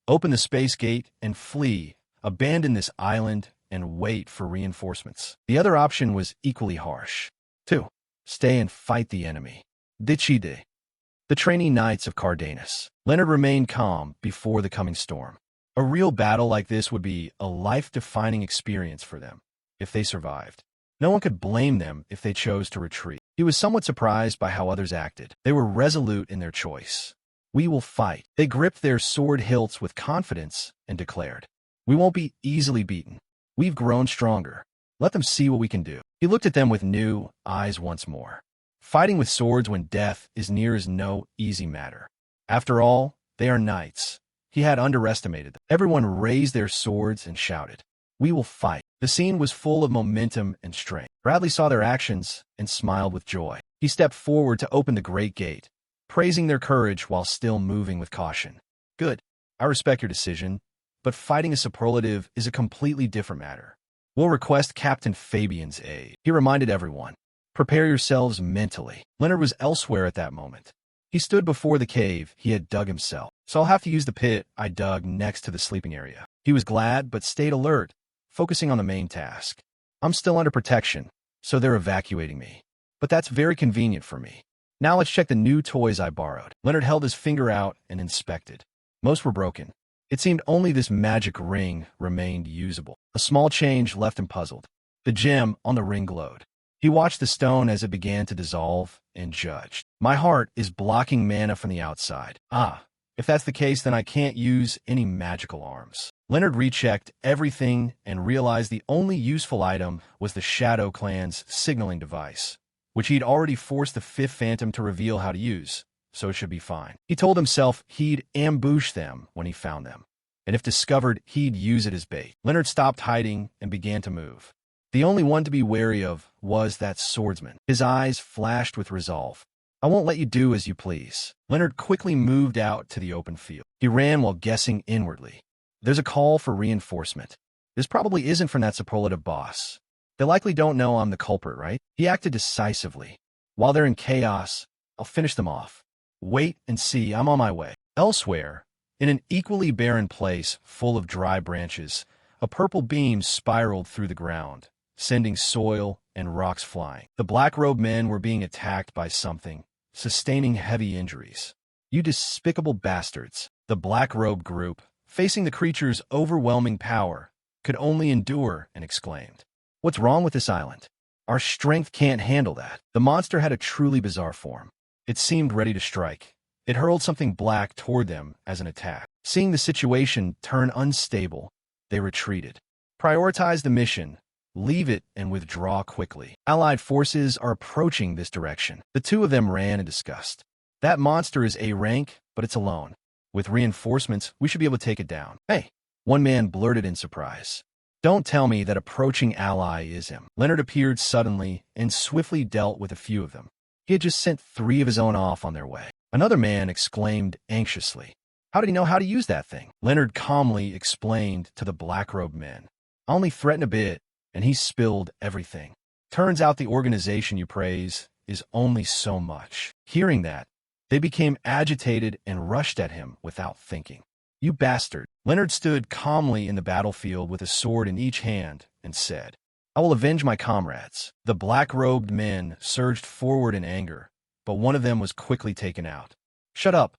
Open the space gate and flee, abandon this island, and wait for reinforcements. The other option was equally harsh. 2. Stay and fight the enemy. Dichide. The trainee knights of Cardanus. Leonard remained calm before the coming storm. A real battle like this would be a life-defining experience for them, if they survived. No one could blame them if they chose to retreat. He was somewhat surprised by how others acted. They were resolute in their choice. We will fight. They gripped their sword hilts with confidence and declared, we won't be easily beaten. We've grown stronger. Let them see what we can do. He looked at them with new eyes once more. Fighting with swords when death is near is no easy matter. After all, they are knights. He had underestimated them. Everyone raised their swords and shouted, we will fight. The scene was full of momentum and strength. Bradley saw their actions and smiled with joy. He stepped forward to open the great gate, praising their courage while still moving with caution. Good. I respect your decision, but fighting a superlative is a completely different matter. We'll request Captain Fabian's aid. He reminded everyone. Prepare yourselves mentally. Leonard was elsewhere at that moment. He stood before the cave he had dug himself. So I'll have to use the pit I dug next to the sleeping area. He was glad but stayed alert, focusing on the main task. I'm still under protection, so they're evacuating me. But that's very convenient for me. Now let's check the new toys I borrowed. Leonard held his finger out and inspected. Most were broken. It seemed only this magic ring remained usable. A small change left him puzzled. The gem on the ring glowed. He watched the stone as it began to dissolve and judged. My heart is blocking mana from the outside. If that's the case, then I can't use any magical arms. Leonard rechecked everything and realized the only useful item was the Shadow Clan's signaling device, which he'd already forced the Fifth Phantom to reveal how to use, so it should be fine. He told himself he'd ambush them when he found them, and if discovered, he'd use it as bait. Leonard stopped hiding and began to move. The only one to be wary of was that swordsman. His eyes flashed with resolve. I won't let you do as you please. Leonard quickly moved out to the open field. He ran while guessing inwardly. There's a call for reinforcement. This probably isn't from that superlative boss. They likely don't know I'm the culprit, right? He acted decisively. While they're in chaos, I'll finish them off. Wait and see, I'm on my way. Elsewhere, in an equally barren place full of dry branches, a purple beam spiraled through the ground, sending soil and rocks flying. The black-robed men were being attacked by something, sustaining heavy injuries. You despicable bastards. The black-robed group, facing the creature's overwhelming power, could only endure and exclaimed, "What's wrong with this island? Our strength can't handle that." The monster had a truly bizarre form. It seemed ready to strike. It hurled something black toward them as an attack. Seeing the situation turn unstable, they retreated. Prioritize the mission, leave it, and withdraw quickly. Allied forces are approaching this direction. The two of them ran in disgust. That monster is A rank, but it's alone. With reinforcements, we should be able to take it down. Hey, one man blurted in surprise. Don't tell me that approaching ally is him. Leonard appeared suddenly and swiftly dealt with a few of them. He had just sent 3 of his own off on their way. Another man exclaimed anxiously, "How did he know how to use that thing?" Leonard calmly explained to the black-robed men. "I only threatened a bit, and he spilled everything. Turns out the organization you praise is only so much." Hearing that, they became agitated and rushed at him without thinking. "You bastard." Leonard stood calmly in the battlefield with a sword in each hand and said, "I will avenge my comrades." The black-robed men surged forward in anger, but one of them was quickly taken out. "Shut up.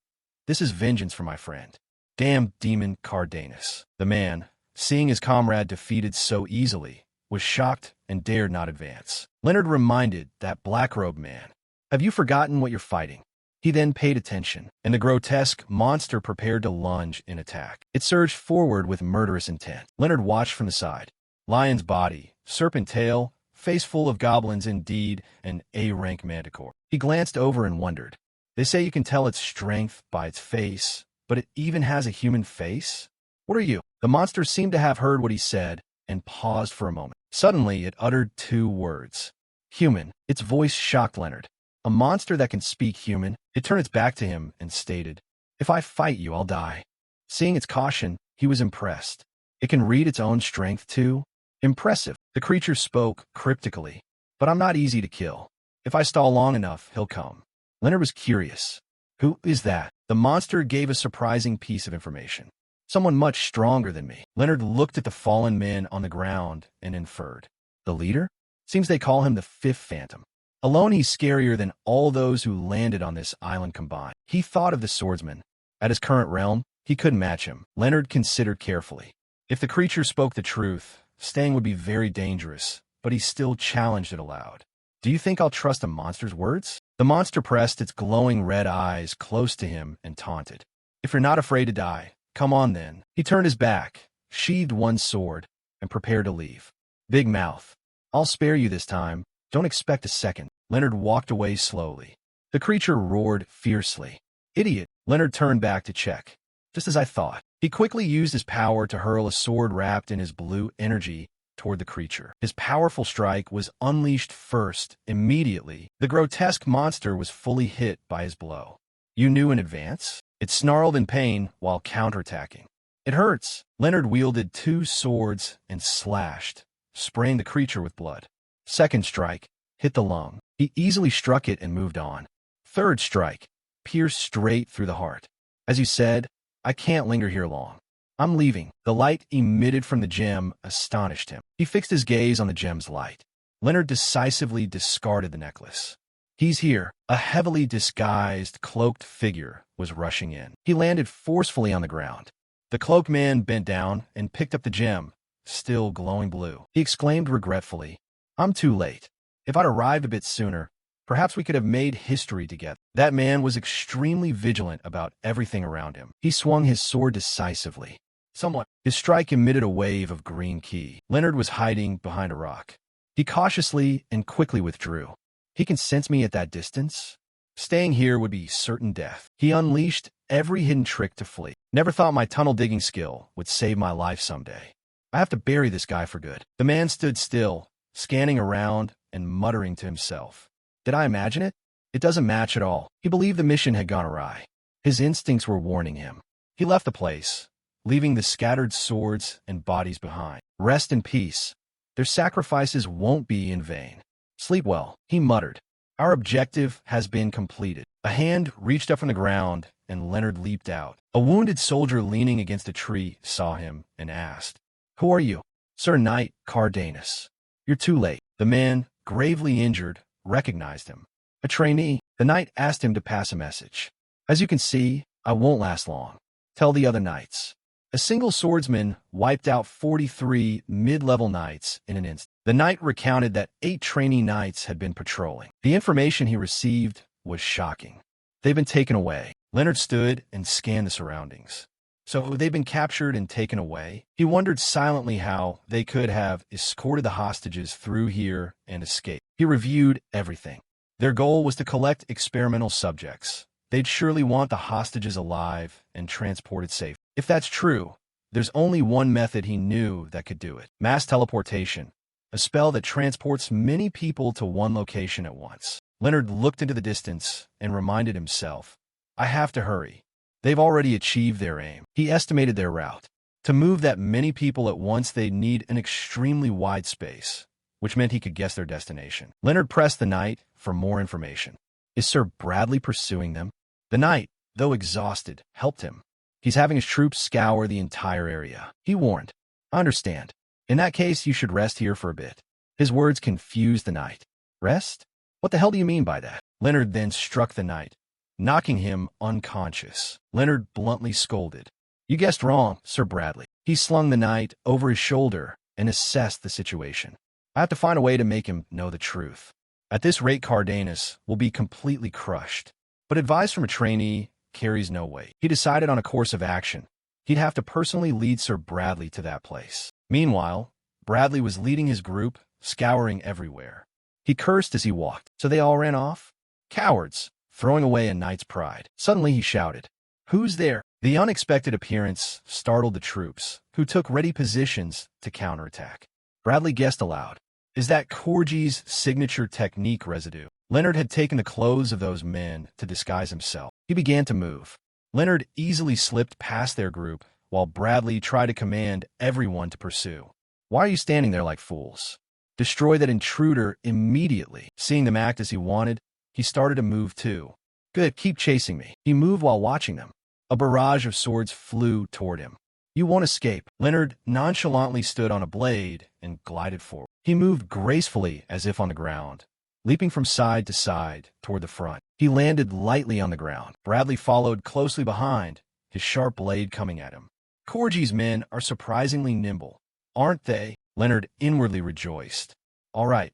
This is vengeance for my friend. Damn demon Cardanus." The man, seeing his comrade defeated so easily, was shocked and dared not advance. Leonard reminded that black-robed man, "Have you forgotten what you're fighting?" He then paid attention, and the grotesque monster prepared to lunge in attack. It surged forward with murderous intent. Leonard watched from the side. Lion's body, serpent tail, face full of goblins indeed, and A-rank manticore. He glanced over and wondered. They say you can tell its strength by its face, but it even has a human face? What are you? The monster seemed to have heard what he said and paused for a moment. Suddenly, it uttered 2 words. Human. Its voice shocked Leonard. A monster that can speak human. It turned its back to him and stated, "If I fight you, I'll die." Seeing its caution, he was impressed. It can read its own strength too? Impressive. The creature spoke cryptically, "But I'm not easy to kill. If I stall long enough, he'll come." Leonard was curious. "Who is that?" The monster gave a surprising piece of information. "Someone much stronger than me." Leonard looked at the fallen men on the ground and inferred, "The leader? Seems they call him the 5th Phantom. Alone he's scarier than all those who landed on this island combined." He thought of the swordsman. At his current realm, he couldn't match him. Leonard considered carefully. If the creature spoke the truth, staying would be very dangerous, but he still challenged it aloud. "Do you think I'll trust a monster's words?" The monster pressed its glowing red eyes close to him and taunted, "If you're not afraid to die, come on then." He turned his back, sheathed one sword, and prepared to leave. "Big mouth. I'll spare you this time. Don't expect a second." Leonard walked away slowly. The creature roared fiercely. "Idiot!" Leonard turned back to check. Just as I thought. He quickly used his power to hurl a sword wrapped in his blue energy toward the creature. His powerful strike was unleashed first. Immediately, the grotesque monster was fully hit by his blow. "You knew in advance?" It snarled in pain while counterattacking. "It hurts." Leonard wielded 2 swords and slashed, spraying the creature with blood. Second strike hit the lung. He easily struck it and moved on. Third strike pierced straight through the heart. "As you said, I can't linger here long. I'm leaving." The light emitted from the gem astonished him. He fixed his gaze on the gem's light. Leonard decisively discarded the necklace. "He's here." A heavily disguised, cloaked figure was rushing in. He landed forcefully on the ground. The cloaked man bent down and picked up the gem, still glowing blue. He exclaimed regretfully, "I'm too late. If I'd arrived a bit sooner, perhaps we could have made history together." That man was extremely vigilant about everything around him. He swung his sword decisively. His strike emitted a wave of green ki. Leonard was hiding behind a rock. He cautiously and quickly withdrew. "He can sense me at that distance? Staying here would be certain death." He unleashed every hidden trick to flee. "Never thought my tunnel-digging skill would save my life someday. I have to bury this guy for good." The man stood still, scanning around and muttering to himself. Did I imagine it? It doesn't match at all. He believed the mission had gone awry. His instincts were warning him. He left the place, leaving the scattered swords and bodies behind. "Rest in peace. Their sacrifices won't be in vain. Sleep well," he muttered. "Our objective has been completed." A hand reached up from the ground, and Leonard leaped out. A wounded soldier leaning against a tree saw him and asked, "Who are you?" "Sir Knight Cardanus." "You're too late." The man, gravely injured, recognized him. A trainee. The knight asked him to pass a message. As you can see, I won't last long. Tell the other knights. A single swordsman wiped out 43 mid-level knights in an instant. The knight recounted that 8 trainee knights had been patrolling. The information he received was shocking. They've been taken away. Leonard stood and scanned the surroundings. So they've been captured and taken away? He wondered silently how they could have escorted the hostages through here and escaped. He reviewed everything. Their goal was to collect experimental subjects. They'd surely want the hostages alive and transported safe. If that's true, there's only one method he knew that could do it. Mass teleportation, a spell that transports many people to one location at once. Leonard looked into the distance and reminded himself, I have to hurry. They've already achieved their aim. He estimated their route. To move that many people at once, they'd need an extremely wide space, which meant he could guess their destination. Leonard pressed the knight for more information. Is Sir Bradley pursuing them? The knight, though exhausted, helped him. He's having his troops scour the entire area. He warned. I understand. In that case, you should rest here for a bit. His words confused the knight. Rest? What the hell do you mean by that? Leonard then struck the knight, knocking him unconscious. Leonard bluntly scolded. You guessed wrong, Sir Bradley. He slung the knight over his shoulder and assessed the situation. I have to find a way to make him know the truth. At this rate, Cardenas will be completely crushed. But advice from a trainee carries no weight. He decided on a course of action. He'd have to personally lead Sir Bradley to that place. Meanwhile, Bradley was leading his group, scouring everywhere. He cursed as he walked. So they all ran off? Cowards, throwing away a knight's pride. Suddenly he shouted, Who's there? The unexpected appearance startled the troops, who took ready positions to counterattack. Bradley guessed aloud, Is that Corgi's signature technique residue? Leonard had taken the clothes of those men to disguise himself. He began to move. Leonard easily slipped past their group, while Bradley tried to command everyone to pursue. Why are you standing there like fools? Destroy that intruder immediately. Seeing them act as he wanted, he started to move too. Good, keep chasing me. He moved while watching them. A barrage of swords flew toward him. You won't escape. Leonard nonchalantly stood on a blade and glided forward. He moved gracefully as if on the ground, leaping from side to side toward the front. He landed lightly on the ground. Bradley followed closely behind, his sharp blade coming at him. Corgi's men are surprisingly nimble, aren't they? Leonard inwardly rejoiced. All right,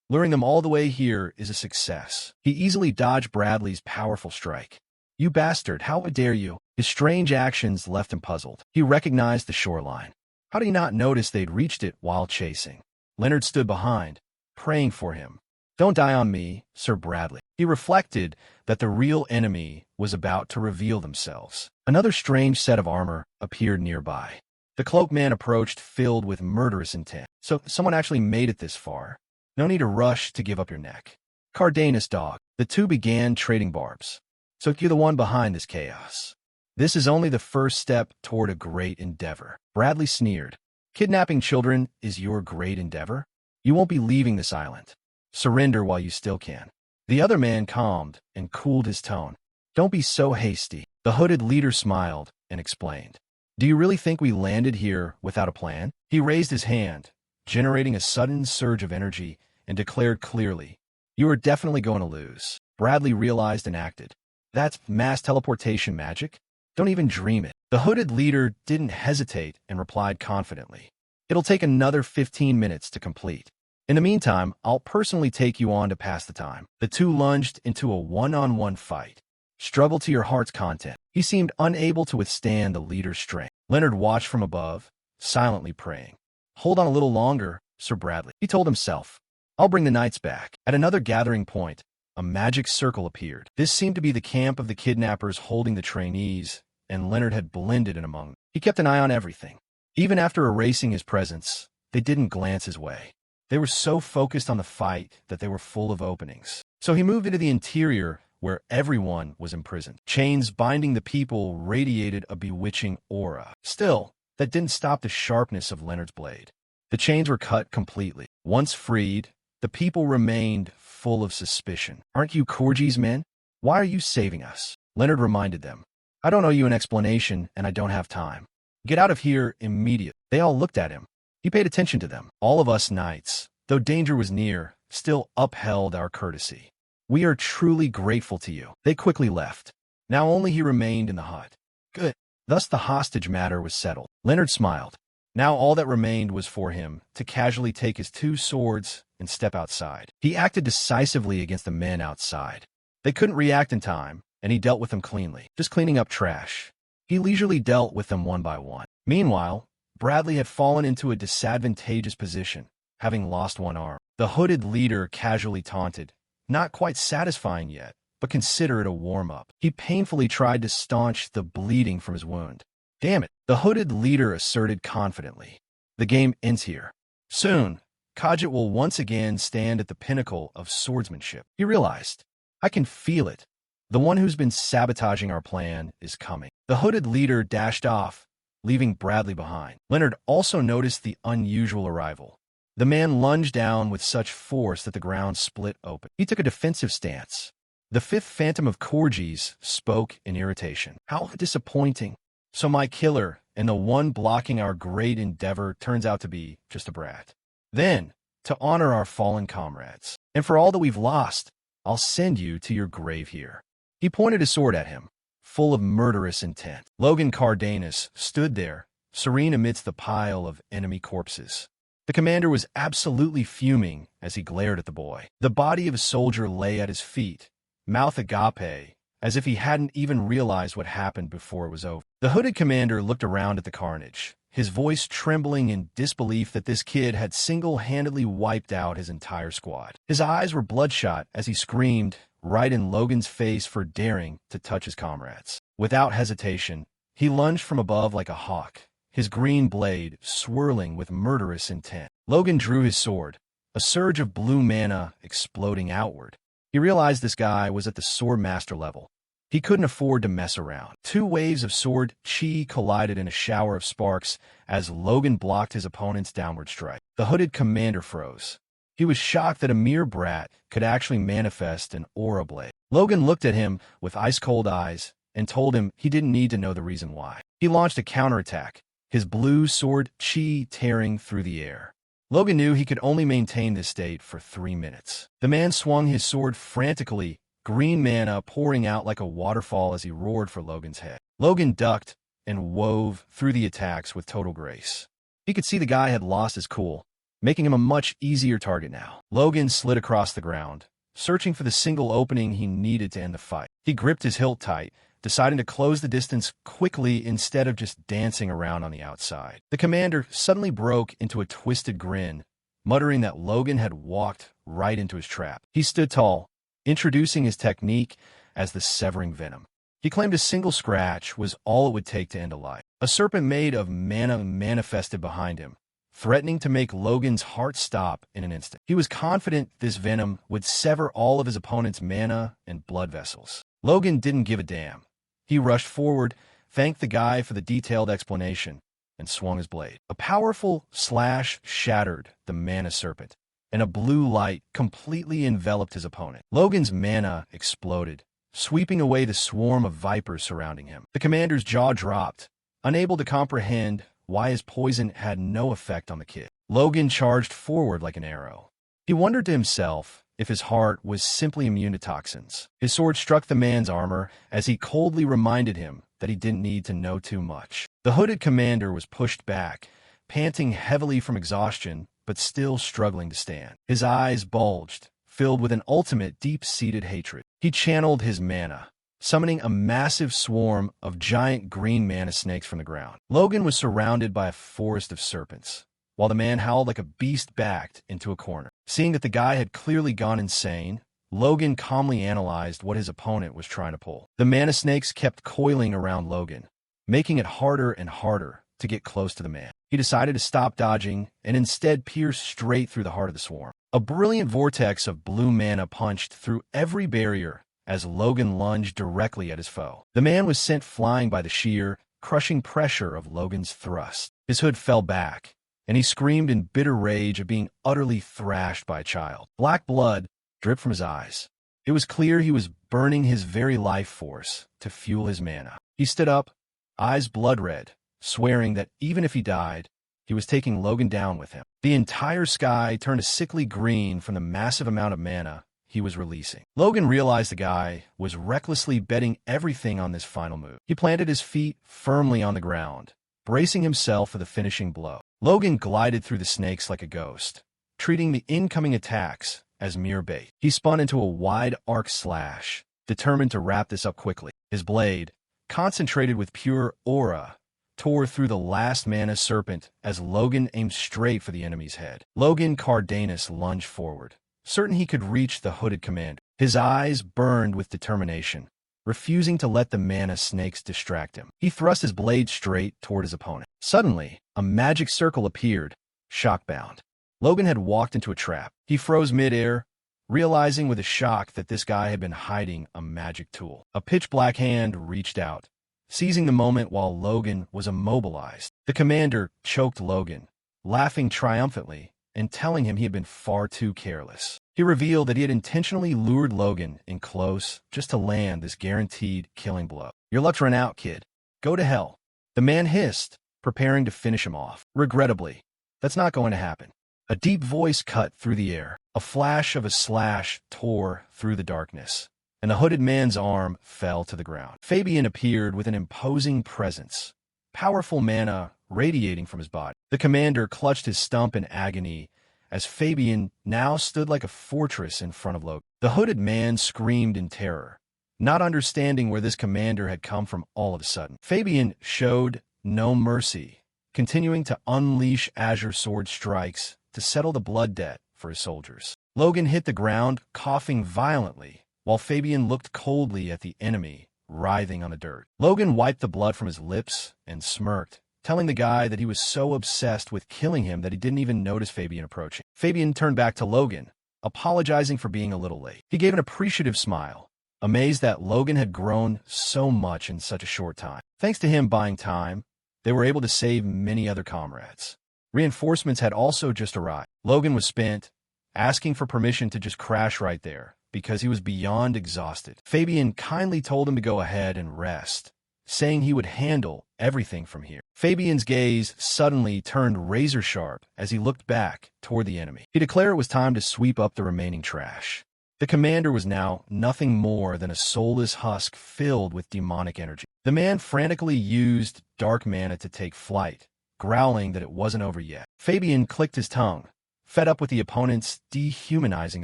luring them all the way here is a success. He easily dodged Bradley's powerful strike. You bastard, how dare you? His strange actions left him puzzled. He recognized the shoreline. How did he not notice they'd reached it while chasing? Leonard stood behind, praying for him. Don't die on me, Sir Bradley. He reflected that the real enemy was about to reveal themselves. Another strange set of armor appeared nearby. The cloaked man approached, filled with murderous intent. So someone actually made it this far. No need to rush to give up your neck. Cardenas, dog. The two began trading barbs. So you're the one behind this chaos. This is only the first step toward a great endeavor. Bradley sneered. Kidnapping children is your great endeavor? You won't be leaving this island. Surrender while you still can. The other man calmed and cooled his tone. Don't be so hasty. The hooded leader smiled and explained. Do you really think we landed here without a plan? He raised his hand, generating a sudden surge of energy, and declared clearly, You are definitely going to lose. Bradley realized and acted. That's mass teleportation magic? Don't even dream it. The hooded leader didn't hesitate and replied confidently. It'll take another 15 minutes to complete. In the meantime, I'll personally take you on to pass the time. The two lunged into a one-on-one fight. Struggle to your heart's content. He seemed unable to withstand the leader's strength. Leonard watched from above, silently praying. Hold on a little longer, Sir Bradley, he told himself. I'll bring the knights back. At another gathering point, a magic circle appeared. This seemed to be the camp of the kidnappers holding the trainees, and Leonard had blended in among them. He kept an eye on everything. Even after erasing his presence, they didn't glance his way. They were so focused on the fight that they were full of openings. So he moved into the interior where everyone was imprisoned. Chains binding the people radiated a bewitching aura. Still, that didn't stop the sharpness of Leonard's blade. The chains were cut completely. Once freed, the people remained full of suspicion. Aren't you Corgi's men? Why are you saving us? Leonard reminded them. I don't owe you an explanation, and I don't have time. Get out of here immediately. They all looked at him. He paid attention to them. All of us knights, though danger was near, still upheld our courtesy. We are truly grateful to you. They quickly left. Now only he remained in the hut. Good. Thus the hostage matter was settled. Leonard smiled. Now all that remained was for him to casually take his 2 swords and step outside. He acted decisively against the men outside. They couldn't react in time, and he dealt with them cleanly, just cleaning up trash. He leisurely dealt with them one by one. Meanwhile, Bradley had fallen into a disadvantageous position, having lost one arm. The hooded leader casually taunted, not quite satisfying yet, but consider it a warm-up. He painfully tried to staunch the bleeding from his wound. Damn it, the hooded leader asserted confidently. The game ends here. Soon, Khajiit will once again stand at the pinnacle of swordsmanship. He realized, I can feel it. The one who's been sabotaging our plan is coming. The hooded leader dashed off, leaving Bradley behind. Leonard also noticed the unusual arrival. The man lunged down with such force that the ground split open. He took a defensive stance. The 5th Phantom of Corgis spoke in irritation. How disappointing. So my killer and the one blocking our great endeavor turns out to be just a brat. Then, to honor our fallen comrades, and for all that we've lost, I'll send you to your grave here. He pointed his sword at him, full of murderous intent. Logan Cardenas stood there, serene amidst the pile of enemy corpses. The commander was absolutely fuming as he glared at the boy. The body of a soldier lay at his feet, mouth agape, as if he hadn't even realized what happened before it was over. The hooded commander looked around at the carnage, his voice trembling in disbelief that this kid had single-handedly wiped out his entire squad. His eyes were bloodshot as he screamed right in Logan's face for daring to touch his comrades. Without hesitation, he lunged from above like a hawk, his green blade swirling with murderous intent. Logan drew his sword, a surge of blue mana exploding outward. He realized this guy was at the sword master level. He couldn't afford to mess around. 2 waves of sword chi collided in a shower of sparks as Logan blocked his opponent's downward strike. The hooded commander froze. He was shocked that a mere brat could actually manifest an aura blade. Logan looked at him with ice-cold eyes and told him he didn't need to know the reason why. He launched a counterattack, his blue sword chi tearing through the air. Logan knew he could only maintain this state for 3 minutes. The man swung his sword frantically, green mana pouring out like a waterfall as he roared for Logan's head. Logan ducked and wove through the attacks with total grace. He could see the guy had lost his cool, making him a much easier target now. Logan slid across the ground, searching for the single opening he needed to end the fight. He gripped his hilt tight, deciding to close the distance quickly instead of just dancing around on the outside. The commander suddenly broke into a twisted grin, muttering that Logan had walked right into his trap. He stood tall, introducing his technique as the severing venom. He claimed a single scratch was all it would take to end a life. A serpent made of mana manifested behind him, threatening to make Logan's heart stop in an instant. He was confident this venom would sever all of his opponent's mana and blood vessels. Logan didn't give a damn. He rushed forward, thanked the guy for the detailed explanation, and swung his blade. A powerful slash shattered the mana serpent, and a blue light completely enveloped his opponent. Logan's mana exploded, sweeping away the swarm of vipers surrounding him. The commander's jaw dropped, unable to comprehend why his poison had no effect on the kid. Logan charged forward like an arrow. He wondered to himself if his heart was simply immune to toxins. His sword struck the man's armor as he coldly reminded him that he didn't need to know too much. The hooded commander was pushed back, panting heavily from exhaustion, but still struggling to stand. His eyes bulged, filled with an ultimate deep-seated hatred. He channeled his mana, summoning a massive swarm of giant green mana snakes from the ground. Logan was surrounded by a forest of serpents, while the man howled like a beast backed into a corner. Seeing that the guy had clearly gone insane, Logan calmly analyzed what his opponent was trying to pull. The mana snakes kept coiling around Logan, making it harder and harder to get close to the man. He decided to stop dodging and instead pierce straight through the heart of the swarm. A brilliant vortex of blue mana punched through every barrier as Logan lunged directly at his foe. The man was sent flying by the sheer, crushing pressure of Logan's thrust. His hood fell back, and he screamed in bitter rage of being utterly thrashed by a child. Black blood dripped from his eyes. It was clear he was burning his very life force to fuel his mana. He stood up, eyes blood red, swearing that even if he died, he was taking Logan down with him. The entire sky turned a sickly green from the massive amount of mana he was releasing. Logan realized the guy was recklessly betting everything on this final move. He planted his feet firmly on the ground, bracing himself for the finishing blow. Logan glided through the snakes like a ghost, treating the incoming attacks as mere bait. He spun into a wide arc slash, determined to wrap this up quickly. His blade, concentrated with pure aura, tore through the last mana serpent as Logan aimed straight for the enemy's head. Logan Cardenas lunged forward, certain he could reach the hooded commander. His eyes burned with determination, refusing to let the mana snakes distract him. He thrust his blade straight toward his opponent. Suddenly, a magic circle appeared, shockbound. Logan had walked into a trap. He froze midair, realizing with a shock that this guy had been hiding a magic tool. A pitch-black hand reached out, seizing the moment while Logan was immobilized. The commander choked Logan, laughing triumphantly and telling him he had been far too careless. He revealed that he had intentionally lured Logan in close just to land this guaranteed killing blow. "Your luck's run out, kid. Go to hell," the man hissed, preparing to finish him off. Regrettably, that's not going to happen. A deep voice cut through the air. A flash of a slash tore through the darkness, and the hooded man's arm fell to the ground. Fabian appeared with an imposing presence, powerful mana radiating from his body. The commander clutched his stump in agony as Fabian now stood like a fortress in front of Logan. The hooded man screamed in terror, not understanding where this commander had come from all of a sudden. Fabian showed no mercy, continuing to unleash Azure Sword strikes to settle the blood debt for his soldiers. Logan hit the ground, coughing violently, while Fabian looked coldly at the enemy, writhing on the dirt. Logan wiped the blood from his lips and smirked, telling the guy that he was so obsessed with killing him that he didn't even notice Fabian approaching. Fabian turned back to Logan, apologizing for being a little late. He gave an appreciative smile, amazed that Logan had grown so much in such a short time. Thanks to him buying time, they were able to save many other comrades. Reinforcements had also just arrived. Logan was spent, asking for permission to just crash right there, because he was beyond exhausted. Fabian kindly told him to go ahead and rest, saying he would handle everything from here. Fabian's gaze suddenly turned razor-sharp as he looked back toward the enemy. He declared it was time to sweep up the remaining trash. The commander was now nothing more than a soulless husk filled with demonic energy. The man frantically used dark mana to take flight, growling that it wasn't over yet. Fabian clicked his tongue, fed up with the opponent's dehumanizing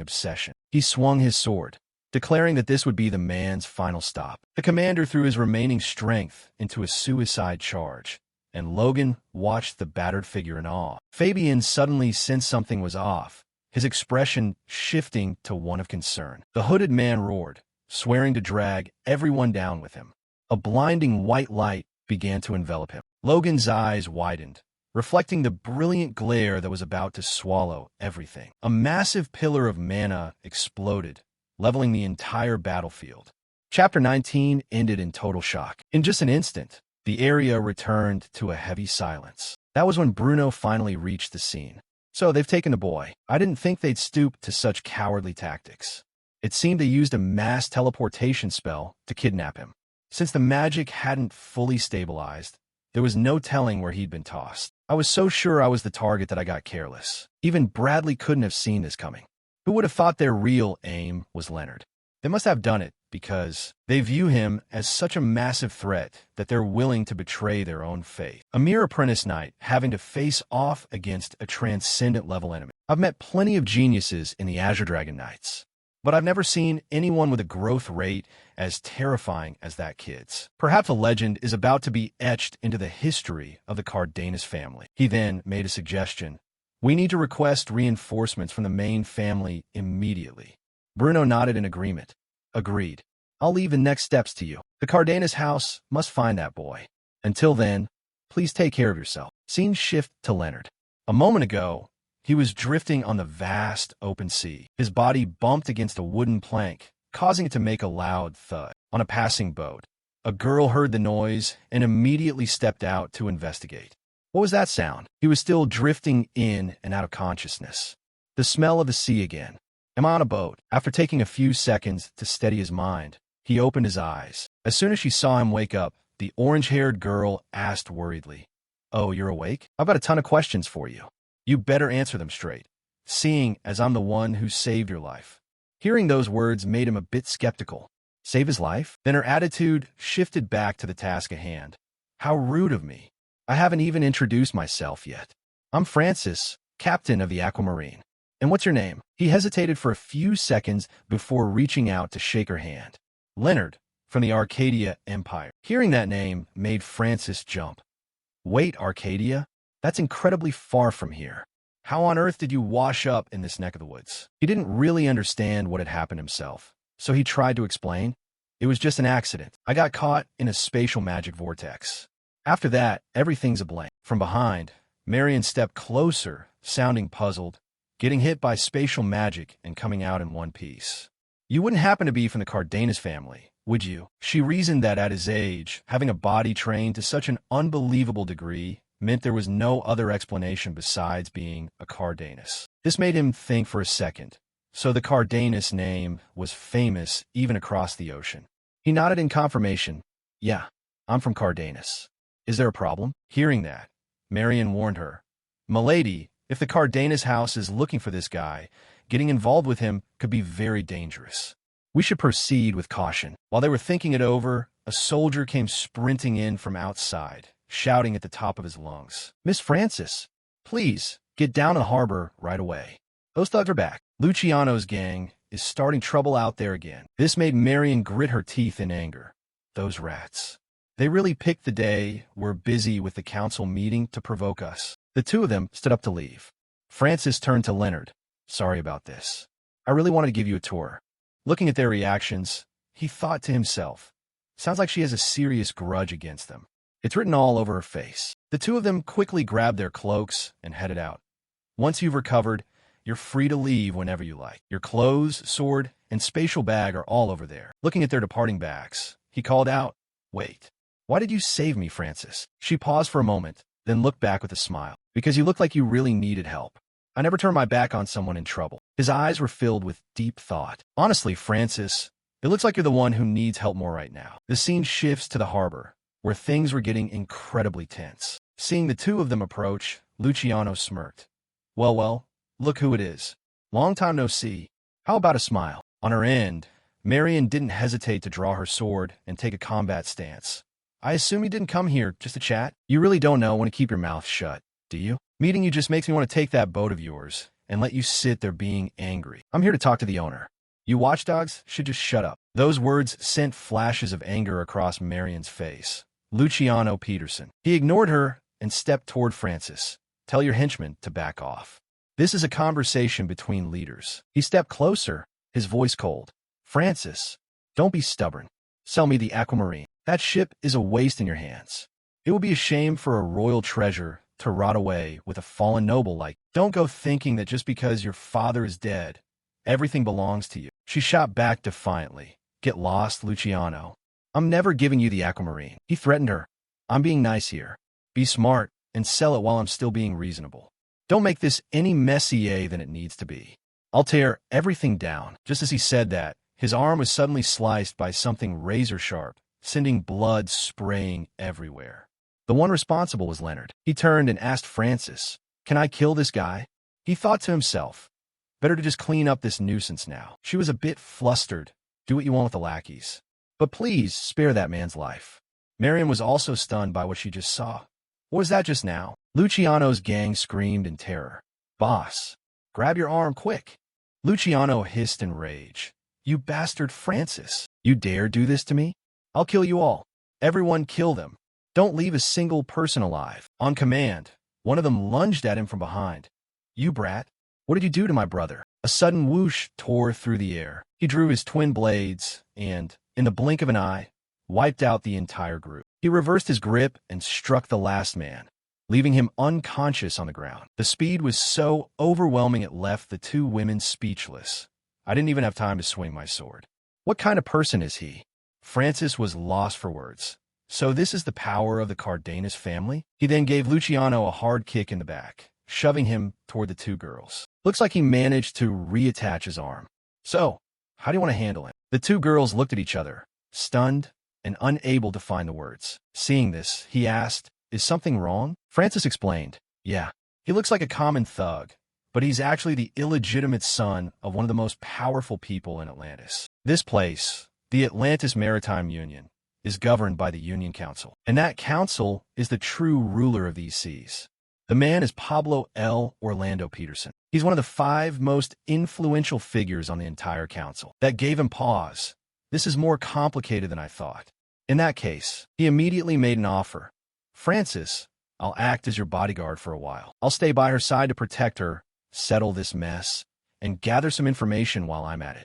obsession. He swung his sword, declaring that this would be the man's final stop. The commander threw his remaining strength into a suicide charge, and Logan watched the battered figure in awe. Fabian suddenly sensed something was off, his expression shifting to one of concern. The hooded man roared, swearing to drag everyone down with him. A blinding white light began to envelop him. Logan's eyes widened, reflecting the brilliant glare that was about to swallow everything. A massive pillar of mana exploded, leveling the entire battlefield. Chapter 19 ended in total shock. In just an instant, the area returned to a heavy silence. That was when Bruno finally reached the scene. "So they've taken the boy. I didn't think they'd stoop to such cowardly tactics. It seemed they used a mass teleportation spell to kidnap him. Since the magic hadn't fully stabilized, there was no telling where he'd been tossed. I was so sure I was the target that I got careless. Even Bradley couldn't have seen this coming. Who would have thought their real aim was Leonard? They must have done it because they view him as such a massive threat that they're willing to betray their own faith. A mere apprentice knight having to face off against a transcendent level enemy. I've met plenty of geniuses in the Azure Dragon Knights, but I've never seen anyone with a growth rate as terrifying as that kid's. Perhaps a legend is about to be etched into the history of the Cardenas family." He then made a suggestion. "We need to request reinforcements from the main family immediately." Bruno nodded in agreement. "Agreed. I'll leave the next steps to you. The Cardenas house must find that boy. Until then, please take care of yourself." Scene shift to Leonard. A moment ago, he was drifting on the vast open sea. His body bumped against a wooden plank, causing it to make a loud thud. On a passing boat, a girl heard the noise and immediately stepped out to investigate. What was that sound? He was still drifting in and out of consciousness. The smell of the sea again. "Am I on a boat?" After taking a few seconds to steady his mind, he opened his eyes. As soon as she saw him wake up, the orange-haired girl asked worriedly, "Oh, you're awake? I've got a ton of questions for you. You better answer them straight, seeing as I'm the one who saved your life." Hearing those words made him a bit skeptical. Save his life? Then her attitude shifted back to the task at hand. How rude of me. I haven't even introduced myself yet. I'm Francis, captain of the Aquamarine. And what's your name? He hesitated for a few seconds before reaching out to shake her hand. Leonard, from the Arcadia Empire. Hearing that name made Francis jump. Wait, Arcadia? That's incredibly far from here. How on earth did you wash up in this neck of the woods? He didn't really understand what had happened himself, so he tried to explain. It was just an accident. I got caught in a spatial magic vortex. After that, everything's a blank. From behind, Marion stepped closer, sounding puzzled, getting hit by spatial magic and coming out in one piece. You wouldn't happen to be from the Cardenas family, would you? She reasoned that at his age, having a body trained to such an unbelievable degree meant there was no other explanation besides being a Cardenas. This made him think for a second. So the Cardenas name was famous even across the ocean. He nodded in confirmation. Yeah, I'm from Cardenas. Is there a problem? Hearing that, Marion warned her. Milady, if the Cardenas house is looking for this guy, getting involved with him could be very dangerous. We should proceed with caution. While they were thinking it over, a soldier came sprinting in from outside, shouting at the top of his lungs. Miss Francis, please, get down to the harbor right away. Those thugs are back. Luciano's gang is starting trouble out there again. This made Marion grit her teeth in anger. Those rats. They really picked the day we're busy with the council meeting to provoke us. The two of them stood up to leave. Francis turned to Leonard. Sorry about this. I really wanted to give you a tour. Looking at their reactions, he thought to himself, sounds like she has a serious grudge against them. It's written all over her face. The two of them quickly grabbed their cloaks and headed out. Once you've recovered, you're free to leave whenever you like. Your clothes, sword, and spatial bag are all over there. Looking at their departing bags, he called out, Wait, why did you save me, Francis? She paused for a moment, then looked back with a smile. Because you looked like you really needed help. I never turn my back on someone in trouble. His eyes were filled with deep thought. Honestly, Francis, it looks like you're the one who needs help more right now. The scene shifts to the harbor, where things were getting incredibly tense. Seeing the two of them approach, Luciano smirked. Well, look who it is. Long time no see. How about a smile? On her end, Marion didn't hesitate to draw her sword and take a combat stance. I assume you didn't come here just to chat? You really don't know when to keep your mouth shut, do you? Meeting you just makes me want to take that boat of yours and let you sit there being angry. I'm here to talk to the owner. You watchdogs should just shut up. Those words sent flashes of anger across Marion's face. Luciano Peterson. He ignored her and stepped toward Francis. Tell your henchmen to back off. This is a conversation between leaders. He stepped closer, his voice cold. Francis, don't be stubborn. Sell me the Aquamarine. That ship is a waste in your hands. It would be a shame for a royal treasure to rot away with a fallen noble like. Don't go thinking that just because your father is dead, everything belongs to you. She shot back defiantly. Get lost, Luciano. I'm never giving you the Aquamarine. He threatened her. I'm being nice here. Be smart and sell it while I'm still being reasonable. Don't make this any messier than it needs to be. I'll tear everything down. Just as he said that, his arm was suddenly sliced by something razor sharp, sending blood spraying everywhere. The one responsible was Leonard. He turned and asked Francis, Can I kill this guy? He thought to himself, better to just clean up this nuisance now. She was a bit flustered. Do what you want with the lackeys. But please spare that man's life. Marion was also stunned by what she just saw. What was that just now? Luciano's gang screamed in terror. Boss, grab your arm quick. Luciano hissed in rage. You bastard Francis. You dare do this to me? I'll kill you all. Everyone kill them. Don't leave a single person alive. On command, one of them lunged at him from behind. You brat, what did you do to my brother? A sudden whoosh tore through the air. He drew his twin blades and, in the blink of an eye, wiped out the entire group. He reversed his grip and struck the last man, leaving him unconscious on the ground. The speed was so overwhelming it left the two women speechless. I didn't even have time to swing my sword. What kind of person is he? Francis was lost for words. So this is the power of the Cardenas family? He then gave Luciano a hard kick in the back, shoving him toward the two girls. Looks like he managed to reattach his arm. So, how do you want to handle him? The two girls looked at each other, stunned and unable to find the words. Seeing this, he asked, Is something wrong? Francis explained, Yeah, he looks like a common thug, but he's actually the illegitimate son of one of the most powerful people in Atlantis. This place, the Atlantis Maritime Union, is governed by the Union Council, and that council is the true ruler of these seas. The man is Pablo L. Orlando Peterson. He's one of the 5 most influential figures on the entire council. That gave him pause. This is more complicated than I thought. In that case, he immediately made an offer. Francis, I'll act as your bodyguard for a while. I'll stay by her side to protect her, settle this mess, and gather some information while I'm at it.